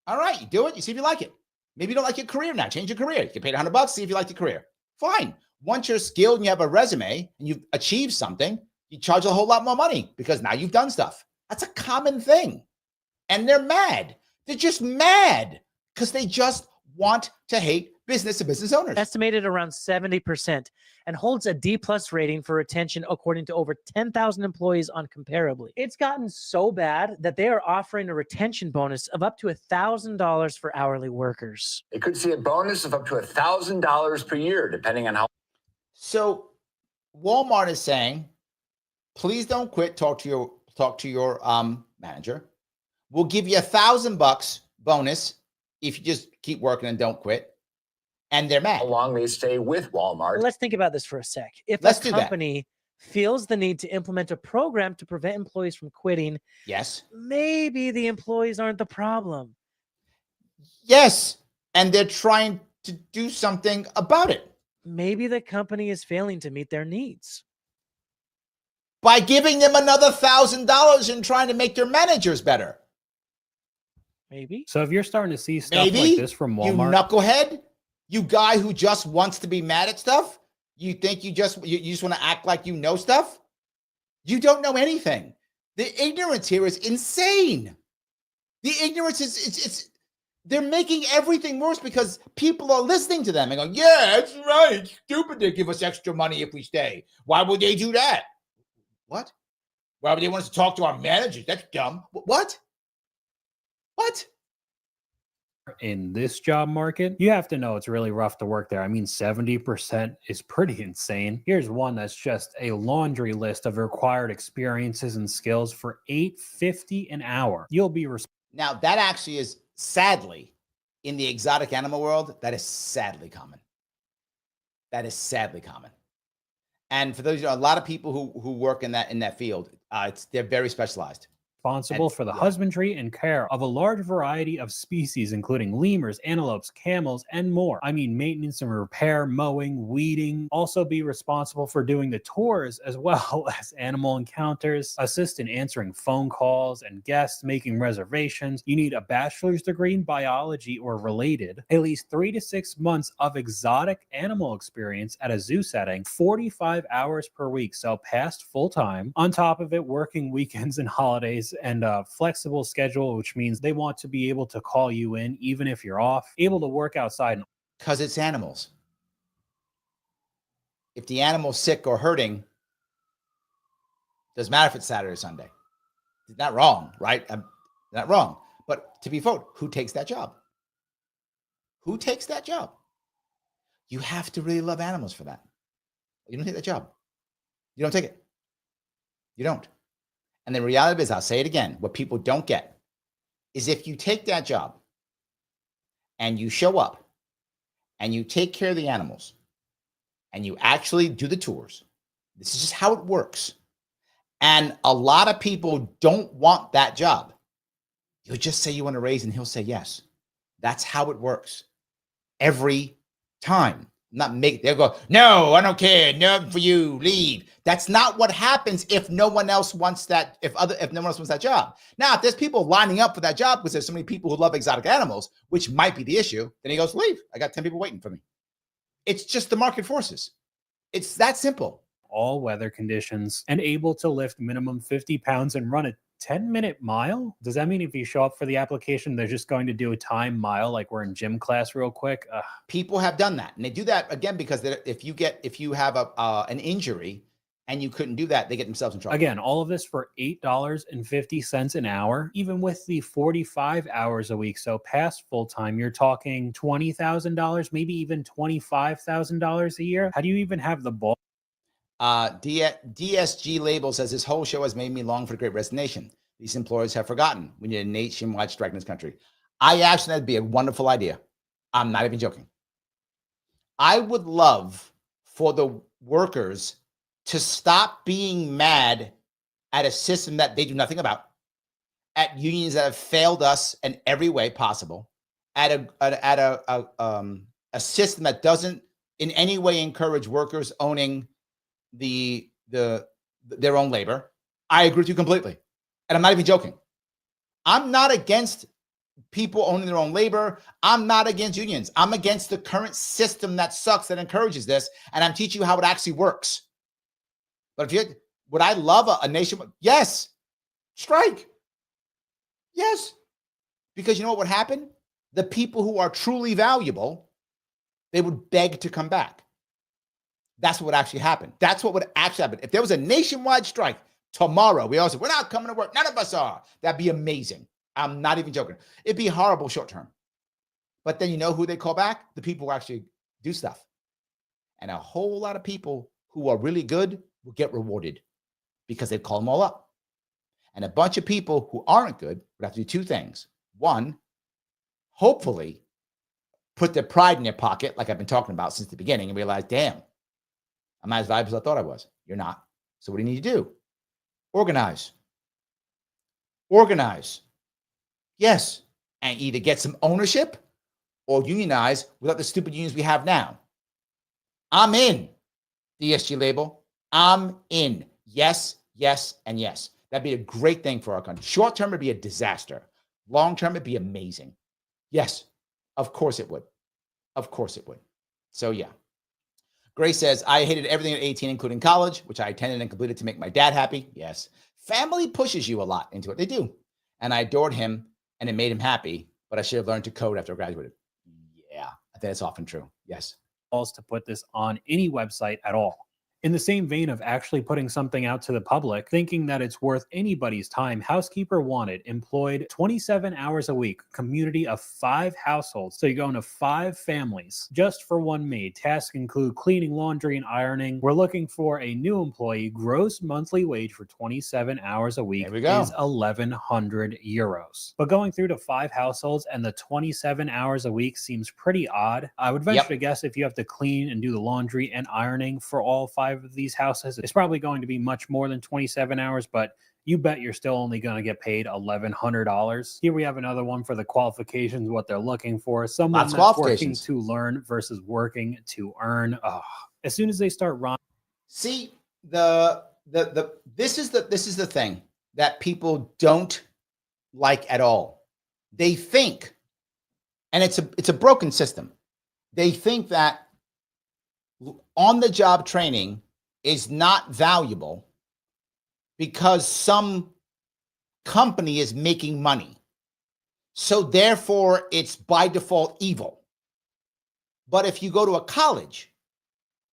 All right, you do it. You see if you like it. Maybe you don't like your career now. Change your career. You get paid $100, see if you like the career. Fine. Once you're skilled and you have a resume and you've achieved something, you charge a whole lot more money because now you've done stuff. That's a common thing. And they're mad. They're just mad because they just want to hate business to business owners. Estimated around 70%, and holds a D+ rating for retention according to over 10,000 employees on Comparably. It's gotten so bad that they are offering a retention bonus of up to $1,000 for hourly workers. It could see a bonus of up to $1,000 per year, depending on how. So Walmart is saying, please don't quit. Talk to your manager. We'll give you $1,000 bonus if you just keep working and don't quit. And they're mad. How long they stay with Walmart. Let's think about this for a sec. If Let's a do that. company feels the need to implement a program to prevent employees from quitting, Yes. maybe the employees aren't the problem. Yes. And they're trying to do something about it. Maybe the company is failing to meet their needs. By giving them another $1,000 and trying to make their managers better. Maybe. So if you're starting to see stuff like this from Walmart, you knucklehead, you guy who just wants to be mad at stuff, you think you just want to act like you know stuff? You don't know anything. The ignorance here is insane. The ignorance is they're making everything worse because people are listening to them and going, yeah, that's right. It's stupid to give us extra money if we stay. Why would they do that? What? Why would they want us to talk to our managers? That's dumb. What? What? in this job market, you have to know it's really rough to work there. I mean, 70% is pretty insane. Here's one that's just a laundry list of required experiences and skills for $8.50 an hour. You'll be now that actually is sadly in the exotic animal world. That is sadly common. That is sadly common. And for those, a lot of people who work in that field, they're very specialized. Responsible for the husbandry and care of a large variety of species, including lemurs, antelopes, camels, and more. I mean, maintenance and repair, mowing, weeding. Also be responsible for doing the tours as well as animal encounters, assist in answering phone calls and guests, making reservations. You need a bachelor's degree in biology or related, at least 3 to 6 months of exotic animal experience at a zoo setting, 45 hours per week, so past full time. On top of it, working weekends and holidays, and a flexible schedule, which means they want to be able to call you in even if you're off, able to work outside. Because it's animals. If the animal's sick or hurting, doesn't matter if it's Saturday or Sunday. It's not wrong, right? Not wrong. But to be fair, who takes that job? Who takes that job? You have to really love animals for that. You don't take that job. You don't take it. You don't. And the reality is, I'll say it again, what people don't get is if you take that job and you show up and you take care of the animals and you actually do the tours, this is just how it works. And a lot of people don't want that job. You'll just say you want a raise and he'll say yes. That's how it works. Every time. They'll go, no, I don't care. Nothing for you. Leave. That's not what happens if no one else wants that. If no one else wants that job. Now, if there's people lining up for that job because there's so many people who love exotic animals, which might be the issue, then he goes, leave. I got 10 people waiting for me. It's just the market forces. It's that simple. All weather conditions and able to lift minimum 50 pounds and run a 10-minute mile? Does that mean if you show up for the application, they're just going to do a time mile like we're in gym class real quick? People have done that. And they do that again because if you have an injury and you couldn't do that, they get themselves in trouble. Again, all of this for $8.50 an hour, even with the 45 hours a week. So past full time, you're talking $20,000, maybe even $25,000 a year. How do you even have the ball? DSG Label says this whole show has made me long for the great resignation. These employers have forgotten we need a nationwide strike in this country. I actually that'd be a wonderful idea. I'm not even joking. I would love for the workers to stop being mad at a system that they do nothing about, at unions that have failed us in every way possible, at a system that doesn't in any way encourage workers owning their own labor. I agree with you completely. And I'm not even joking. I'm not against people owning their own labor. I'm not against unions. I'm against the current system that sucks, that encourages this. And I'm teaching you how it actually works. But would I love a nation? Yes. Strike. Yes. Because you know what would happen? The people who are truly valuable They would beg to come back. That's what would actually happen. That's what would actually happen. If there was a nationwide strike tomorrow, we all said, we're not coming to work. None of us are. That'd be amazing. I'm not even joking. It'd be horrible short term. But then you know who they call back? The people who actually do stuff. And a whole lot of people who are really good will get rewarded because they call them all up. And a bunch of people who aren't good would have to do two things. One, hopefully put their pride in their pocket, like I've been talking about since the beginning, and realize, damn, I'm not as valuable as I thought I was. You're not. So what do you need to do? Organize. Organize. Yes. And either get some ownership or unionize without the stupid unions we have now. I'm in the ESG label. I'm in. Yes, yes, and yes. That'd be a great thing for our country. Short term, it'd be a disaster. Long term, it'd be amazing. Yes, of course it would. Of course it would. So yeah. Grace says, I hated everything at 18, including college, which I attended and completed to make my dad happy. Yes. Family pushes you a lot into it. They do. And I adored him and it made him happy, but I should have learned to code after I graduated. Yeah, I think that's often true. Yes. To put this on any website at all. In the same vein of actually putting something out to the public, thinking that it's worth anybody's time, Housekeeper Wanted employed 27 hours a week, community of 5 households. So you go into 5 families just for one maid. Tasks include cleaning, laundry, and ironing. We're looking for a new employee. Gross monthly wage for 27 hours a week is 1,100 euros. But going through to 5 households and the 27 hours a week seems pretty odd. I would venture to guess if you have to clean and do the laundry and ironing for all 5 of these houses, it's probably going to be much more than 27 hours, but you bet you're still only going to get paid $1,100. Here we have another one for the qualifications, what they're looking for. Someone that's working to learn versus working to earn. As soon as they start running. See, this is the thing that people don't like at all. They think, and it's a broken system. They think that on-the-job training is not valuable because some company is making money. So therefore, it's by default evil. But if you go to a college,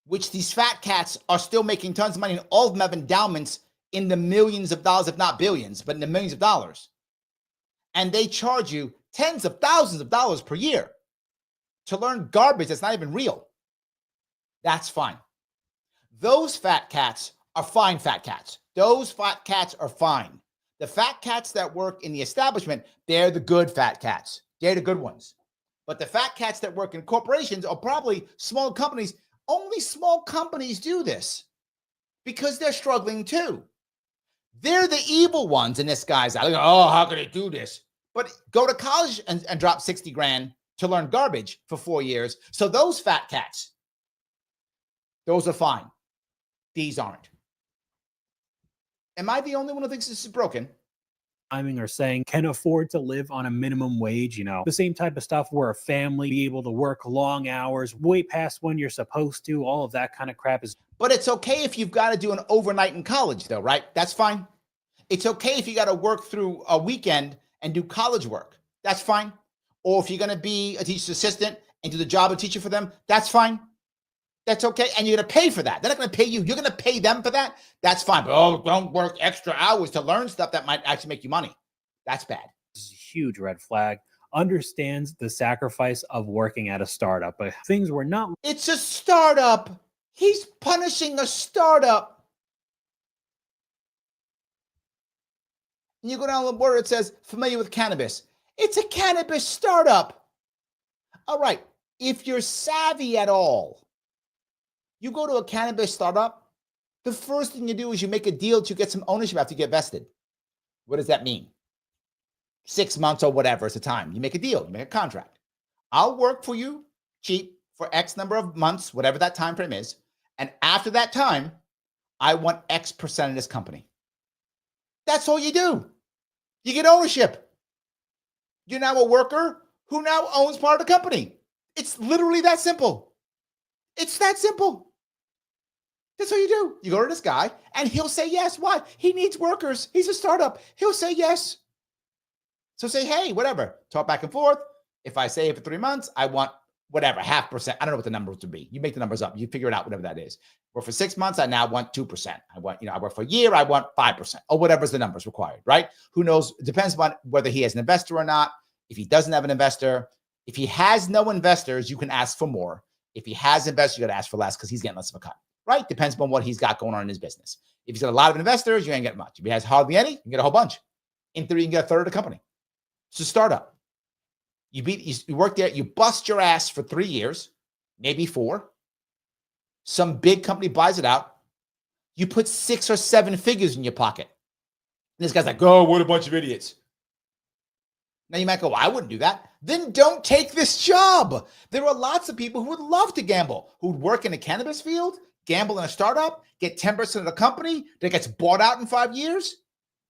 which these fat cats are still making tons of money, and all of them have endowments in the millions of dollars, if not billions, but in the millions of dollars, and they charge you tens of thousands of dollars per year to learn garbage that's not even real, that's fine. Those fat cats are fine fat cats. Those fat cats are fine. The fat cats that work in the establishment, they're the good fat cats. They're the good ones. But the fat cats that work in corporations are probably small companies. Only small companies do this because they're struggling too. They're the evil ones in this guy's eye. Oh, how could they do this? But go to college and drop 60 grand to learn garbage for 4 years. So those fat cats, those are fine. These aren't. Am I the only one who thinks this is broken? Or saying can afford to live on a minimum wage, the same type of stuff where a family be able to work long hours, way past when you're supposed to, all of that kind of crap is. But it's okay if you've got to do an overnight in college though, right? That's fine. It's okay if you got to work through a weekend and do college work. That's fine. Or if you're going to be a teacher's assistant and do the job of teacher for them, that's fine. That's okay. And you're going to pay for that. They're not going to pay you. You're going to pay them for that. That's fine. But don't work extra hours to learn stuff that might actually make you money. That's bad. This is a huge red flag. Understands the sacrifice of working at a startup, but things were not. It's a startup. He's punishing a startup. And you go down the border, it says familiar with cannabis. It's a cannabis startup. All right. If you're savvy at all, you go to a cannabis startup, the first thing you do is you make a deal to get some ownership after you get vested. What does that mean? 6 months or whatever is the time. You make a deal, you make a contract. I'll work for you cheap for X number of months, whatever that time frame is. And after that time, I want X percent of this company. That's all you do. You get ownership. You're now a worker who now owns part of the company. It's literally that simple. It's that simple. That's what you do. You go to this guy and he'll say yes. Why? He needs workers. He's a startup. He'll say yes. So say, hey, whatever. Talk back and forth. If I say for 3 months, I want whatever, 0.5%. I don't know what the numbers would be. You make the numbers up. You figure it out, whatever that is. Or for 6 months, I now want 2%. I work for a year, I want 5%, or whatever's the numbers required, right? Who knows? It depends on whether he has an investor or not. If he doesn't have an investor, if he has no investors, you can ask for more. If he has investors, you got to ask for less because he's getting less of a cut, right? Depends on what he's got going on in his business. If he's got a lot of investors, you ain't getting much. If he has hardly any, you can get a whole bunch. In theory, you can get a third of the company. It's a startup. You work there, you bust your ass for 3 years, maybe 4. Some big company buys it out. You put 6 or 7 figures in your pocket. And this guy's like, oh, what a bunch of idiots. Now you might go, well, I wouldn't do that. Then don't take this job. There are lots of people who would love to gamble, who would work in the cannabis field, gamble in a startup, get 10% of the company that gets bought out in 5 years,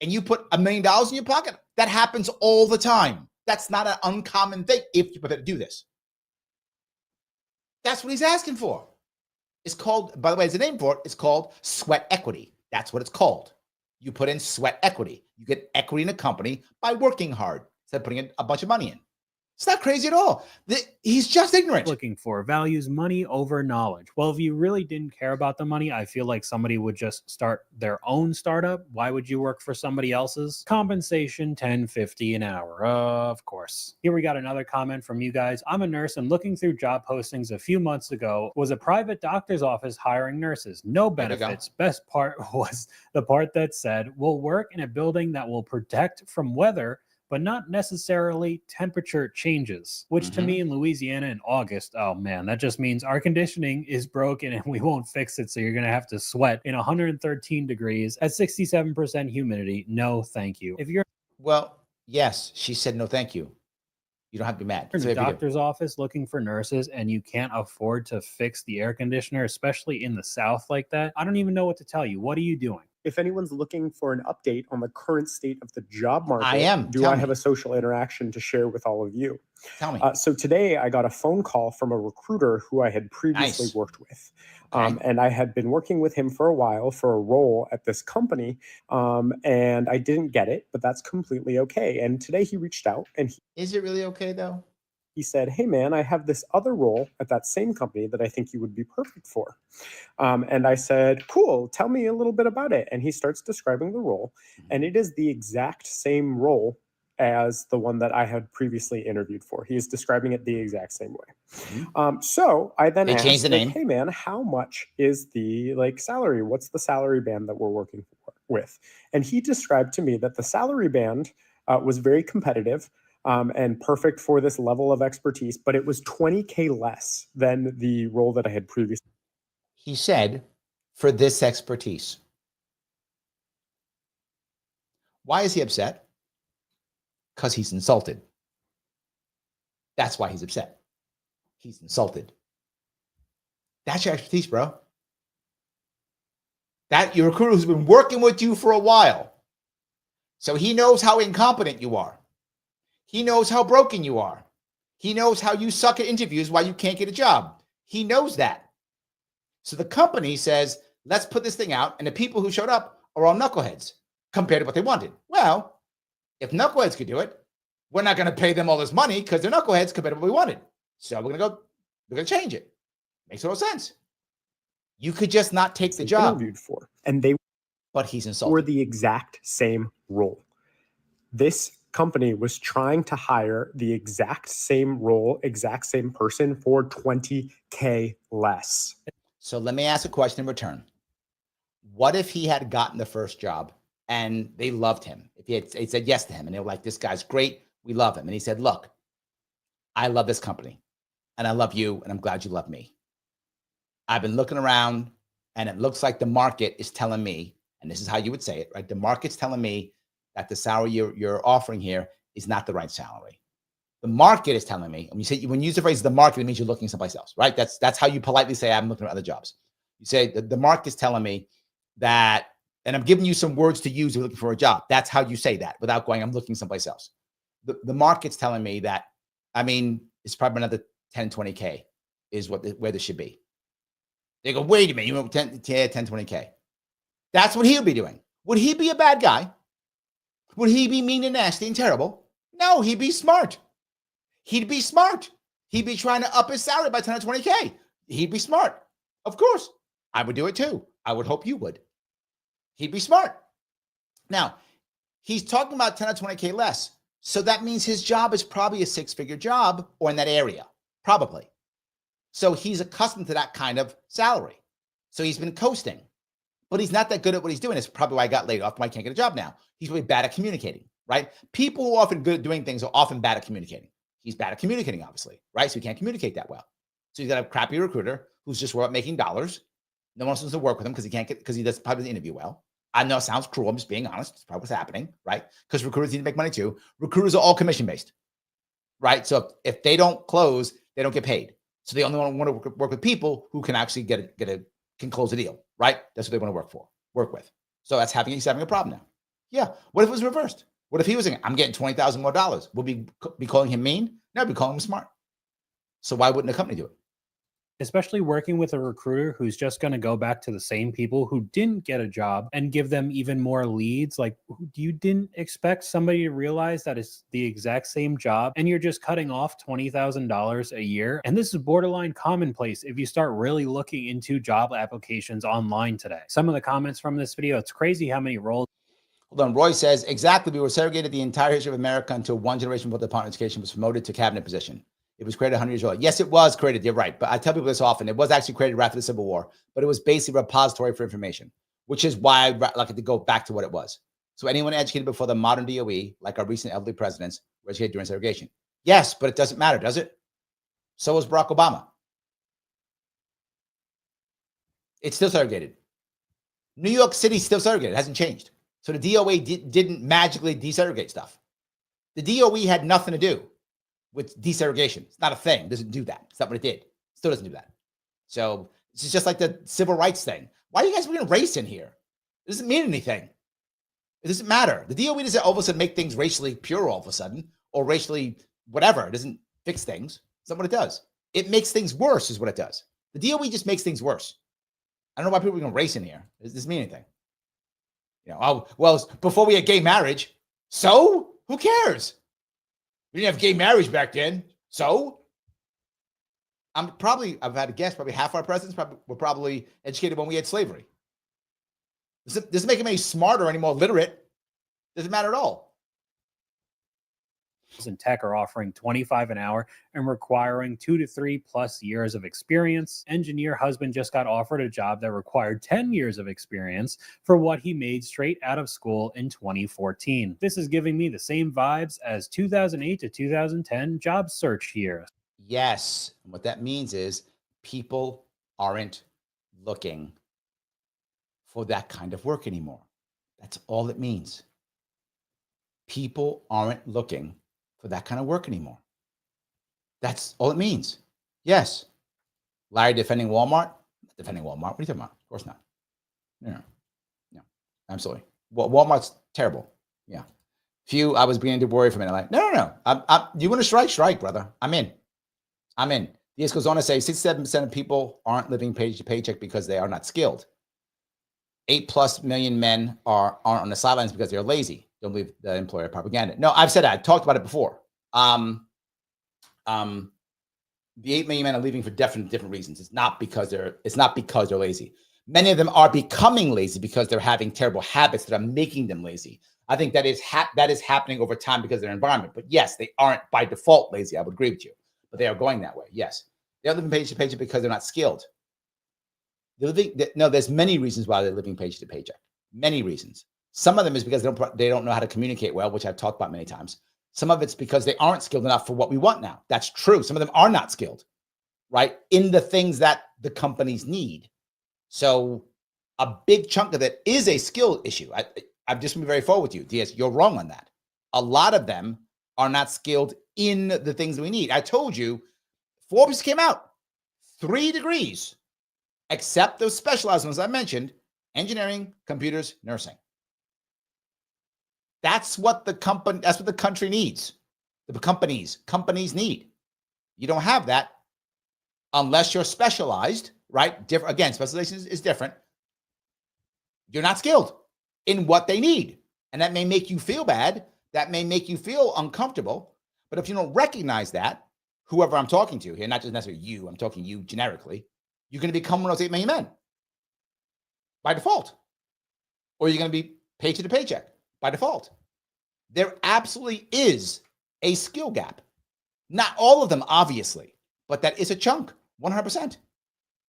and you put $1 million in your pocket. That happens all the time. That's not an uncommon thing if you prefer to do this. That's what he's asking for. It's called, by the way, there's a name for it. It's called sweat equity. That's what it's called. You put in sweat equity. You get equity in a company by working hard instead of putting in a bunch of money in. It's not crazy at all. He's just ignorant. Looking for values money over knowledge. Well, if you really didn't care about the money, I feel like somebody would just start their own startup. Why would you work for somebody else's? Compensation $10.50 an hour. Of course. Here we got another comment from you guys. I'm a nurse and looking through job postings a few months ago. Was a private doctor's office hiring nurses. No benefits. Best part was the part that said, we'll work in a building that will protect from weather, but not necessarily temperature changes, which to me in Louisiana in August, oh man, that just means our conditioning is broken and we won't fix it. So you're going to have to sweat in 113 degrees at 67% humidity. No, thank you. If you're well, yes, she said no, thank you. You don't have to be mad. in the doctor's office looking for nurses and you can't afford to fix the air conditioner, especially in the South like that, I don't even know what to tell you. What are you doing? If anyone's looking for an update on the current state of the job market, I am. do I have a social interaction to share with all of you? Tell me. So today I got a phone call from a recruiter who I had previously worked with. And I had been working with him for a while for a role at this company. And I didn't get it, but that's completely okay. And today he reached out and is it really okay though? He said, hey man, I have this other role at that same company that I think you would be perfect for. And I said, cool, tell me a little bit about it. And he starts describing the role. And it is the exact same role as the one that I had previously interviewed for. He is describing it the exact same way. So I then asked, changed the name. Hey man, how much is the salary? What's the salary band that we're working with? And he described to me that the salary band was very competitive. And perfect for this level of expertise, but it was $20K less than the role that I had previously. He said, for this expertise. Why is he upset? Because he's insulted. That's why he's upset. He's insulted. That's your expertise, bro. That your recruiter who's been working with you for a while. So he knows how incompetent you are. He knows how broken you are. He knows how you suck at interviews why you can't get a job. He knows that. So the company says, let's put this thing out. And the people who showed up are all knuckleheads compared to what they wanted. Well, if knuckleheads could do it, we're not going to pay them all this money because they're knuckleheads compared to what we wanted. So we're going to change it. Makes no sense. You could just not take the job. Interviewed for. And they but he's insulted. Were the exact same role. This company was trying to hire the exact same role, exact same person for $20K less. So let me ask a question in return. What if he had gotten the first job and they loved him? If he said yes to him and they were like, this guy's great, we love him. And he said, look, I love this company and I love you and I'm glad you love me. I've been looking around and it looks like the market is telling me, and this is how you would say it, right? The market's telling me that the salary you're offering here is not the right salary. The market is telling me, when you use the phrase the market, it means you're looking someplace else, right? That's how you politely say I'm looking at other jobs. You say the market's telling me that, and I'm giving you some words to use if you're looking for a job. That's how you say that without going, I'm looking someplace else. The market's telling me that, I mean, it's probably another 10, 20K is where this should be. They go, wait a minute, you know, 10, 20K. That's what he'll be doing. Would he be a bad guy? Would he be mean and nasty and terrible? No, he'd be smart. He'd be smart. He'd be trying to up his salary by 10 or 20K. He'd be smart. Of course. I would do it too. I would hope you would. He'd be smart. Now, he's talking about 10 or 20K less. So that means his job is probably a six-figure job or in that area, probably. So he's accustomed to that kind of salary. So he's been coasting, but he's not that good at what he's doing. It's probably why I got laid off, why I can't get a job now. He's really bad at communicating, right? People who are often good at doing things are often bad at communicating. He's bad at communicating, obviously, right? So he can't communicate that well. So he's got a crappy recruiter who's just worried about making dollars. No one wants to work with him because he doesn't probably interview well. I know it sounds cruel. I'm just being honest. It's probably what's happening, right? Because recruiters need to make money too. Recruiters are all commission-based, right? So if they don't close, they don't get paid. So they only want to work with people who can actually can close a deal, right? That's what they want to work with. So he's having a problem now. Yeah. What if it was reversed? What if he was saying, I'm getting $20,000 more? Would we be calling him mean? No, we'd be calling him smart. So why wouldn't a company do it? Especially working with a recruiter who's just going to go back to the same people who didn't get a job and give them even more leads. Like, you didn't expect somebody to realize that it's the exact same job and you're just cutting off $20,000 a year. And this is borderline commonplace if you start really looking into job applications online today. Some of the comments from this video, it's crazy how many roles. Hold on. Roy says, exactly. We were segregated the entire history of America until one generation before the Department of Education was promoted to cabinet position. It was created 100 years ago. Yes, it was created. You're right. But I tell people this often. It was actually created right after the Civil War, but it was basically a repository for information, which is why I like it to go back to what it was. So anyone educated before the modern DOE, like our recent elderly presidents, were educated during segregation. Yes, but it doesn't matter, does it? So was Barack Obama. It's still segregated. New York City is still segregated. It hasn't changed. So the DOE didn't magically desegregate stuff. The DOE had nothing to do with desegregation. It's not a thing. It doesn't do that. It's not what it did. Still doesn't do that. So it's just like the civil rights thing. Why are you guys bringing race in here? It doesn't mean anything. It doesn't matter. The DOE doesn't all of a sudden make things racially pure all of a sudden or racially whatever. It doesn't fix things. It's not what it does. It makes things worse is what it does. The DOE just makes things worse. I don't know why people are bringing race in here. It doesn't mean anything. You know, oh, well, before we had gay marriage, so who cares? We didn't have gay marriage back then. So I've had a guess, probably half our presidents were probably educated when we had slavery. Doesn't make them any smarter, any more literate. Doesn't matter at all. In tech are offering $25 an hour and requiring 2 to 3+ years of experience. Engineer husband just got offered a job that required 10 years of experience for what he made straight out of school in 2014. This is giving me the same vibes as 2008 to 2010 job search years. Yes. And what that means is people aren't looking for that kind of work anymore. That's all it means. People aren't looking for that kind of work anymore. That's all it means. Yes. Larry defending Walmart? Defending Walmart? What are you talking about? Of course not. No. Absolutely. Walmart's terrible. Yeah. I was beginning to worry for a minute. Like, no. You want to strike, brother. I'm in. The goes on to say 67% of people aren't living paycheck to paycheck because they are not skilled. 8+ million men aren't on the sidelines because they're lazy. Don't believe the employer propaganda. No, I've said that. I've talked about it before. The 8 million men are leaving for different reasons. It's not because they're lazy. Many of them are becoming lazy because they're having terrible habits that are making them lazy. I think that is happening over time because of their environment. But yes, they aren't by default lazy. I would agree with you. But they are going that way. Yes. They're living paycheck to paycheck because they're not skilled. There's many reasons why they're living paycheck to paycheck. Many reasons. Some of them is because they don't know how to communicate well, which I've talked about many times. Some of it's because they aren't skilled enough for what we want now. That's true. Some of them are not skilled, right? In the things that the companies need. So a big chunk of it is a skill issue. I'm just going to be very forward with you. Diaz, you're wrong on that. A lot of them are not skilled in the things that we need. I told you, Forbes came out 3 degrees, except those specialized ones I mentioned, engineering, computers, nursing. That's what the country needs. The companies need. You don't have that unless you're specialized, right? Again, specialization is different. You're not skilled in what they need. And that may make you feel bad. That may make you feel uncomfortable. But if you don't recognize that, whoever I'm talking to here, not just necessarily you, I'm talking you generically, you're going to become one of those 8 million men by default. Or you're going to be paycheck to paycheck by default. There absolutely is a skill gap. Not all of them, obviously, but that is a chunk, 100%.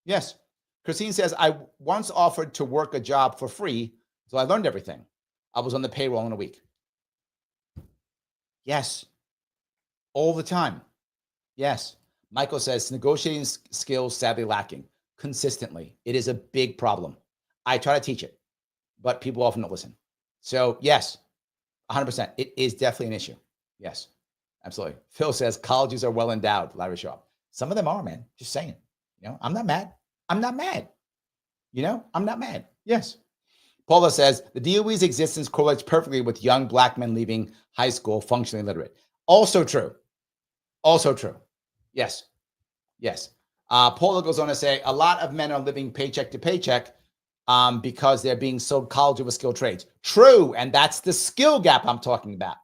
Yes. Christine says, I once offered to work a job for free, so I learned everything. I was on the payroll in a week. Yes. All the time. Yes. Michael says, negotiating skills sadly lacking consistently. It is a big problem. I try to teach it, but people often don't listen. So yes, 100%. It is definitely an issue. Yes, absolutely. Phil says, colleges are well endowed, Larry Sharpe. Some of them are, man. Just saying. You know, I'm not mad. I'm not mad. You know, I'm not mad. Yes. Paula says, the DOE's existence correlates perfectly with young Black men leaving high school functionally illiterate. Also true. Also true. Yes. Yes. Paula goes on to say, a lot of men are living paycheck to paycheck because they're being sold college with skilled trades. True. And that's the skill gap I'm talking about.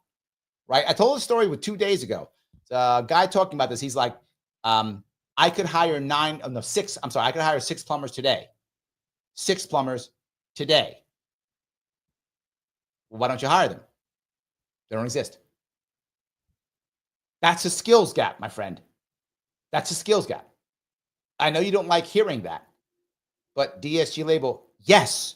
Right? I told a story with 2 days ago. A guy talking about this. He's like, I could hire I could hire 6 plumbers today. 6 plumbers today. Well, why don't you hire them? They don't exist. That's a skills gap, my friend. That's a skills gap. I know you don't like hearing that, but DSG label, yes,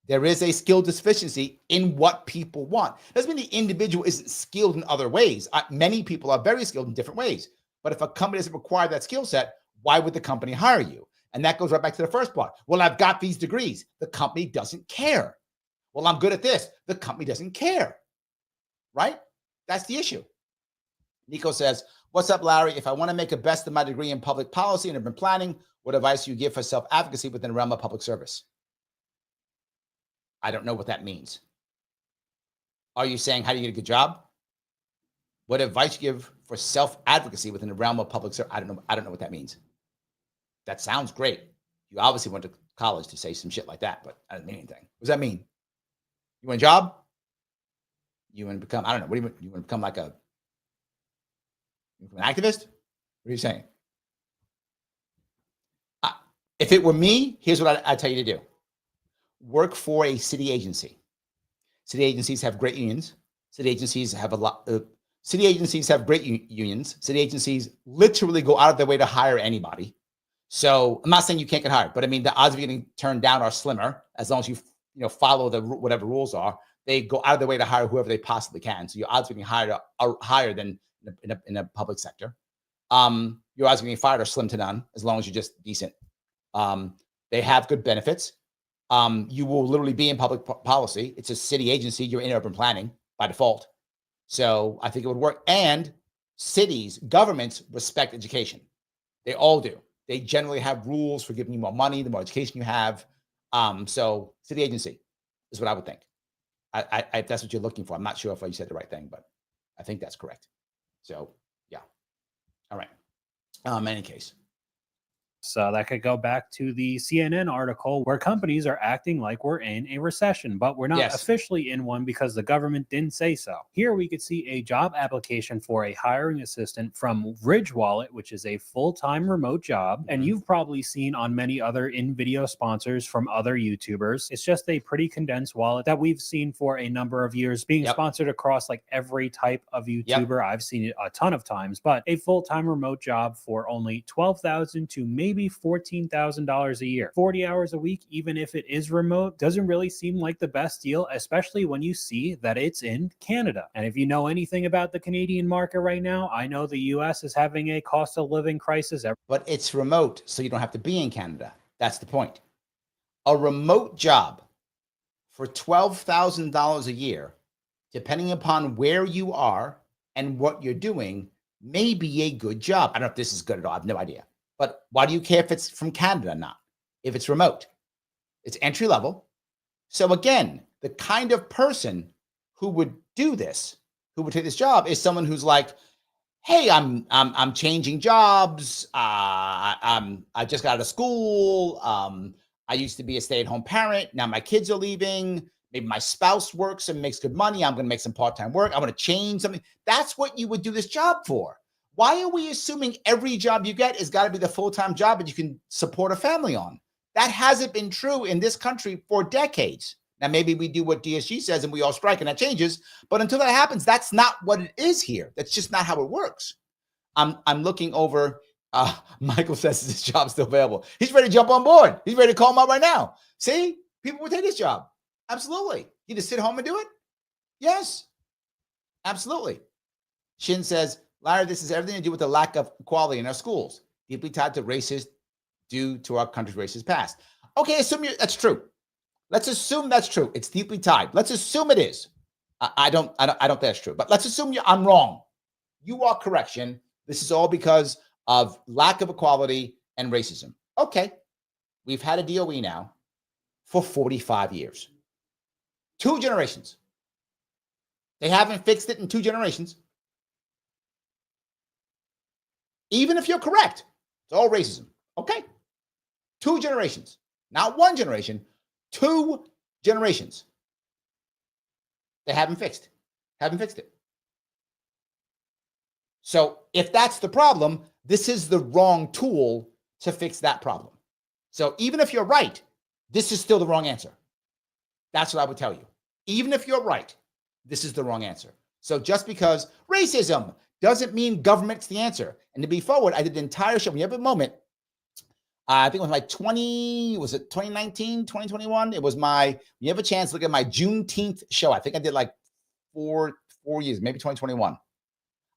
there is a skill deficiency in what people want. Doesn't mean the individual isn't skilled in other ways. Many people are very skilled in different ways. But if a company doesn't require that skill set, why would the company hire you? And that goes right back to the first part. Well, I've got these degrees. The company doesn't care. Well, I'm good at this. The company doesn't care. Right? That's the issue. Nico says, what's up, Larry? If I want to make a best of my degree in public policy and urban planning, what advice do you give for self-advocacy within the realm of public service? I don't know what that means. Are you saying, how do you get a good job? What advice you give for self-advocacy within the realm of public service? I don't know what that means. That sounds great. You obviously went to college to say some shit like that, but I didn't mean anything. What does that mean? You want a job? You want to become, I don't know. What do you want to become like an activist? What are you saying? If it were me, here's what I'd tell you to do. Work for a city agency. City agencies have great unions. City agencies have city agencies have great unions. City agencies literally go out of their way to hire anybody. So I'm not saying you can't get hired, but I mean, the odds of you getting turned down are slimmer as long as you follow the whatever rules are. They go out of their way to hire whoever they possibly can. So your odds of getting hired are higher than in a public sector. Your odds of getting fired are slim to none as long as you're just decent. They have good benefits. You will literally be in public policy. It's a city agency. You're in urban planning by default. So I think it would work. And cities, governments respect education. They all do. They generally have rules for giving you more money, the more education you have. So city agency is what I would think. If that's what you're looking for. I'm not sure if you said the right thing, but I think that's correct. So yeah. All right. In any case. So that could go back to the CNN article where companies are acting like we're in a recession, but we're not officially in one because the government didn't say so. Here we could see a job application for a hiring assistant from Ridge Wallet, which is a full-time remote job. And you've probably seen on many other in-video sponsors from other YouTubers. It's just a pretty condensed wallet that we've seen for a number of years being sponsored across like every type of YouTuber. I've seen it a ton of times, but a full-time remote job for only $12,000 to maybe $14,000 a year. 40 hours a week, even if it is remote, doesn't really seem like the best deal, especially when you see that it's in Canada. And if you know anything about the Canadian market right now, I know the US is having a cost of living crisis. But it's remote, so you don't have to be in Canada. That's the point. A remote job for $12,000 a year, depending upon where you are and what you're doing, may be a good job. I don't know if this is good at all. I have no idea. But why do you care if it's from Canada or not? If it's remote, it's entry level. So again, the kind of person who would do this, who would take this job, is someone who's like, "Hey, I'm changing jobs. I just got out of school. I used to be a stay-at-home parent. Now my kids are leaving. Maybe my spouse works and makes good money. I'm going to make some part-time work. I want to change something." That's what you would do this job for. Why are we assuming every job you get is got to be the full-time job that you can support a family on? That hasn't been true in this country for decades. Now, maybe we do what DSG says and we all strike and that changes. But until that happens, that's not what it is here. That's just not how it works. I'm looking over. Michael says this job's still available. He's ready to jump on board. He's ready to call him up right now. See, people will take this job. Absolutely. You just sit home and do it? Yes, absolutely. Shin says, Larry, this has everything to do with the lack of equality in our schools, deeply tied to racist due to our country's racist past. Okay, assume that's true. Let's assume that's true. It's deeply tied. Let's assume it is. I don't think that's true, but let's assume I'm wrong. You are correct, Shin. This is all because of lack of equality and racism. Okay, we've had a DOE now for 45 years. 2 generations. They haven't fixed it in 2 generations. Even if you're correct, it's all racism. Okay, 2 generations. Not 1 generation, 2 generations. They haven't fixed it. So if that's the problem, this is the wrong tool to fix that problem. So even if you're right, this is still the wrong answer. That's what I would tell you. Even if you're right, this is the wrong answer. So just because racism doesn't mean government's the answer. And to be forward, I did the entire show. When you have a moment, I think it was like 2019, 2021? It was you have a chance, look at my Juneteenth show. I think I did like four years, maybe 2021.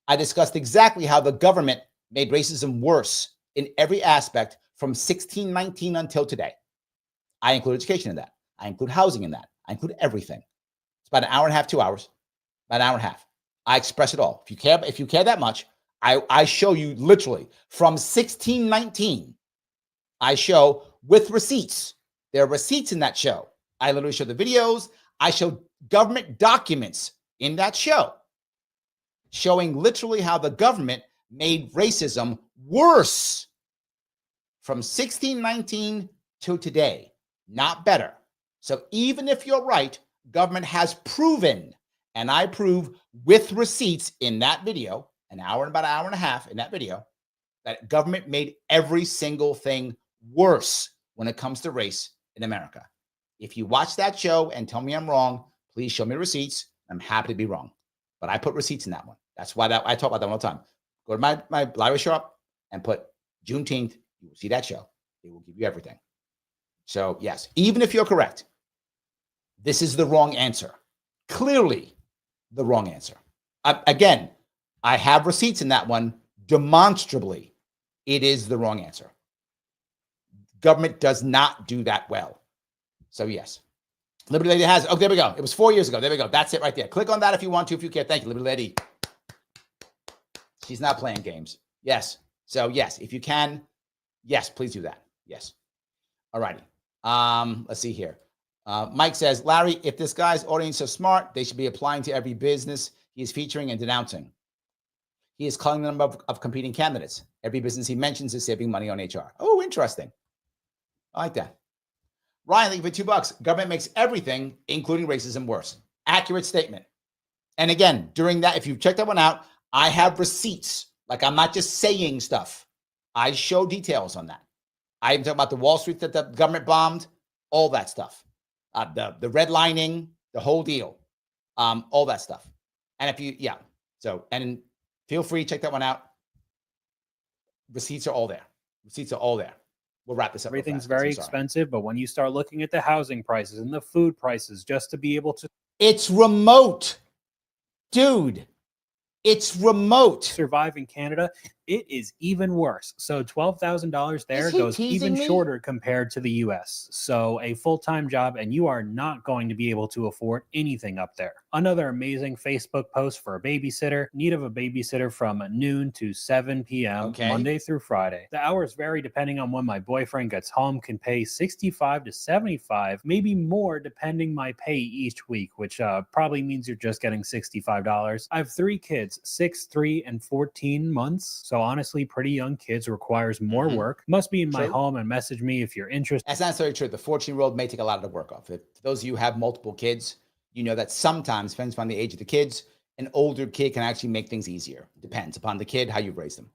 I discussed exactly how the government made racism worse in every aspect from 1619 until today. I include education in that. I include housing in that. I include everything. It's about an hour and a half, 2 hours, about an hour and a half. I express it all. If you care that much, I show you literally from 1619. I show with receipts. There are receipts in that show. I literally show the videos. I show government documents in that show, showing literally how the government made racism worse from 1619 to today, not better. So even if you're right, government has proven, and I prove with receipts in that video, about an hour and a half in that video, that government made every single thing worse when it comes to race in America. If you watch that show and tell me I'm wrong, please show me receipts. I'm happy to be wrong. But I put receipts in that one. That's why I talk about that all the time. Go to my Larry Sharpe and put Juneteenth. You will see that show. It will give you everything. So yes, even if you're correct, this is the wrong answer. Clearly the wrong answer. Again, I have receipts in that one. Demonstrably, it is the wrong answer. Government does not do that well. So yes. Liberty Lady has, there we go. It was 4 years ago. There we go. That's it right there. Click on that if you want to, if you care. Thank you, Liberty Lady. She's not playing games. Yes. So yes, if you can, yes, please do that. Yes. All righty. Let's see here. Mike says, Larry, if this guy's audience is smart, they should be applying to every business he is featuring and denouncing. He is calling the number of competing candidates. Every business he mentions is saving money on HR. Oh, interesting. I like that. Ryan, leave it $2. Government makes everything, including racism, worse. Accurate statement. And again, during that, if you check that one out, I have receipts. Like I'm not just saying stuff. I show details on that. I even talk about the Wall Street that the government bombed, all that stuff. The redlining, the whole deal, all that stuff. And if you, and feel free to check that one out. Receipts are all there. We'll wrap this up. Everything's very expensive, but when you start looking at the housing prices and the food prices, just to be able to... It's remote. Dude, it's remote. Survive in Canada, it is even worse. So $12,000 there goes even shorter compared to the US. So a full-time job, and you are not going to be able to afford anything up there. Another amazing Facebook post for a babysitter. Need of a babysitter from noon to 7 p.m. Monday through Friday. The hours vary depending on when my boyfriend gets home. Can pay 65 to 75, maybe more depending my pay each week, which probably means you're just getting $65. I have 3 kids, 6, 3, and 14 months. So honestly, pretty young kids requires more work. Must be in my home and message me if you're interested. That's not necessarily true. The 14-year-old may take a lot of the work off. If those of you who have multiple kids, you know that sometimes, depends on the age of the kids, an older kid can actually make things easier. Depends upon the kid, how you raise them.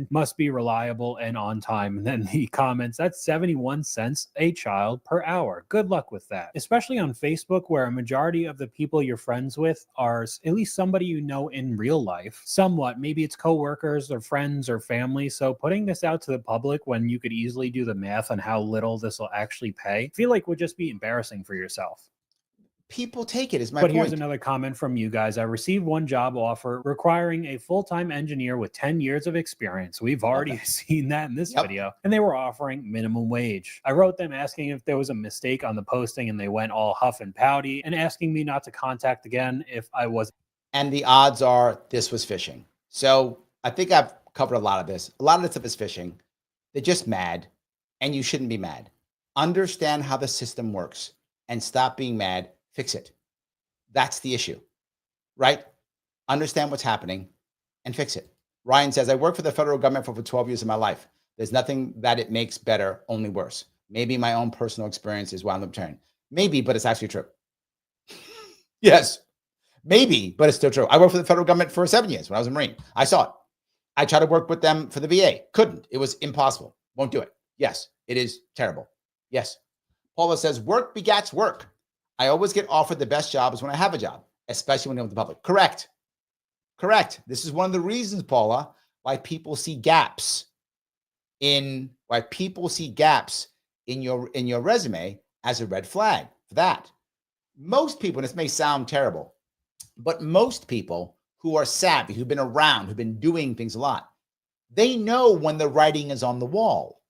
Must be reliable and on time. And then the comments, that's 71 cents a child per hour. Good luck with that. Especially on Facebook, where a majority of the people you're friends with are at least somebody you know in real life. Somewhat, maybe it's coworkers or friends or family. So putting this out to the public when you could easily do the math on how little this will actually pay, I feel like would just be embarrassing for yourself. People take it, is my point. But here's another comment from you guys. I received one job offer requiring a full-time engineer with 10 years of experience. We've already seen that in this video. And they were offering minimum wage. I wrote them asking if there was a mistake on the posting, and they went all huff and pouty and asking me not to contact again if I wasn't. And the odds are this was phishing. So I think I've covered a lot of this. A lot of this stuff is phishing. They're just mad, and you shouldn't be mad. Understand how the system works and stop being mad. Fix it. That's the issue, right? Understand what's happening and fix it. Ryan says, I worked for the federal government for over 12 years of my life. There's nothing that it makes better, only worse. Maybe my own personal experience is why I'm libertarian. Maybe, but it's actually true. Yes, maybe, but it's still true. I worked for the federal government for 7 years when I was a Marine. I saw it. I tried to work with them for the VA. Couldn't. It was impossible. Won't do it. Yes, it is terrible. Yes. Paula says, work begats work. I always get offered the best jobs when I have a job, especially when I'm with the public. Correct. Correct. This is one of the reasons, Paula, why people see gaps in your resume as a red flag for that. Most people, and this may sound terrible, but most people who are savvy, who've been around, who've been doing things a lot, they know when the writing is on the wall.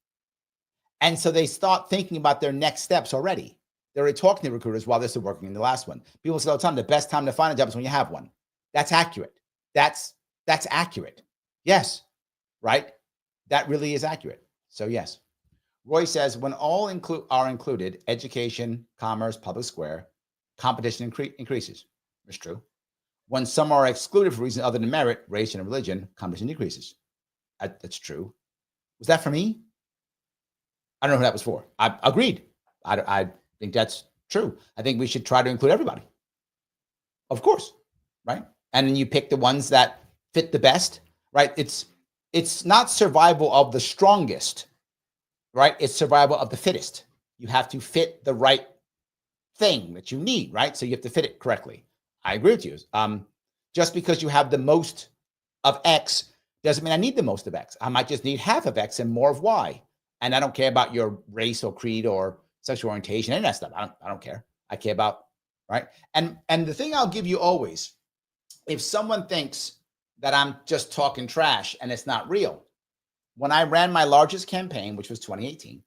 And so they start thinking about their next steps already. They're already talking to recruiters while they're still working in the last one. People say all the time, the best time to find a job is when you have one. That's accurate. That's accurate. Yes, right? That really is accurate. So yes. Roy says, when all are included, education, commerce, public square, competition increases. That's true. When some are excluded for reasons other than merit, race, and religion, competition decreases. That's true. Was that for me? I don't know who that was for. I agreed. I think that's true. I think we should try to include everybody. Of course, right? And then you pick the ones that fit the best, right? It's not survival of the strongest, right? It's survival of the fittest. You have to fit the right thing that you need, right? So you have to fit it correctly. I agree with you. Just because you have the most of X doesn't mean I need the most of X. I might just need half of X and more of Y. And I don't care about your race or creed or sexual orientation, any of that stuff. I don't care. I care about, right? And the thing I'll give you always, if someone thinks that I'm just talking trash and it's not real, when I ran my largest campaign, which was 2018,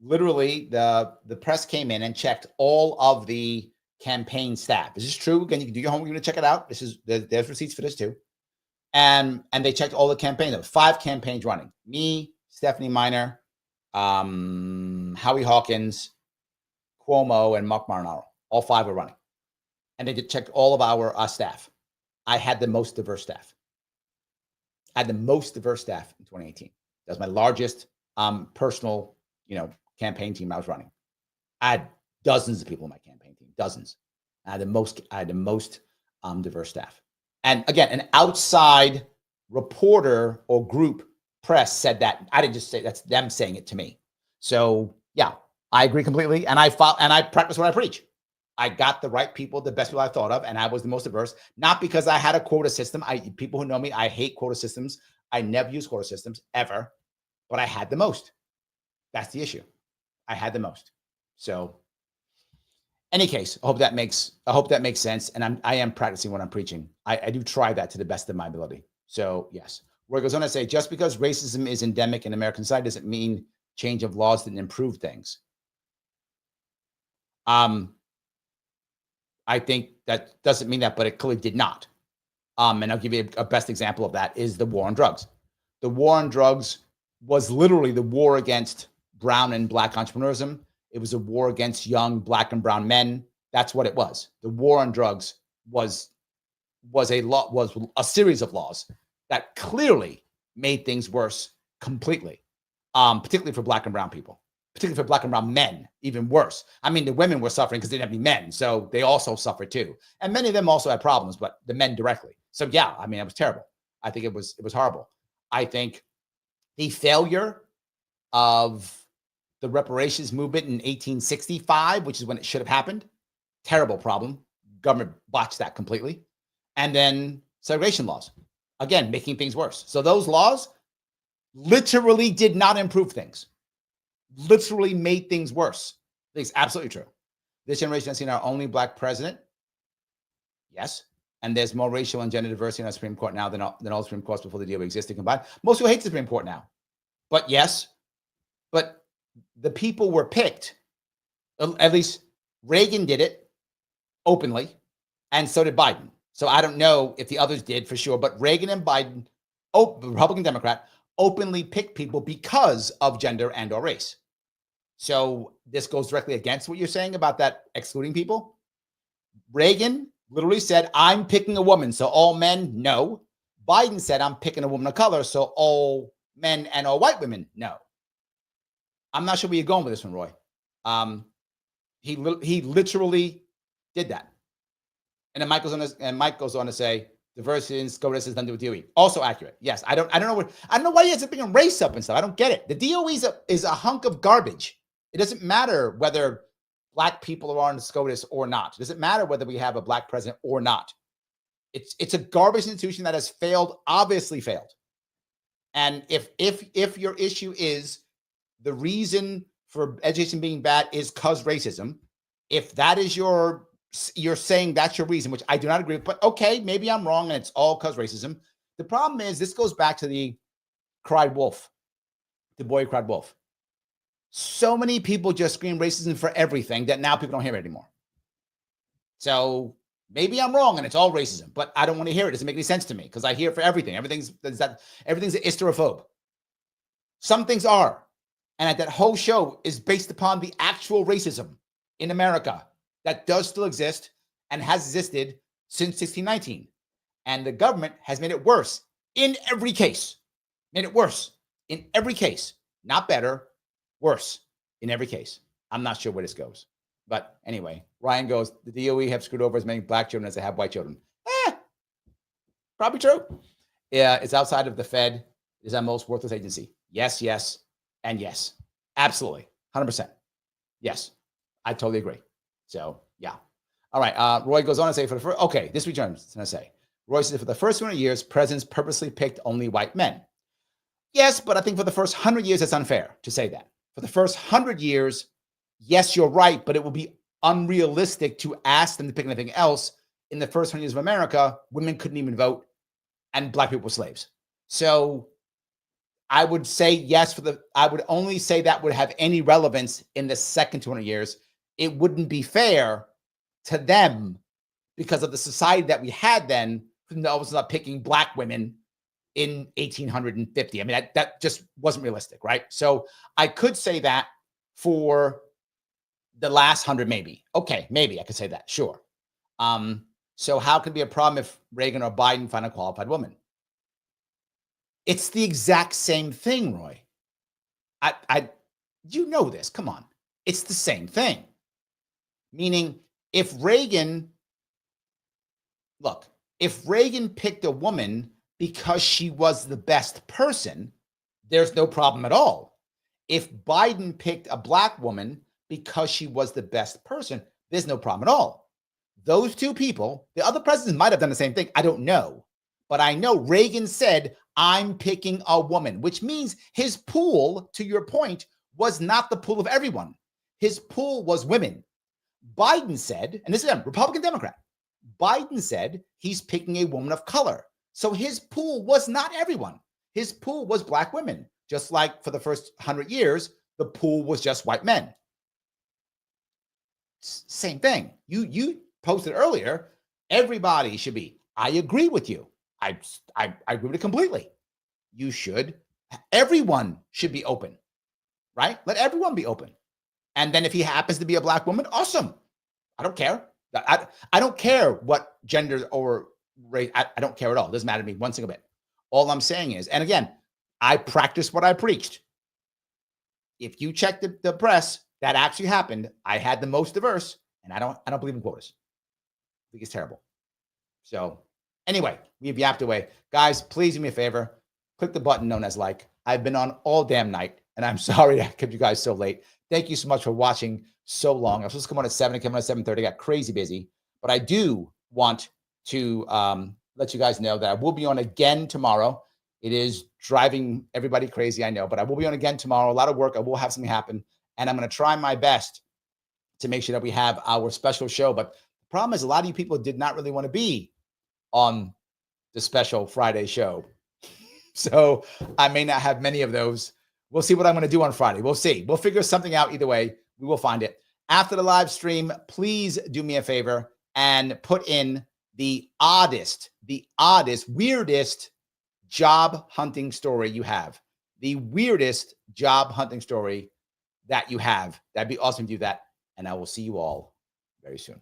literally the press came in and checked all of the campaign staff. This is true. Again, you can do your homework. You're going to check it out. There's receipts for this too. And they checked all the campaigns. There were 5 campaigns running. Me, Stephanie Miner, Howie Hawkins, Cuomo, and Mark Marinaro. All 5 were running. And they checked all of our staff. I had the most diverse staff. I had the most diverse staff in 2018. That was my largest personal, campaign team I was running. I had dozens of people in my campaign team, dozens. I had the most diverse staff. And again, an outside reporter or group press said that. I didn't just say, that's them saying it to me. So yeah, I agree completely. And I practice what I preach. I got the right people, the best people I thought of, and I was the most diverse. Not because I had a quota system. People who know me, I hate quota systems. I never use quota systems ever, but I had the most. That's the issue. I had the most. So, any case, I hope that makes sense. And I am practicing what I'm preaching. I do try that to the best of my ability. So yes. Where it goes on to say, just because racism is endemic in American society doesn't mean change of laws didn't improve things. I think that doesn't mean that, but it clearly did not. And I'll give you a best example of that is the war on drugs. The war on drugs was literally the war against brown and black entrepreneurism. It was a war against young black and brown men. That's what it was. The war on drugs was a series of laws that clearly made things worse completely, particularly for black and brown people. particularly for black and brown men, even worse. I mean, the women were suffering because they didn't have any men, so they also suffered too. And many of them also had problems, but the men directly. So yeah, I mean, it was terrible. I think it was horrible. I think the failure of the reparations movement in 1865, which is when it should have happened, terrible problem. Government botched that completely. And then segregation laws, again, making things worse. So those laws literally did not improve things. Literally made things worse. It's absolutely true. This generation has seen our only black president. Yes. And there's more racial and gender diversity in our Supreme Court now than all Supreme Courts before the deal existed combined. Most people hate the Supreme Court now. But yes, but the people were picked. At least Reagan did it openly, and so did Biden. So I don't know if the others did for sure, but Reagan and Biden, Republican, Democrat, openly picked people because of gender and or race. So this goes directly against what you're saying about that excluding people. Reagan literally said, I'm picking a woman, so all men, no. Biden said, I'm picking a woman of color, so all men and all white women, no. I'm not sure where you're going with this one, Roy. He literally did that. And then Mike goes on to say, diversity in SCOTUS is done to a DOE. Also accurate. Yes. I don't know why he has to bring race up and stuff. I don't get it. The DOE is a hunk of garbage. It doesn't matter whether black people are on SCOTUS or not. It doesn't matter whether we have a black president or not. It's a garbage institution that has failed, obviously failed. And if your issue is the reason for education being bad is because racism, if that is you're saying that's your reason, which I do not agree with, but okay, maybe I'm wrong and it's all because racism. The problem is this goes back to the cried wolf, the boy who cried wolf. So many people just scream racism for everything that now people don't hear it anymore. So maybe I'm wrong and it's all racism, but I don't want to hear it. It doesn't make any sense to me because I hear it for everything. Everything's an hysterophobe. Some things are. And that whole show is based upon the actual racism in America that does still exist and has existed since 1619. And the government has made it worse in every case. Made it worse in every case. Not better, worse in every case. I'm not sure where this goes. But anyway, Ryan goes, the DOE have screwed over as many black children as they have white children. Probably true. Yeah, it's outside of the Fed. It is our most worthless agency. Yes, yes, and yes. Absolutely. 100%. Yes, I totally agree. So, yeah. All right. Roy goes on to say, this returns to say, Roy says, for the first 200 years, presidents purposely picked only white men. Yes, but I think for the first 100 years, it's unfair to say that. For the first 100 years, yes, you're right, but it will be unrealistic to ask them to pick anything else. In the first 100 years of America, women couldn't even vote and black people were slaves. So I would say yes I would only say that would have any relevance in the second 200 years. It wouldn't be fair to them because of the society that we had then. I was not picking black women in 1850. I mean, that just wasn't realistic, right? So I could say that for the last 100, maybe. Okay, maybe I could say that, sure. So how could it be a problem if Reagan or Biden find a qualified woman? It's the exact same thing, Roy. You know this, come on. It's the same thing. Meaning, if Reagan picked a woman because she was the best person, there's no problem at all. If Biden picked a black woman because she was the best person, there's no problem at all. Those two people, the other presidents might have done the same thing. I don't know. But I know Reagan said, I'm picking a woman, which means his pool, to your point, was not the pool of everyone. His pool was women. Biden said, and this is again, Republican, Democrat, Biden said he's picking a woman of color. So his pool was not everyone. His pool was black women, just like for the first 100 years, the pool was just white men. Same thing. You posted earlier, everybody should be. I agree with you. I agree with it completely. Everyone should be open, right? Let everyone be open. And then if he happens to be a black woman, awesome. I don't care. I don't care what gender or race. I don't care at all. It doesn't matter to me one single bit. All I'm saying is, and again, I practice what I preached. if you check the press, that actually happened. I had the most diverse, and I don't believe in quotas. I think it's terrible. So anyway, we've yapped away. Guys, please do me a favor. Click the button known as like. I've been on all damn night, and I'm sorry I kept you guys so late. Thank you so much for watching so long. I was supposed to come on at 7 and come on at 7:30. I got crazy busy. But I do want to let you guys know that I will be on again tomorrow. It is driving everybody crazy, I know, but I will be on again tomorrow. A lot of work. I will have something happen, and I'm going to try my best to make sure that we have our special show. But the problem is a lot of you people did not really want to be on the special Friday show. So I may not have many of those. We'll see what I'm going to do on Friday. We'll see. We'll figure something out either way. We will find it. After the live stream, please do me a favor and put in the oddest, weirdest job hunting story you have. The weirdest job hunting story that you have. That'd be awesome to do that. And I will see you all very soon.